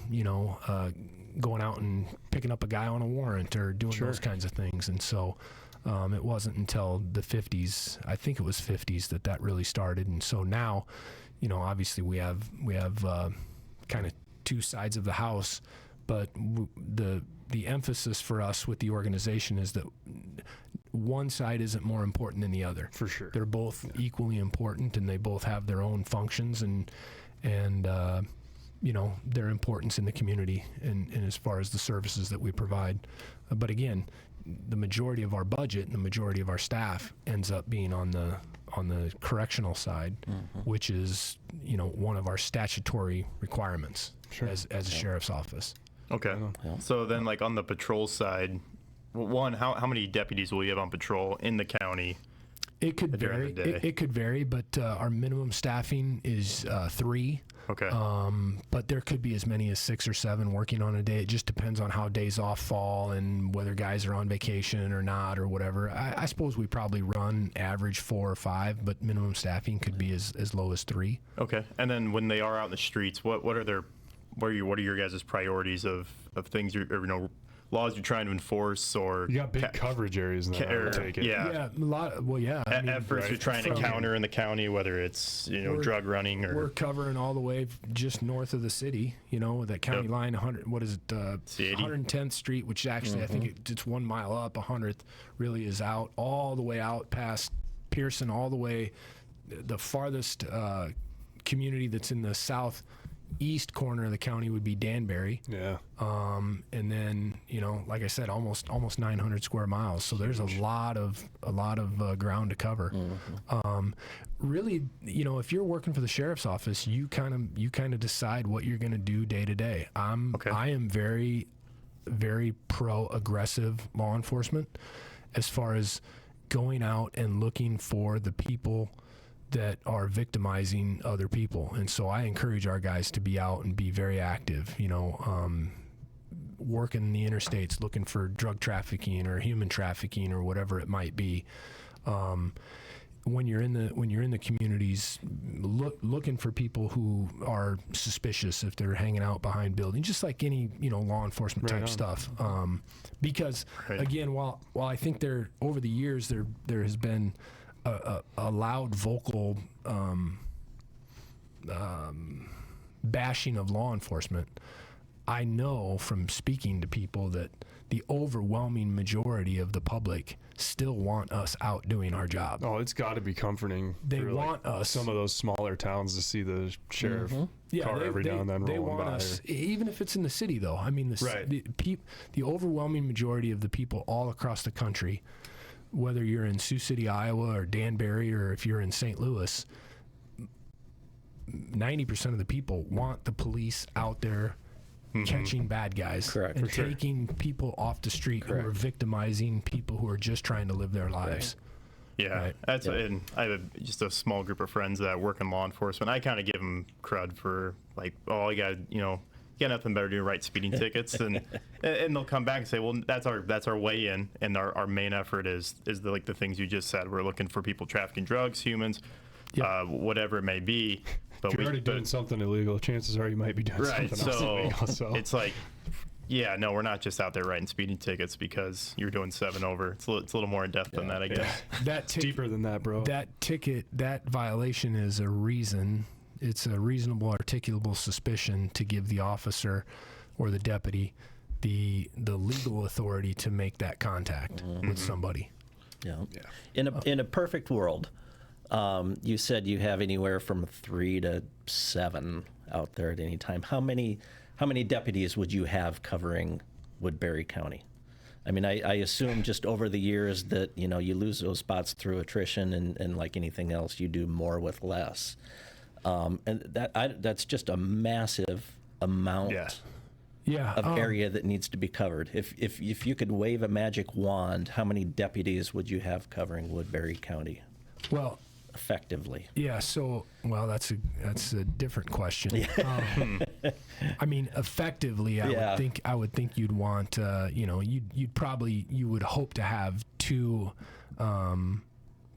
going out and picking up a guy on a warrant or doing those kinds of things. And so it wasn't until the 50s, I think it was 50s, that really started. And so now, obviously we have kind of two sides of the house, but the emphasis for us with the organization is that one side isn't more important than the other. For sure. They're both equally important, and they both have their own functions and their importance in the community and as far as the services that we provide. But again, the majority of our budget and the majority of our staff ends up being on the correctional side, which is one of our statutory requirements as a sheriff's office. Okay. Yeah. So then, like on the patrol side, one, how many deputies will you have on patrol in the county? It could during vary. the day? It could vary, but our minimum staffing is 3. Okay. But there could be as many as 6 or 7 working on a day. It just depends on how days off fall and whether guys are on vacation or not or whatever. I suppose we probably run average 4 or 5, but minimum staffing could be as low as 3. Okay. And then when they are out in the streets, what are your guys' priorities of things laws you're trying to enforce, or You got big coverage areas in that, I would take it. Yeah, a lot. Well, yeah. I mean, efforts you're trying to counter in the county, whether it's drug running or we're covering all the way just north of the city. That county line, 100. What is it? 110th Street, which actually I think it's 1 mile up. 100th really is out all the way out past Pearson, all the way. The farthest community that's in the southeast corner of the county would be Danbury. Yeah. And then like I said, almost 900 square miles. So there's a lot of ground to cover. Really, if you're working for the sheriff's office, you kind of decide what you're going to do day to day. I am very, very pro aggressive law enforcement as far as going out and looking for the people that are victimizing other people. And so I encourage our guys to be out and be very active, working the interstates, looking for drug trafficking or human trafficking or whatever it might be. When you're in the communities, looking for people who are suspicious if they're hanging out behind buildings, just like any law enforcement type stuff. Because again, while I think over the years there has been a loud vocal bashing of law enforcement, I know from speaking to people that the overwhelming majority of the public still want us out doing our job. Oh, it's got to be comforting. They for, want us. Some of those smaller towns to see the sheriff car every now and then they rolling want by. us, even if it's in the city, though. I mean, the overwhelming majority of the people all across the country, whether you're in Sioux City, Iowa, or Danbury, or if you're in St. Louis, 90% of the people want the police out there catching bad guys. Correct. And taking people off the street who are victimizing people who are just trying to live their lives. Yeah, Right. And I have just a small group of friends that work in law enforcement. I kind of give them crud for you got nothing better to do, write speeding tickets, and they'll come back and say, well, that's our way in, and our main effort is the things you just said. We're looking for people trafficking drugs, humans, whatever it may be. But If you're already doing something illegal, chances are you might be doing something else illegal. So it's like, no, we're not just out there writing speeding tickets because you're doing 7 over. It's a little more in depth than that, I guess. That deeper than that, bro. That ticket, that violation is a reason. It's a reasonable, articulable suspicion to give the officer or the deputy the legal authority to make that contact with somebody. Yeah. In a perfect world, you said you have anywhere from 3 to 7 out there at any time. How many deputies would you have covering Woodbury County? I mean, I assume just over the years that you lose those spots through attrition, and like anything else, you do more with less. And that's just a massive amount Yeah. of area that needs to be covered. If you could wave a magic wand, how many deputies would you have covering Woodbury County Well, effectively? yeah. So, well, that's a different question. I mean, effectively, I would think you'd want, you would hope to have two,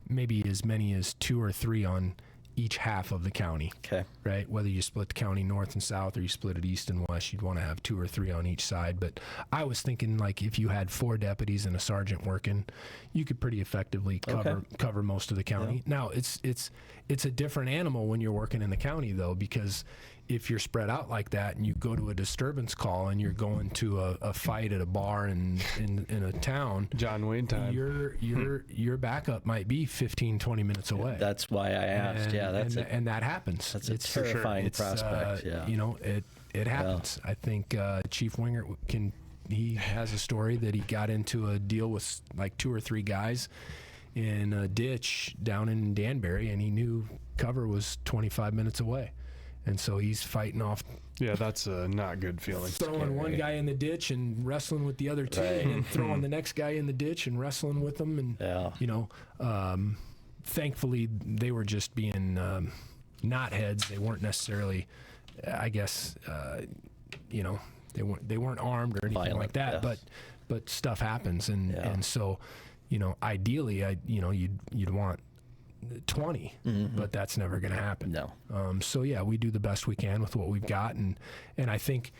maybe as many as 2 or 3 on each half of the county. Okay. Right? Whether you split the county north and south or you split it east and west, you'd want to have 2 or 3 on each side. But I was thinking, like, if you had 4 deputies and a sergeant working, you could pretty effectively cover most of the county. Yeah. Now, it's a different animal when you're working in the county, though, because if you're spread out like that and you go to a disturbance call and you're going to a fight at a bar in a town, John Wayne time, your backup might be 15, 20 minutes away. That's why I asked. And that happens. That's a terrifying prospect. It happens. Yeah. I think Chief Wingert he has a story that he got into a deal with like 2 or 3 guys in a ditch down in Danbury, and he knew cover was 25 minutes away. And so he's fighting off. Yeah, that's a not good feeling. Throwing one guy in the ditch and wrestling with the other 2, and then throwing the next guy in the ditch and wrestling with them. And, thankfully, they were just being knotheads. They weren't necessarily, I guess, they weren't armed or anything like that. Yes. But stuff happens, and so, ideally, you'd want 20, but that's never going to happen. No. So yeah, we do the best we can with what we've got, and I think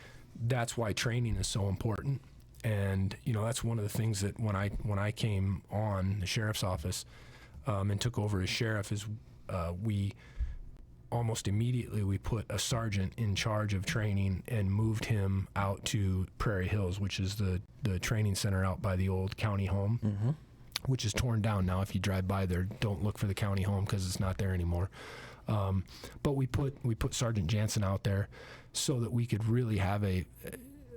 that's why training is so important. And that's one of the things that when I came on the sheriff's office and took over as sheriff is we almost immediately we put a sergeant in charge of training and moved him out to Prairie Hills, which is the training center out by the old county home. Which is torn down now. If you drive by there, don't look for the county home because it's not there anymore. But we put Sergeant Jansen out there so that we could really have an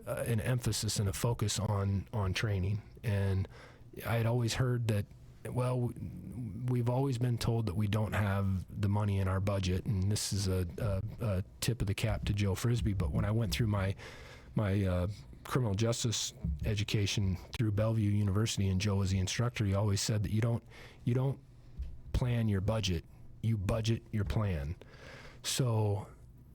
emphasis and a focus on training. And I had always heard that, well, we've always been told that we don't have the money in our budget, and this is a tip of the cap to Joe Frisbee. But when I went through my criminal justice education through Bellevue University, and Joe was the instructor, he always said that you don't plan your budget, you budget your plan. So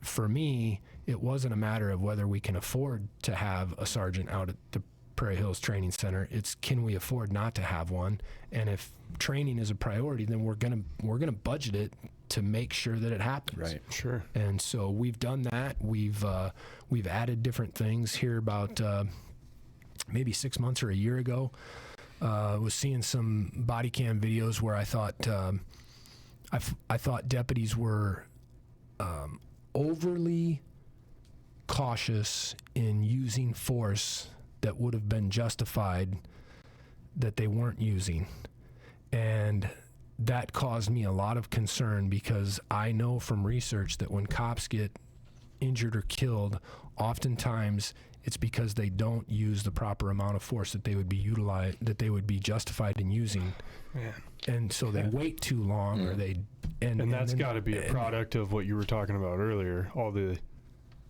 for me, it wasn't a matter of whether we can afford to have a sergeant out at the Prairie Hills Training Center. It's, can we afford not to have one? And if training is a priority, then we're gonna budget it to make sure that it happens. Right. Sure. And so we've done that. We've added different things here. About maybe 6 months or a year ago, was seeing some body cam videos where I thought deputies were overly cautious in using force that would have been justified that they weren't using. And that caused me a lot of concern, because I know from research that when cops get injured or killed, oftentimes it's because they don't use the proper amount of force that they would be justified in using. Man. And so they wait too long, or they and that's got to be a product of what you were talking about earlier. All the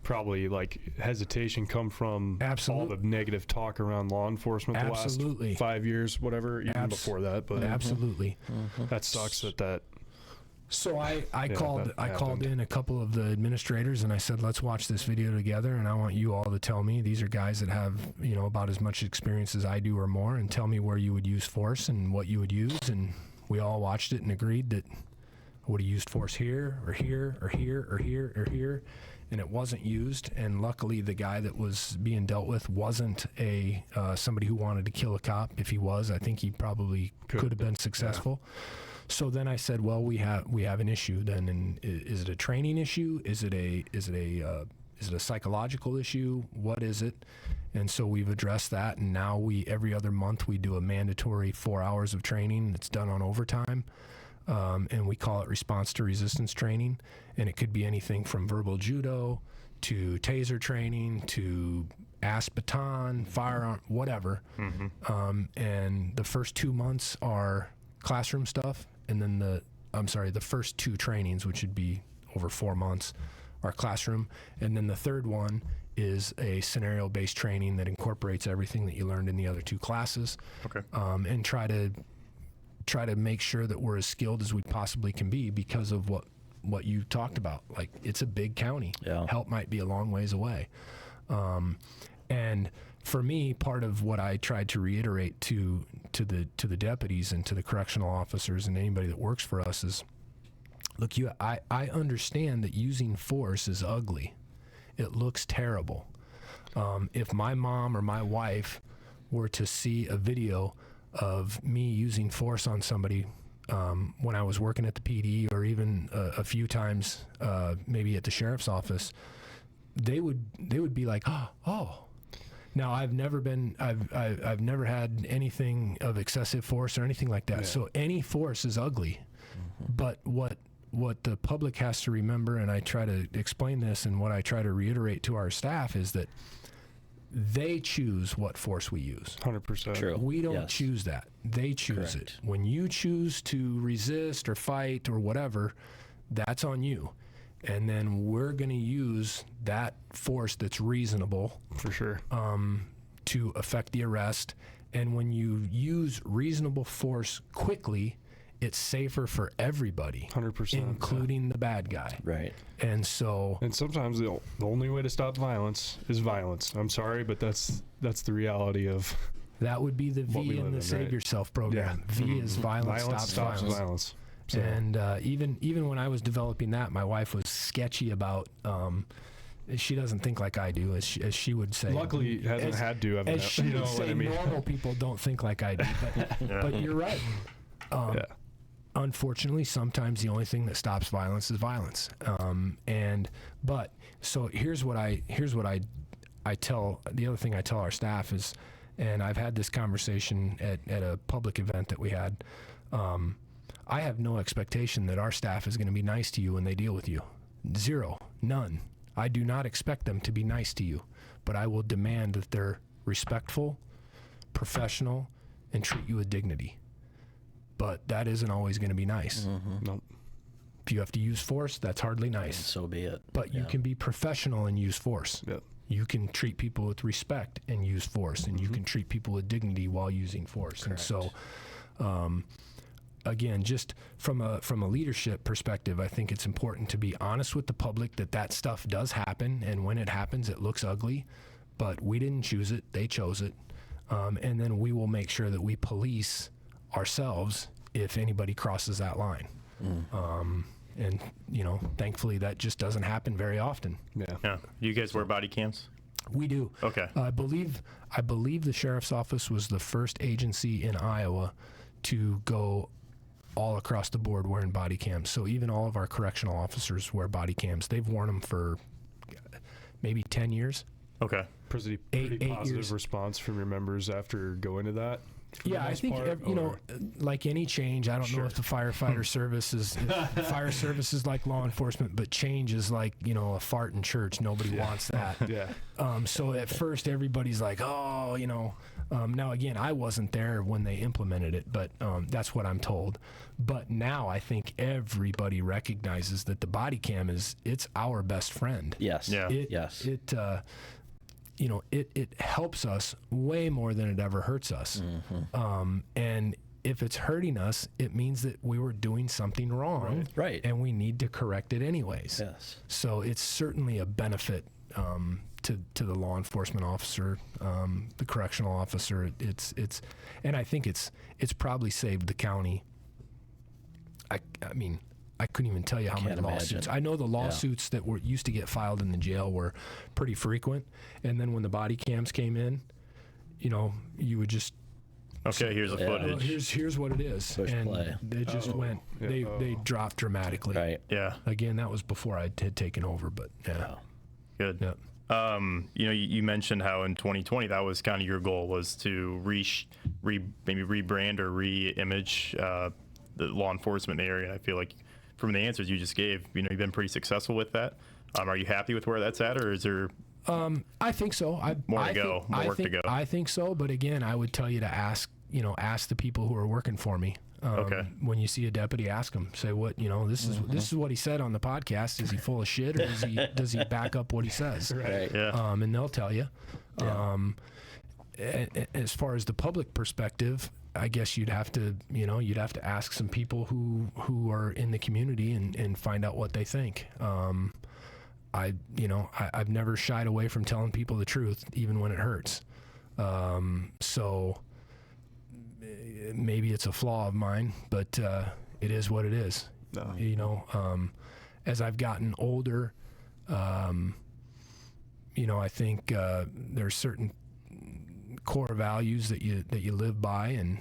probably like hesitation come from all the negative talk around law enforcement the last 5 years, whatever, even before that. But absolutely, that sucks that. So I called in a couple of the administrators, and I said, let's watch this video together, and I want you all to tell me, these are guys that have about as much experience as I do or more, and tell me where you would use force and what you would use. And we all watched it and agreed that I would have used force here or here or here or here or here. And it wasn't used, and luckily the guy that was being dealt with wasn't somebody who wanted to kill a cop. If he was, I think he probably could have been successful. Yeah. So then I said, well, we have an issue then, and is it a training issue? Is it a psychological issue? What is it? And so we've addressed that, and now every other month we do a mandatory 4 hours of training. It's done on overtime. And we call it response to resistance training. And it could be anything from verbal judo to taser training to ass baton, firearm, whatever. And the first 2 months are classroom stuff. And then the first 2 trainings, which would be over 4 months, our classroom. And then the third one is a scenario-based training that incorporates everything that you learned in the other 2 classes. Okay. And try to make sure that we're as skilled as we possibly can be because of what you talked about. Like, it's a big county. Yeah. Help might be a long ways away. And for me, part of what I tried to reiterate to the deputies and to the correctional officers and anybody that works for us is, look, I understand that using force is ugly. It looks terrible. If my mom or my wife were to see a video of me using force on somebody when I was working at the PD, or even a few times maybe at the sheriff's office, they would be like, oh. Now, I've never had anything of excessive force or anything like that. Yeah. So any force is ugly. Mm-hmm. But what the public has to remember, and I try to explain this, and what I try to reiterate to our staff, is that they choose what force we use. 100%. True. We don't choose that. They choose Correct. it. When you choose to resist or fight or whatever, that's on you. And then we're going to use that force that's reasonable, for sure, to affect the arrest. And when you use reasonable force quickly, it's safer for everybody, 100%, including the bad guy. Right. And so, and sometimes the only way to stop violence is violence. I'm sorry, but that's the reality of. That would be the V in the Save Yourself program. Yeah. V is violence stops violence. So. And even when I was developing that, my wife was sketchy about. She doesn't think like I do, as she would say. Luckily, hasn't had to. As she would say, normal people don't think like I do. But you're right. Unfortunately, sometimes the only thing that stops violence is violence. So here's what I tell. The other thing I tell our staff is, and I've had this conversation at a public event that we had. I have no expectation that our staff is going to be nice to you when they deal with you. Zero. None. I do not expect them to be nice to you, but I will demand that they're respectful, professional, and treat you with dignity. But that isn't always going to be nice. Mm-hmm. Nope. If you have to use force, that's hardly nice. And so be it. But you can be professional and use force. Yep. You can treat people with respect and use force, and you can treat people with dignity while using force. Correct. And so, again, just from a leadership perspective, I think it's important to be honest with the public that stuff does happen, and when it happens, it looks ugly, but we didn't choose it; they chose it, and then we will make sure that we police ourselves if anybody crosses that line. And thankfully, that just doesn't happen very often. Yeah. You guys wear body cams? We do. Okay. I believe the sheriff's office was the first agency in Iowa to go all across the board wearing body cams. So even all of our correctional officers wear body cams. They've worn them for maybe 10 years. Okay. Pretty eight positive years. Response from your members after going to that. Yeah, I think like any change, I don't know if the firefighter service is fire service is like law enforcement, but change is like a fart in church. Nobody wants that. Yeah. So at first everybody's like, now again, I wasn't there when they implemented it, but that's what I'm told. But now I think everybody recognizes that the body cam it's our best friend. Yes. Yeah. It helps us way more than it ever hurts us. And if it's hurting us, it means that we were doing something wrong. Right. And we need to correct it anyways. Yes. So it's certainly a benefit to the law enforcement officer, the correctional officer. And I think it's probably saved the county. I mean, I couldn't even tell you how many lawsuits. I know the lawsuits that used to get filed in the jail were pretty frequent, and then when the body cams came in, you would just here's the footage. Here's what it is, Push and play. they just went. They dropped dramatically. Right. Yeah. Again, that was before I had taken over, but yeah. Wow. Good. Yeah. You mentioned how in 2020 that was kind of your goal, was to maybe rebrand or re-image the law enforcement area. I feel like from the answers you just gave, you've been pretty successful with that. Are you happy with where that's at, or is there? I think so. More work to go. I think so, but again, I would tell you to ask the people who are working for me. Okay. When you see a deputy, ask him. Say, what, this is what he said on the podcast. Is he full of shit, or does he back up what he says? Right. Yeah. And they'll tell you. Yeah. As far as the public perspective, I guess you'd have to ask some people who are in the community and find out what they think. I've never shied away from telling people the truth, even when it hurts. So maybe it's a flaw of mine, but it is what it is. No. As I've gotten older, I think there's certain core values that you live by, and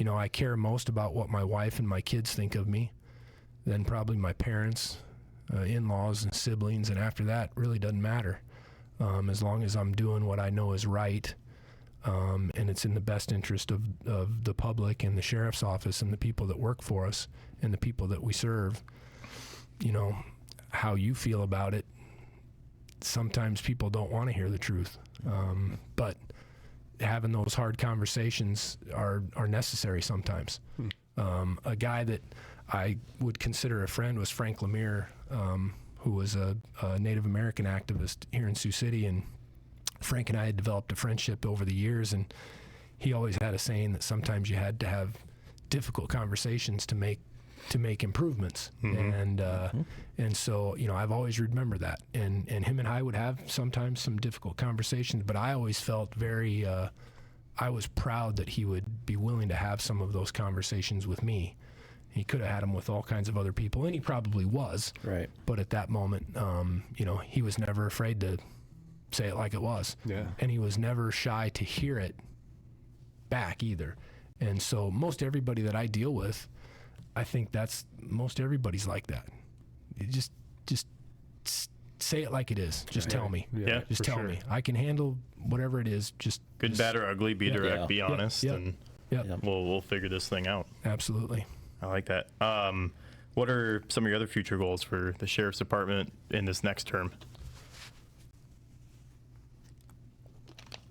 I care most about what my wife and my kids think of me, then probably my parents, in-laws and siblings, and after that really doesn't matter, as long as I'm doing what I know is right, and it's in the best interest of the public and the sheriff's office and the people that work for us and the people that we serve. How you feel about it, sometimes people don't want to hear the truth, but having those hard conversations are necessary sometimes. A guy that I would consider a friend was Frank Lemire, who was a Native American activist here in Sioux City, and Frank and I had developed a friendship over the years, and he always had a saying that sometimes you had to have difficult conversations to make improvements. And so I've always remembered that, and him and I would have sometimes some difficult conversations, but I always felt very I was proud that he would be willing to have some of those conversations with me. He could have had them with all kinds of other people, and he probably was, Right. but at that moment he was never afraid to say it like it was. Yeah. And he was never shy to hear it back either. And so most everybody that I deal with, I think most everybody's like that. You just say it like it is. Just tell me. Yeah, Just for tell sure. me. I can handle whatever it is. Good, bad, or ugly. Be direct. Yeah. Be honest, Yeah. and Yep. Yeah. we'll figure this thing out. Absolutely. I like that. What are some of your other future goals for the sheriff's department in this next term?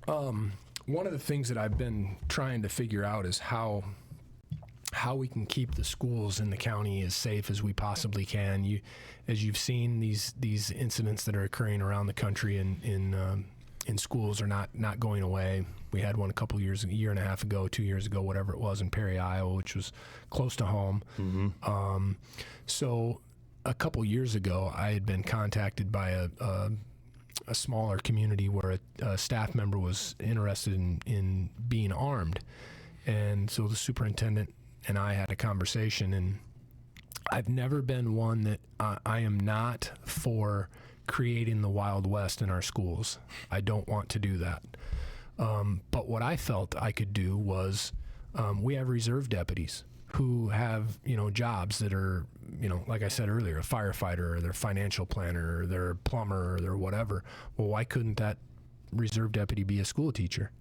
One of the things that I've been trying to figure out is how we can keep the schools in the county as safe as we possibly can. As you've seen, these incidents that are occurring around the country in schools are not going away. We had one a year and a half ago, 2 years ago, whatever it was, in Perry, Iowa, which was close to home. So a couple years ago, I had been contacted by a smaller community where a staff member was interested in being armed. And so the superintendent and I had a conversation, and I've never been one that I am not for creating the Wild West in our schools. I don't want to do that. But what I felt I could do was, we have reserve deputies who have, jobs that are, like I said earlier, a firefighter, or they're financial planner, or they're a plumber, or they're whatever. Well, why couldn't that reserve deputy be a school teacher?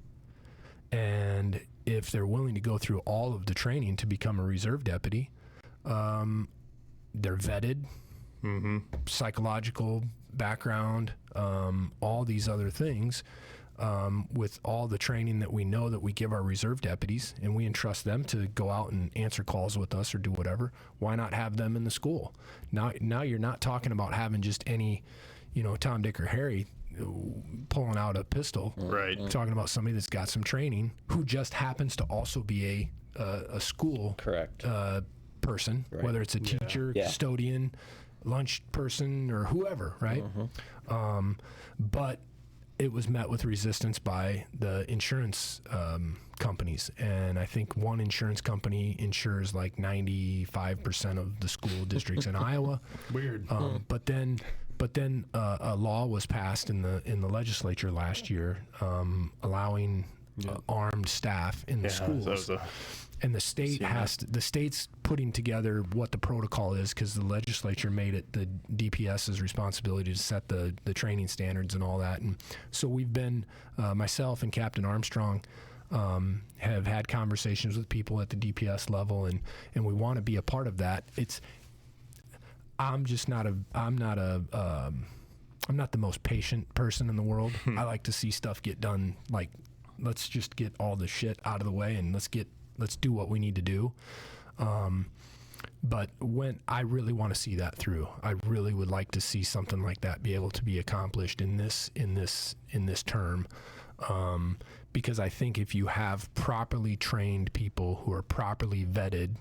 And if they're willing to go through all of the training to become a reserve deputy, they're vetted, psychological background, all these other things, with all the training that we know that we give our reserve deputies, and we entrust them to go out and answer calls with us or do whatever. Why not have them in the school? Now you're not talking about having just any, Tom, Dick, or Harry pulling out a pistol. Right. Talking about somebody that's got some training, who just happens to also be a school Correct. person, Right. whether it's a teacher, Yeah. custodian, lunch person, or whoever, right? But it was met with resistance by the insurance companies, and I think one insurance company insures like 95% of the school districts in Iowa. Weird. But then a law was passed in the legislature last year, allowing armed staff in the schools. And the state the state's putting together what the protocol is, because the legislature made it the DPS's responsibility to set the training standards and all that. And so we've been, myself and Captain Armstrong, have had conversations with people at the DPS level, and we want to be a part of that. I'm not the most patient person in the world. I like to see stuff get done. Like, let's just get all the shit out of the way, and let's get let's do what we need to do. But when I really want to see that through, I really would like to see something like that be able to be accomplished in this term, because I think if you have properly trained people who are properly vetted,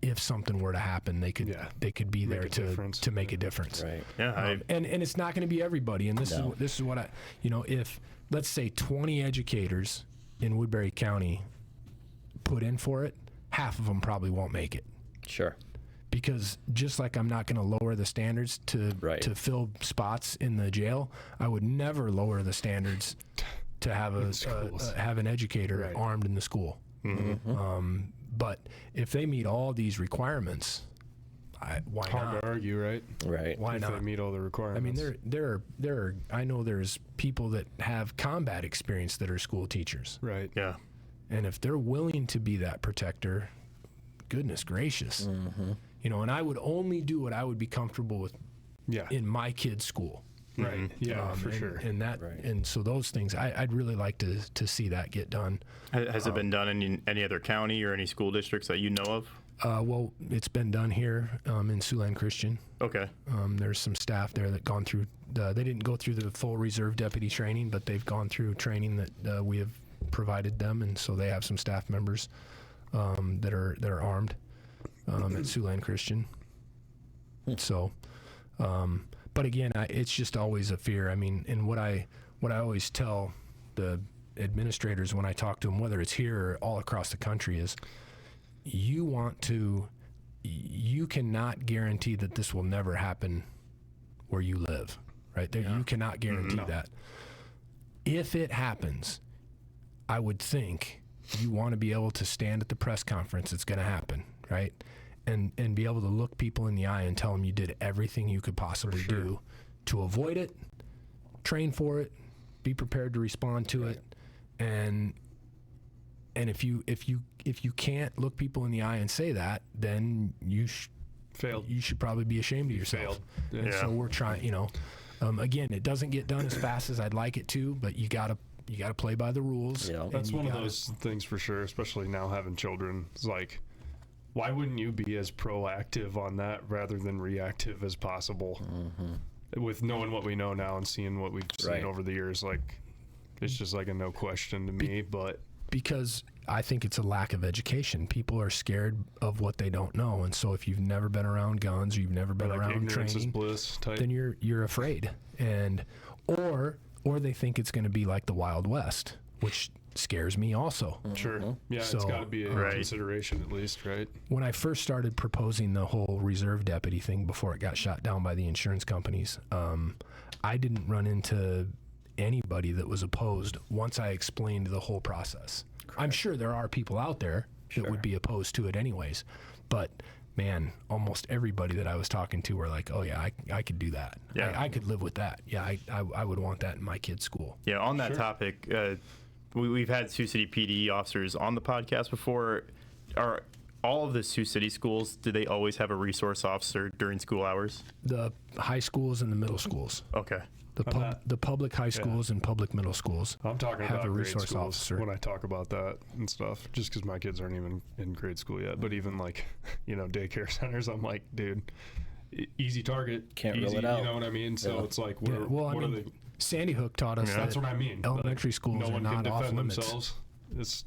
if something were to happen, they could be there to make a difference. Right. Yeah. And it's not going to be everybody. And this is what I, if let's say 20 educators in Woodbury County put in for it, half of them probably won't make it. Sure. Because just like I'm not going to lower the standards to fill spots in the jail, I would never lower the standards to have have an educator armed in the school. Mm-hmm. But if they meet all these requirements, why Hard not? to argue, right? Right. Why If not? they meet all the I requirements. mean, there are. I know there's people that have combat experience that are school teachers, Right. Yeah. and if they're willing to be that protector, goodness gracious, and I would only do what I would be comfortable with Yeah. in my kid's school. Right. Yeah, for sure. And that, Right. and so those things, I'd really like to see that get done. Has it been done in any other county or any school districts that you know of? Well, it's been done here in Siouxland Christian. Okay. There's some staff there that gone through. They didn't go through the full reserve deputy training, but they've gone through training that we have provided them, and so they have some staff members that are armed at Siouxland Christian. So, but again, it's just always a fear. I mean, and what I always tell the administrators when I talk to them, whether it's here or all across the country, is you cannot guarantee that this will never happen where you live, right? There, you cannot guarantee that. If it happens, I would think you want to be able to stand at the press conference it's going to happen, right? And be able to look people in the eye and tell them you did everything you could possibly do to avoid it, train for it, be prepared to respond to it, and if you can't look people in the eye and say that, then you Failed. You should probably be ashamed of yourself. failed. And so we're trying, again, it doesn't get done as fast as I'd like it to, but you gotta play by the rules. Yeah. and That's you one of gotta- those things for sure, especially now having children. It's like, why wouldn't you be as proactive on that rather than reactive as possible? With knowing what we know now and seeing what we've seen over the years, like, it's just like a no question to me. But because I think it's a lack of education. People are scared of what they don't know, and so if you've never been around guns or you've never been like around ignorance is training, bliss type. then you're afraid, and or they think it's going to be like the Wild West, which scares me also. Sure. Yeah, So, it's got to be a Right. consideration at least, right? When I first started proposing the whole reserve deputy thing before it got shot down by the insurance companies, I didn't run into anybody that was opposed once I explained the whole process. I'm sure there are people out there that would be opposed to it anyways, but man, almost everybody that I was talking to were like, oh yeah, I could do that. Yeah. I could live with that. Yeah, I would want that in my kid's school. Yeah, on that topic, we've had Sioux City PD officers on the podcast before. Are all of the Sioux City schools, do they always have a resource officer during school hours? The high schools and the middle schools. Okay. The public high schools and public middle schools I'm talking have about a grade resource schools officer. when I talk about that and stuff, just because my kids aren't even in grade school yet. But even like, daycare centers, I'm like, dude, easy target. Can't easy, rule it out. You know what I mean? So Yeah. it's like, Yeah, what are they? Sandy Hook taught us that That's what I mean. elementary Like, schools no are one not can off defend limits. themselves. It's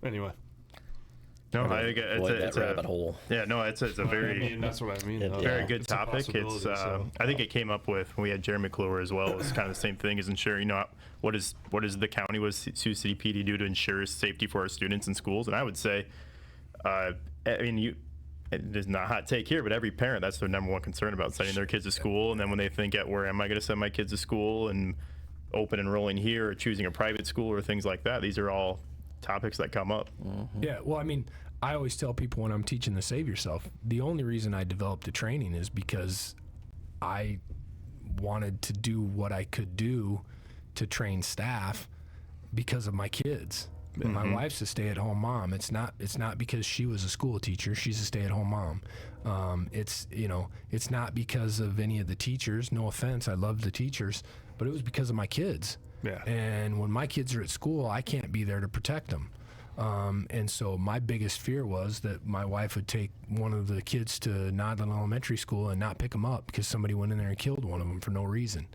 Anyway, No, Avoid that it's rabbit hole. Yeah, no, it's a I very mean, that's what I mean. though. very Yeah. good It's a topic. It's possibility, so. I think it came up with when we had Jeremy McClure as well. It's kind of the same thing as ensuring. What does the county, what does Sioux City PD do to ensure safety for our students in schools? And I would say, it is not a hot take here, but every parent, that's their number one concern about sending their kids to school. And then when they think where am I going to send my kids to school and open enrolling here or choosing a private school or things like that, these are all topics that come up. Yeah, well, I mean, I always tell people when I'm teaching the Save Yourself, the only reason I developed the training is because I wanted to do what I could do to train staff because of my kids. My wife's a stay-at-home mom. It's not because she was a school teacher. She's a stay-at-home mom. It's not because of any of the teachers. No offense, I love the teachers, but it was because of my kids. Yeah. And when my kids are at school, I can't be there to protect them. And so my biggest fear was that my wife would take one of the kids to Nodland Elementary School and not pick them up because somebody went in there and killed one of them for no reason.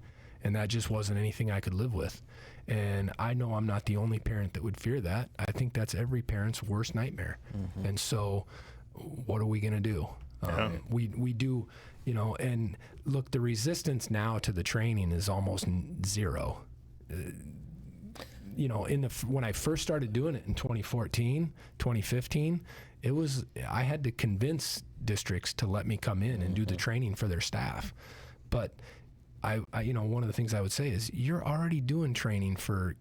And that just wasn't anything I could live with. And I know I'm not the only parent that would fear that. I think that's every parent's worst nightmare. And so what are we going to do? We do, and look, the resistance now to the training is almost zero. When I first started doing it in 2014, 2015, I had to convince districts to let me come in and do the training for their staff. But I one of the things I would say is you're already doing training for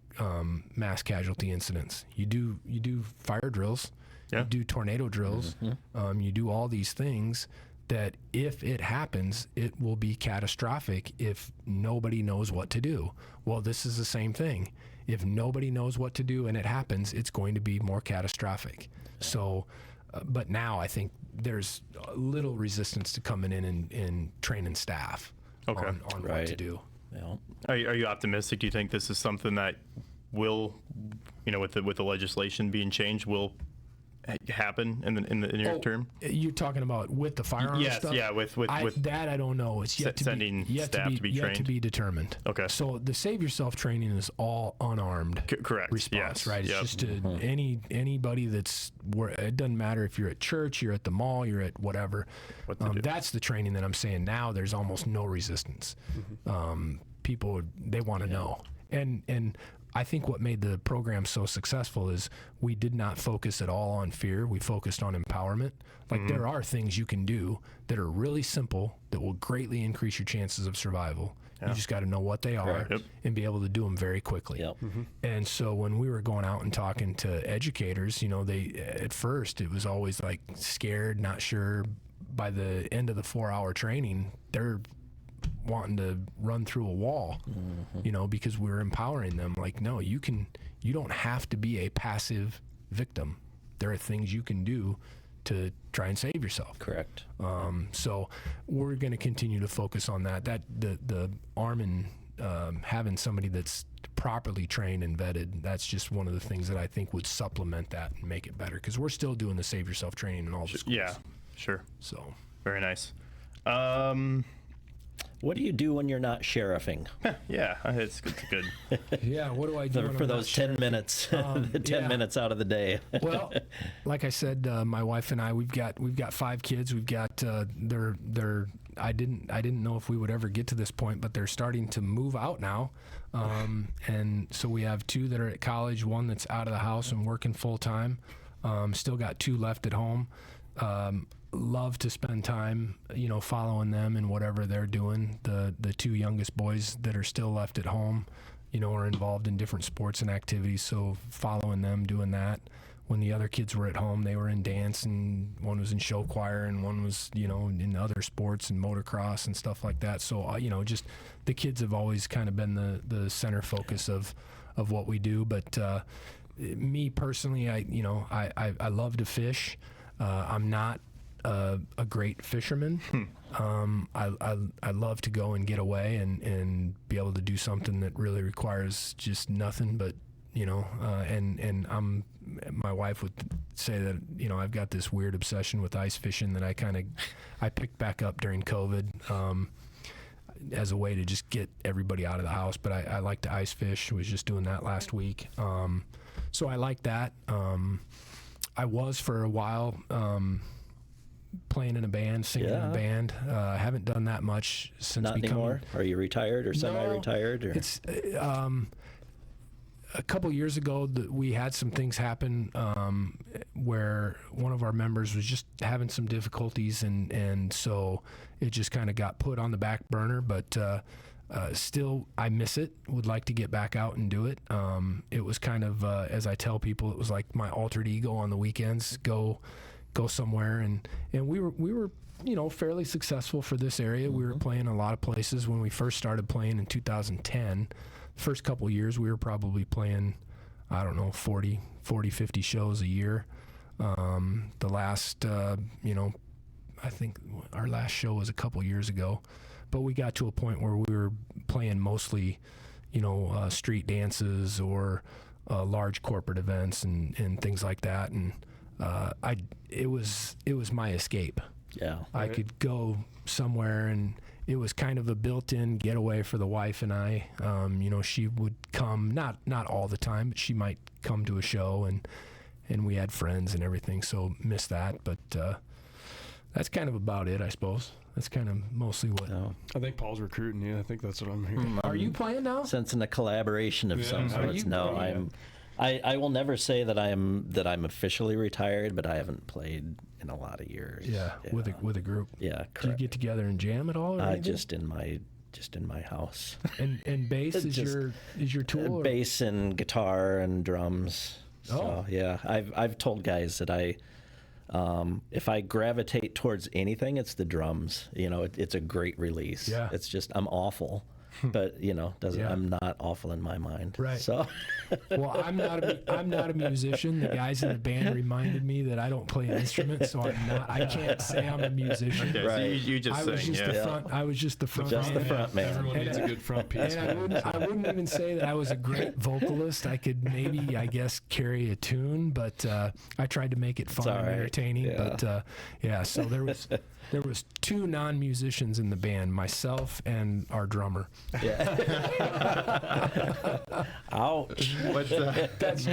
mass casualty incidents. You do fire drills, you do tornado drills, you do all these things that if it happens, it will be catastrophic if nobody knows what to do. Well, this is the same thing. If nobody knows what to do and it happens, it's going to be more catastrophic. So, but now I think there's a little resistance to coming in and training staff on what to do. Yeah. Are you optimistic? Do you think this is something that will, with the legislation being changed, will happen in the near term? You're talking about with the firearms yes, stuff? yeah, with that I don't know. It's yet to sending be, staff to be yet trained? to be determined. Okay. So the Save Yourself training is all unarmed Correct. response, Yes. right? It's Yep. just to anybody that's where it doesn't matter if you're at church, you're at the mall, you're at whatever. What to do. That's the training that I'm saying now. There's almost no resistance. People they want to know, and I think what made the program so successful is we did not focus at all on fear. We focused on empowerment. Like there are things you can do that are really simple that will greatly increase your chances of survival. You just got to know what they are and be able to do them very quickly. Yep. And so when we were going out and talking to educators, they at first it was always like scared, not sure. By the end of the 4-hour training, they're wanting to run through a wall, because we're empowering them. Like, no, you don't have to be a passive victim. There are things you can do to try and save yourself. Correct. So we're going to continue to focus on that. That the arming, having somebody that's properly trained and vetted, that's just one of the things that I think would supplement that and make it better. Because we're still doing the Save Yourself training in all the schools. Yeah, sure. So Very nice. What do you do when you're not sheriffing? Yeah, it's good. yeah, what do I do For those 10 minutes, the 10 minutes out of the day. Well, like I said, my wife and I, we've got 5 kids. We've got they're I didn't know if we would ever get to this point, but they're starting to move out now. And so we have 2 that are at college, 1 that's out of the house and working full time. Still got 2 left at home. Love to spend time, following them and whatever they're doing. The 2 youngest boys that are still left at home, are involved in different sports and activities. So following them, doing that. When the other kids were at home, they were in dance, and one was in show choir, and one was, in other sports and motocross and stuff like that. So, just the kids have always kind of been the center focus of what we do. But me personally, I love to fish. I'm not a great fisherman. I love to go and get away and be able to do something that really requires just nothing but, and my wife would say that, I've got this weird obsession with ice fishing that I picked back up during COVID as a way to just get everybody out of the house. But I like to ice fish. Was just doing that last week. So I like that. I was for a while playing in a band, singing in a band. I haven't done that much since Not anymore? Are you retired or semi-retired? Or? It's a couple years ago that we had some things happen where one of our members was just having some difficulties, and so it just kind of got put on the back burner. But still, I miss it. Would like to get back out and do it. It was kind of, as I tell people, it was like my altered ego on the weekends. Go somewhere, and we were fairly successful for this area. We were playing a lot of places when we first started playing in 2010. First couple years, we were probably playing, 40, 50 shows a year. The last, I think our last show was a couple years ago, but we got to a point where we were playing mostly, street dances or large corporate events and things like that. And it was my escape. Yeah. I could go somewhere, and it was kind of a built-in getaway for the wife and I. She would come, not all the time, but she might come to a show, and we had friends and everything, so miss that. But that's kind of about it, I suppose. That's kind of mostly what. I think Paul's recruiting you. I think that's what I'm hearing. Are you playing now? Sensing a collaboration of some sorts. No, I will never say that I'm officially retired, but I haven't played in a lot of years. Yeah. With a group. Yeah, correct. Do you get together and jam at all? Or just in my house. And bass is your tool? Bass and guitar and drums. So, yeah, I've told guys that if I gravitate towards anything, it's the drums. It's a great release. Yeah. It's just I'm awful. But I'm not awful in my mind. Right. So, well, I'm not a musician. The guys in the band reminded me that I don't play an instrument, so I can't say I'm a musician. Okay, right. so you just I was sing, just the front. I was just the front. Just man. the front man. Everyone needs a good front piece. And I wouldn't even say that I was a great vocalist. I could maybe, I guess, carry a tune, but I tried to make it fun and entertaining. Yeah. But so there was two non-musicians in the band, myself and our drummer. Yeah. Ouch. That's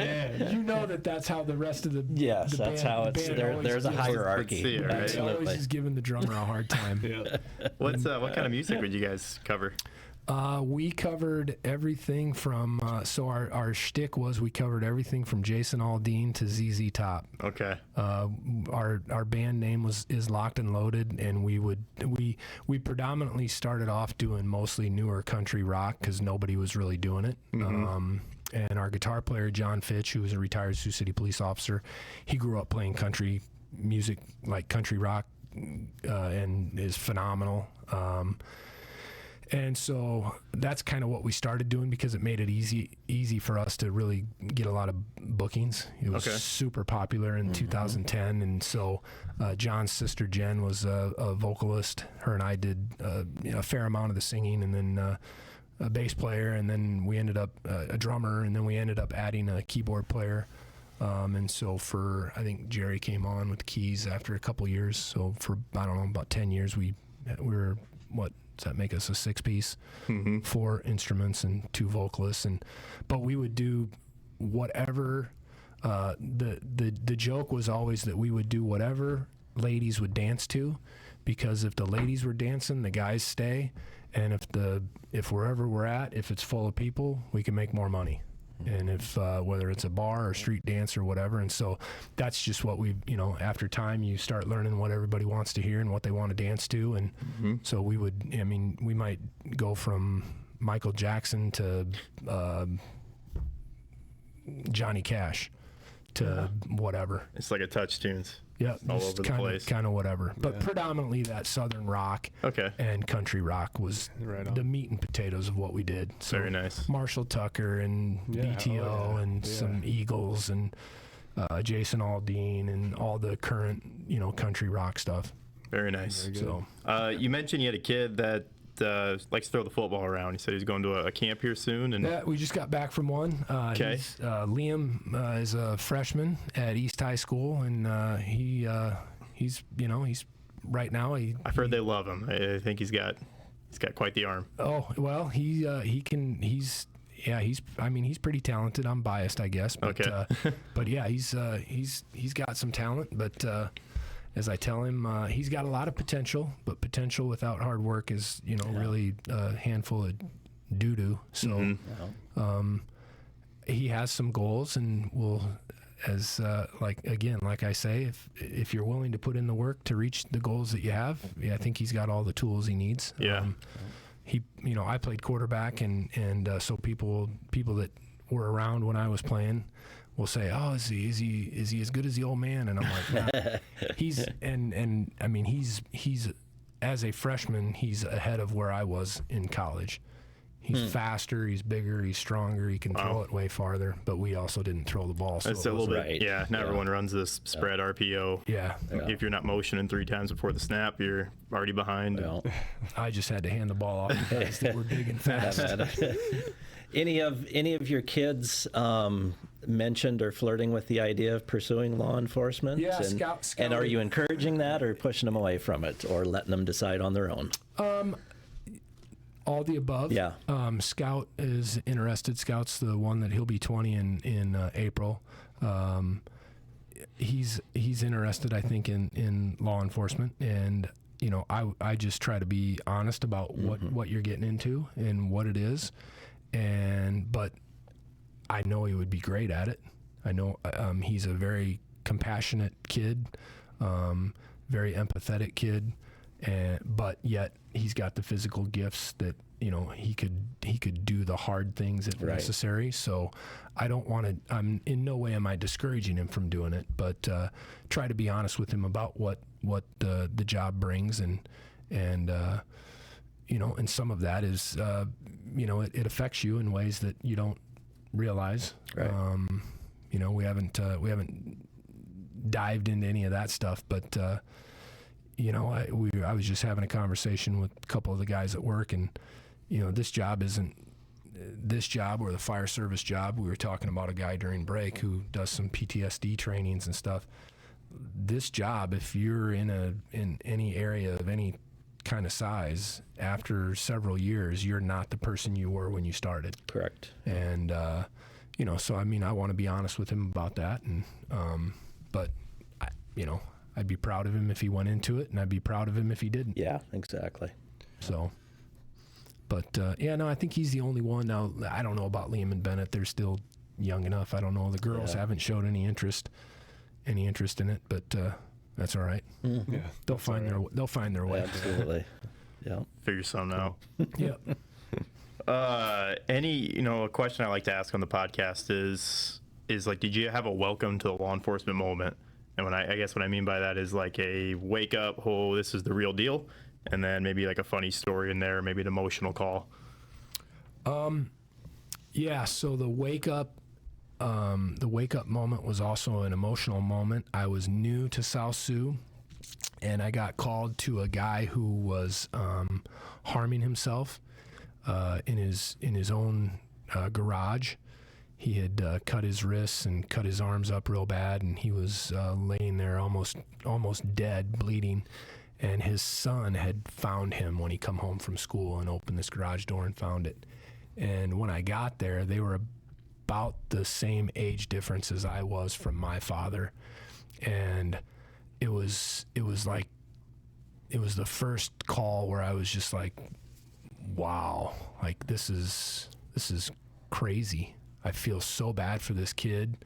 that's how the rest of the Yes, the that's band, how the it's band there. always There's a gives- hierarchy. see it, right? Always Absolutely. is giving the drummer a hard time. Yeah. What kind of music would you guys cover? We covered everything from so our shtick was we covered everything from Jason Aldean to ZZ Top. Okay. Our band name is Locked and Loaded, and we predominantly started off doing mostly newer country rock because nobody was really doing it. And our guitar player John Fitch, who was a retired Sioux City police officer, he grew up playing country music like country rock, and is phenomenal. And so that's kind of what we started doing because it made it easy for us to really get a lot of bookings. It was super popular in 2010, and so John's sister Jen was a vocalist. Her and I did a fair amount of the singing, and then a bass player, and then we ended up a drummer, and then we ended up adding a keyboard player. And so I think Jerry came on with keys after a couple years. So for about 10 years we were does that make us a 6-piece? 4 instruments and 2 vocalists, but we would do whatever. The joke was always that we would do whatever ladies would dance to, because if the ladies were dancing, the guys stay, and if wherever we're at, if it's full of people, we can make more money. And if whether it's a bar or street dance or whatever, and so that's just what we, after time you start learning what everybody wants to hear and what they want to dance to, and so we might go from Michael Jackson to Johnny Cash to whatever. It's like a touch tunes. Yeah, all over the place. Kind of whatever. But predominantly that southern rock and country rock was the meat and potatoes of what we did. So Very nice. Marshall Tucker and BTO and some Eagles and Jason Aldean and all the current, country rock stuff. Very nice. Very good. So You mentioned you had a kid that likes to throw the football around. He said he's going to a camp here soon. And yeah, we just got back from one. Liam is a freshman at East High School, and he's right now. I've heard they love him. I think he's got quite the arm. Oh well, he's pretty talented. I'm biased, I guess. But, but yeah, he's got some talent. But as I tell him, he's got a lot of potential. But potential without hard work is, really a handful of doo-doo. So he has some goals, and will, as like I say, if you're willing to put in the work to reach the goals that you have, I think he's got all the tools he needs. Yeah. I played quarterback, and so people that were around when I was playing will say, "Oh, is he as good as the old man?" And I'm like, nah. He's as a freshman, he's ahead of where I was in college. He's faster, he's bigger, he's stronger, he can throw it way farther, but we also didn't throw the ball. So It's a little bit, not everyone runs this spread RPO. Yeah. If you're not motioning 3 times before the snap, you're already behind. I just had to hand the ball off to guys that were big and fast. Any of your kids mentioned or flirting with the idea of pursuing law enforcement? Yeah, and are you encouraging that or pushing them away from it or letting them decide on their own? All the above. Yeah. Scout is interested. Scout's the one that he'll be 20 in April. He's interested, I think, in law enforcement, and I just try to be honest about what you're getting into and what it is, but I know he would be great at it. I know he's a very compassionate kid, very empathetic kid, but yet he's got the physical gifts that he could do the hard things if necessary. So I don't want to. I'm in no way am I discouraging him from doing it, but try to be honest with him about what the job brings, and some of that is it affects you in ways that you don't realize. Right. We haven't dived into any of that stuff, but. I was just having a conversation with a couple of the guys at work, and this job isn't this job or the fire service job. We were talking about a guy during break who does some PTSD trainings and stuff. This job, if you're in any area of any kind of size, after several years, you're not the person you were when you started. Correct. And so I want to be honest with him about that, and but I'd be proud of him if he went into it, and I'd be proud of him if he didn't. Yeah, exactly. So, but I think he's the only one. Now, I don't know about Liam and Bennett. They're still young enough. I don't know. The girls haven't showed any interest in it, but that's all right. Mm-hmm. Yeah, they'll find their way. Absolutely. Yeah. Figure something out. Yeah. A question I like to ask on the podcast is like, did you have a welcome to the law enforcement moment? And I guess what I mean by that is like a wake up, oh, this is the real deal, and then maybe like a funny story in there, maybe an emotional call. Yeah. So the wake up moment was also an emotional moment. I was new to South Sioux, and I got called to a guy who was harming himself in his own garage. He had cut his wrists and cut his arms up real bad, and he was laying there almost dead, bleeding. And his son had found him when he come home from school and opened this garage door and found it. And when I got there, they were about the same age difference as I was from my father. And it was the first call where I was just like, wow, like this is crazy. I feel so bad for this kid,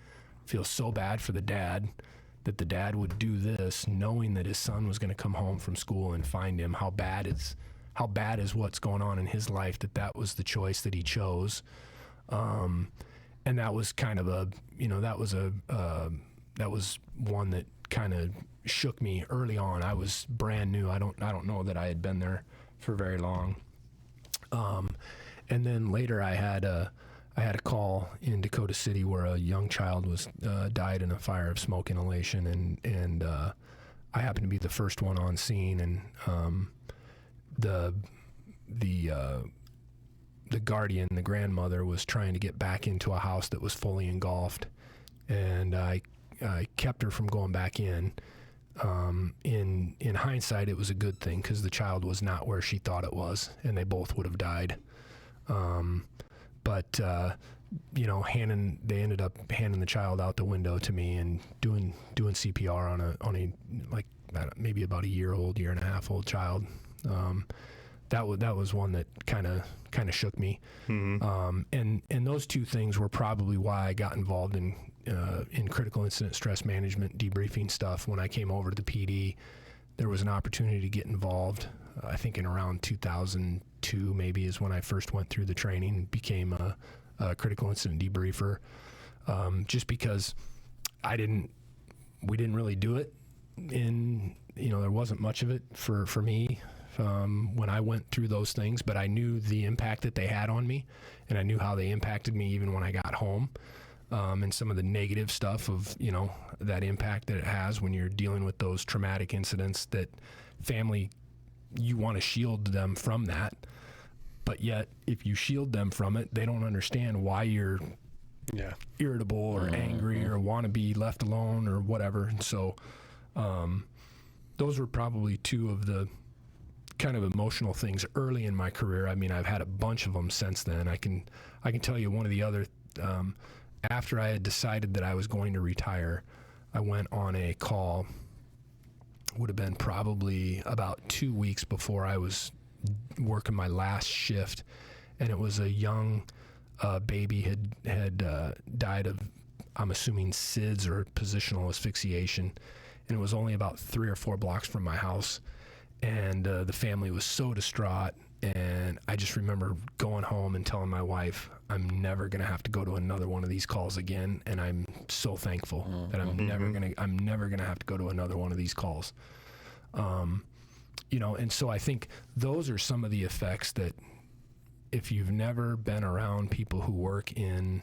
feel so bad for the dad, that the dad would do this knowing that his son was going to come home from school and find him. How bad is what's going on in his life, that was the choice that he chose. And that was kind of that was one that kind of shook me early on. I was brand new. I don't know that I had been there for very long. And then later I had a call in Dakota City where a young child was died in a fire of smoke inhalation, and I happened to be the first one on scene, and the guardian, the grandmother, was trying to get back into a house that was fully engulfed, and I kept her from going back in. In hindsight, it was a good thing because the child was not where she thought it was, and they both would have died. But they ended up handing the child out the window to me and doing CPR on a like maybe about a year and a half old child. That was one that kind of shook me. Mm-hmm. And those two things were probably why I got involved in critical incident stress management debriefing stuff. When I came over to the PD, there was an opportunity to get involved. I think in around 2002 maybe is when I first went through the training and became a critical incident debriefer. Just because we didn't really do it there wasn't much of it for me when I went through those things, but I knew the impact that they had on me, and I knew how they impacted me even when I got home. And some of the negative stuff of, that impact that it has when you're dealing with those traumatic incidents that family, you want to shield them from that. but yet if you shield them from it, they don't understand why you're irritable or angry or want to be left alone or whatever. And so those were probably two of the kind of emotional things early in my career. I mean, I've had a bunch of them since then. I can tell you one of the other, after I had decided that I was going to retire, I went on a call, would have been probably about 2 weeks before I was working my last shift, and it was a young baby had died of, I'm assuming, SIDS or positional asphyxiation, and it was only about 3 or 4 blocks from my house, and the family was so distraught. And I just remember going home and telling my wife, I'm never going to have to go to another one of these calls again. And I'm so thankful that I'm never going to have to go to another one of these calls. You know, and so I think those are some of the effects that if you've never been around people who work in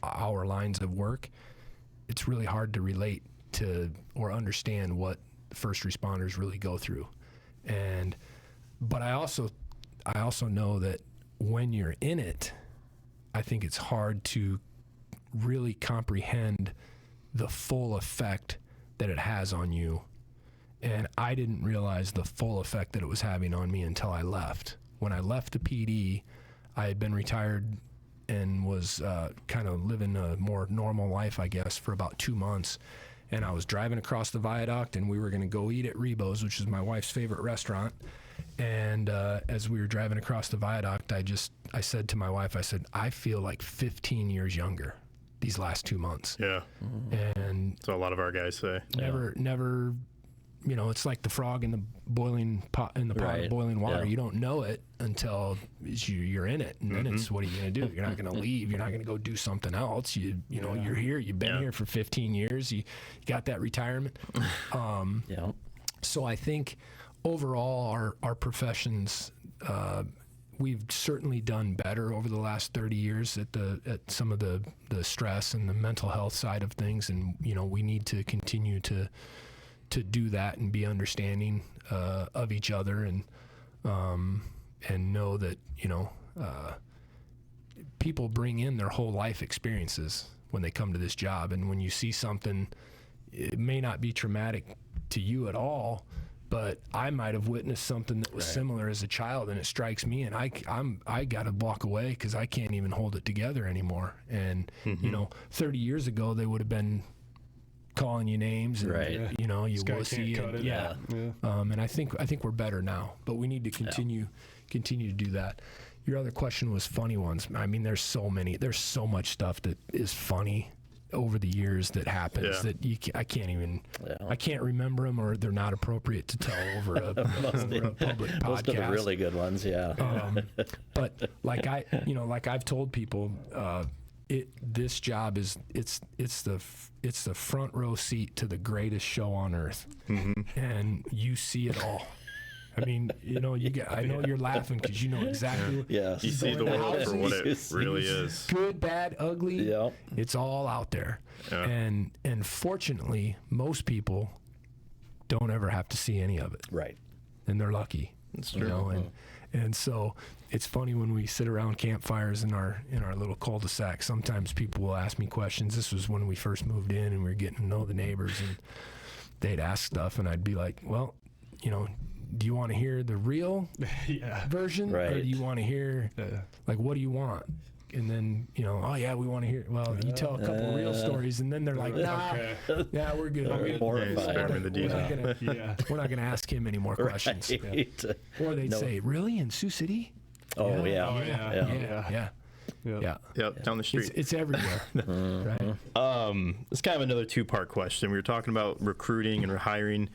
our lines of work, it's really hard to relate to or understand what first responders really go through. But I also know that when you're in it, I think it's hard to really comprehend the full effect that it has on you. And I didn't realize the full effect that it was having on me until I left. When I left the PD, I had been retired and was kind of living a more normal life, I guess, for about 2 months. And I was driving across the viaduct, and we were going to go eat at Rebo's, which is my wife's favorite restaurant. And as we were driving across the viaduct, I said to my wife, I said, I feel like 15 years younger these last 2 months. Yeah. And so a lot of our guys say. Never, you know, it's like the frog in the boiling pot, in the pot of boiling water. You don't know it until you're in it. And then it's, what are you going to do? You're not going to leave. You're not going to go do something else. You know, you're here. You've been here for 15 years. You got that retirement. So I think overall our professions, we've certainly done better over the last 30 years at some of the stress and the mental health side of things. And, you know, we need to continue to do that and be understanding of each other and know that, you know, people bring in their whole life experiences when they come to this job. And when you see something, it may not be traumatic to you at all, but I might have witnessed something that was similar as a child, and it strikes me, and I got to walk away because I can't even hold it together anymore. And you know, 30 years ago they would have been calling you names, and you know, you wussy, and I think we're better now, but we need to continue to do that. Your other question was funny ones. I mean, there's so much stuff that is funny over the years that happens that I can't even I can't remember them, or they're not appropriate to tell over a public podcast. Most of the really good ones, but like I've told people, this job is it's the front row seat to the greatest show on earth, and you see it all. I mean, you know, I know you're laughing because you know exactly. You see the world for what it really is. Good, bad, ugly. It's all out there. And fortunately, most people don't ever have to see any of it. Right. And they're lucky. That's true. You know, and so it's funny when we sit around campfires in our little cul-de-sac. Sometimes people will ask me questions. This was when we first moved in and we were getting to know the neighbors, and they'd ask stuff, and I'd be like, well, you know, do you want to hear the real version, or do you want to hear like, what do you want? And then, you know, oh yeah, we want to hear. Well, you tell a couple of real stories, and then they're like, nah, yeah, we're good. We're not gonna ask him any more questions. Or they'd say, really, in Sioux City? Yep, down the street. It's everywhere. Right. It's kind of another two-part question. We were talking about recruiting and hiring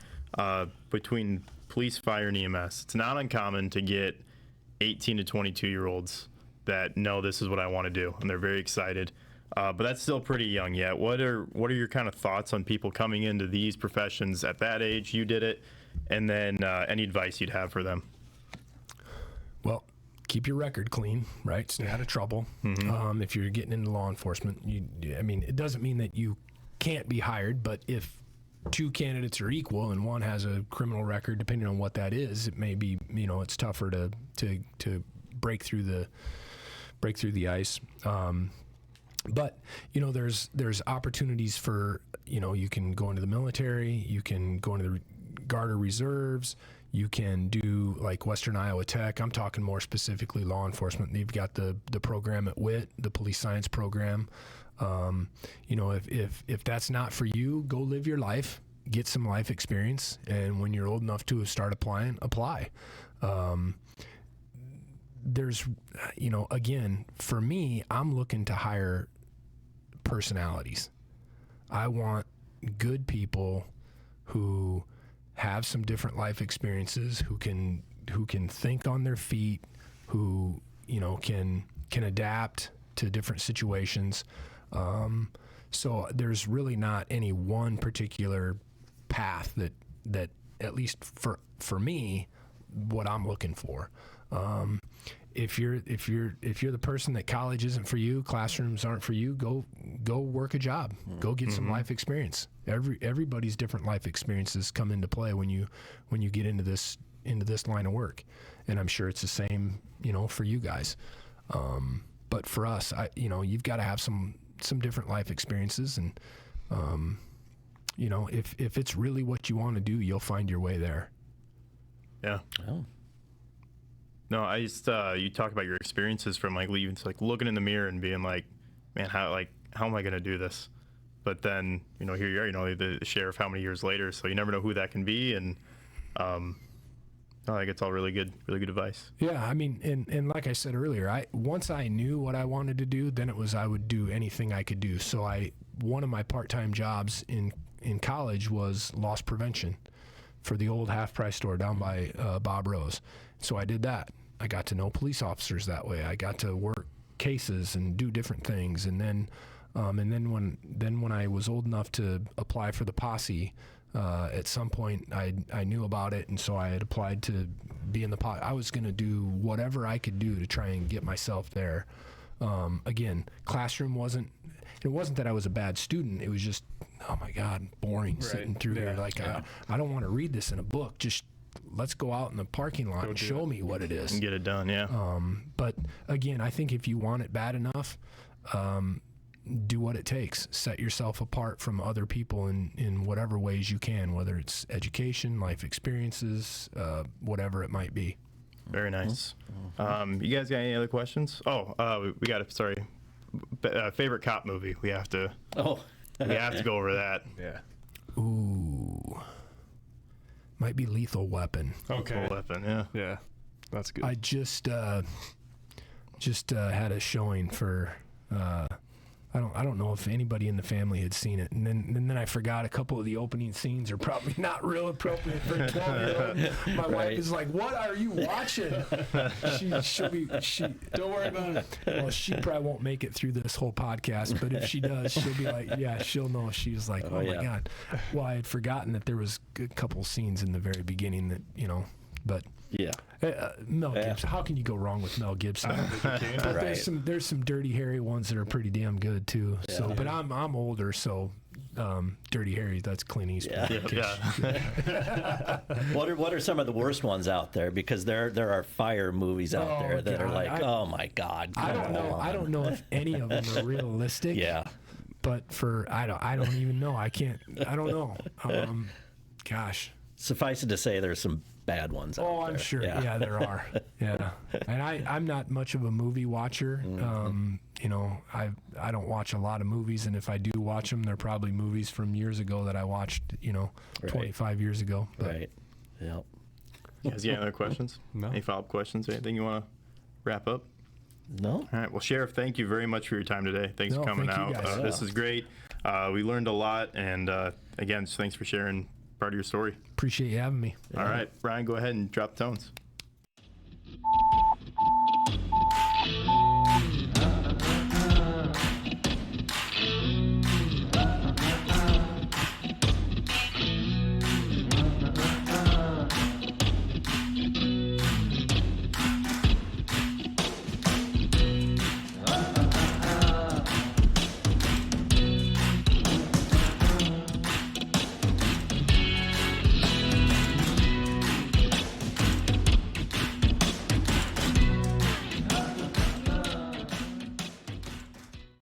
between police, fire, and EMS. It's not uncommon to get 18 to 22-year-olds that know this is what I want to do, and they're very excited. But that's still pretty young yet. What are your kind of thoughts on people coming into these professions at that age? You did it, and then any advice you'd have for them? Well, keep your record clean, right? Stay out of trouble. If you're getting into law enforcement, I mean, it doesn't mean that you can't be hired, but if two candidates are equal and one has a criminal record, depending on what that is, it may be, it's tougher to break through the ice. But there's opportunities for, you can go into the military, you can go into the Guard or Reserves, you can do like Western Iowa Tech. I'm talking more specifically law enforcement. They've got the program at WIT, the police science program. If that's not for you, go live your life, get some life experience, and when you're old enough to start applying, apply. There's, again, for me, I'm looking to hire personalities. I want good people who have some different life experiences, who can think on their feet, who can adapt to different situations. So there's really not any one particular path that at least for me, what I'm looking for. If you're the person that college isn't for you, classrooms aren't for you, go work a job, go get some life experience. Everybody's different life experiences come into play when you get into this line of work, and I'm sure it's the same for you guys. But for us, you've got to have some different life experiences, and if it's really what you want to do, you'll find your way there. Yeah. Oh. No, I just you talk about your experiences from like leaving, like looking in the mirror and being like, man, how am I gonna do this? But then here you are, the sheriff, how many years later? So you never know who that can be, and I think it's all really good advice. Yeah, I mean, and like I said earlier, once I knew what I wanted to do, then I would do anything I could do. So one of my part-time jobs in college was loss prevention for the old half-price store down by Bob Rose. So I did that. I got to know police officers that way. I got to work cases and do different things. And then when I was old enough to apply for the posse, at some point I knew about it, and so I had applied to be in the posse. I was going to do whatever I could do to try and get myself there. Again, classroom wasn't that I was a bad student. It was just, oh my God, boring sitting through here. Like, I don't want to read this in a book. Just let's go out in the parking lot and show me what it is. And get it done, yeah. But again, I think if you want it bad enough, do what it takes. Set yourself apart from other people in whatever ways you can, whether it's education, life experiences, whatever it might be. Very nice. You guys got any other questions? We got favorite cop movie. We have to go over that. Yeah. Ooh. Might be Lethal Weapon. Okay. Lethal Weapon, yeah. Yeah. That's good. I just had a showing for I don't know if anybody in the family had seen it, and then I forgot a couple of the opening scenes are probably not real appropriate for a 12-year-old. My wife is like, "What are you watching?" She don't worry about it. Well, she probably won't make it through this whole podcast, but if she does, she'll be like, yeah, she'll know. She's like, oh my God. Well, I had forgotten that there was a couple scenes in the very beginning that but. Yeah. Mel Gibson. How can you go wrong with Mel Gibson? But there's some Dirty Harry ones that are pretty damn good too. Yeah. So, but I'm older, so Dirty Harry, that's Clint Eastwood. Yeah. What are some of the worst ones out there? Because there are fire movies out there that are like, oh my God. I don't know if any of them are realistic. Yeah. But I don't even know. I don't know. Gosh. Suffice it to say, there's some bad ones out there. Oh, I'm sure. Yeah, there are. Yeah. And I'm not much of a movie watcher. I don't watch a lot of movies, and if I do watch them, they're probably movies from years ago that I watched, 25 years ago. But. Right. Yep. You guys got any other questions? No. Any follow-up questions? Anything you want to wrap up? No. All right. Well, Sheriff, thank you very much for your time today. Thanks for coming out. This is great. We learned a lot, and again, thanks for sharing part of your story. Appreciate you having me. All right, Brian, go ahead and drop the tones.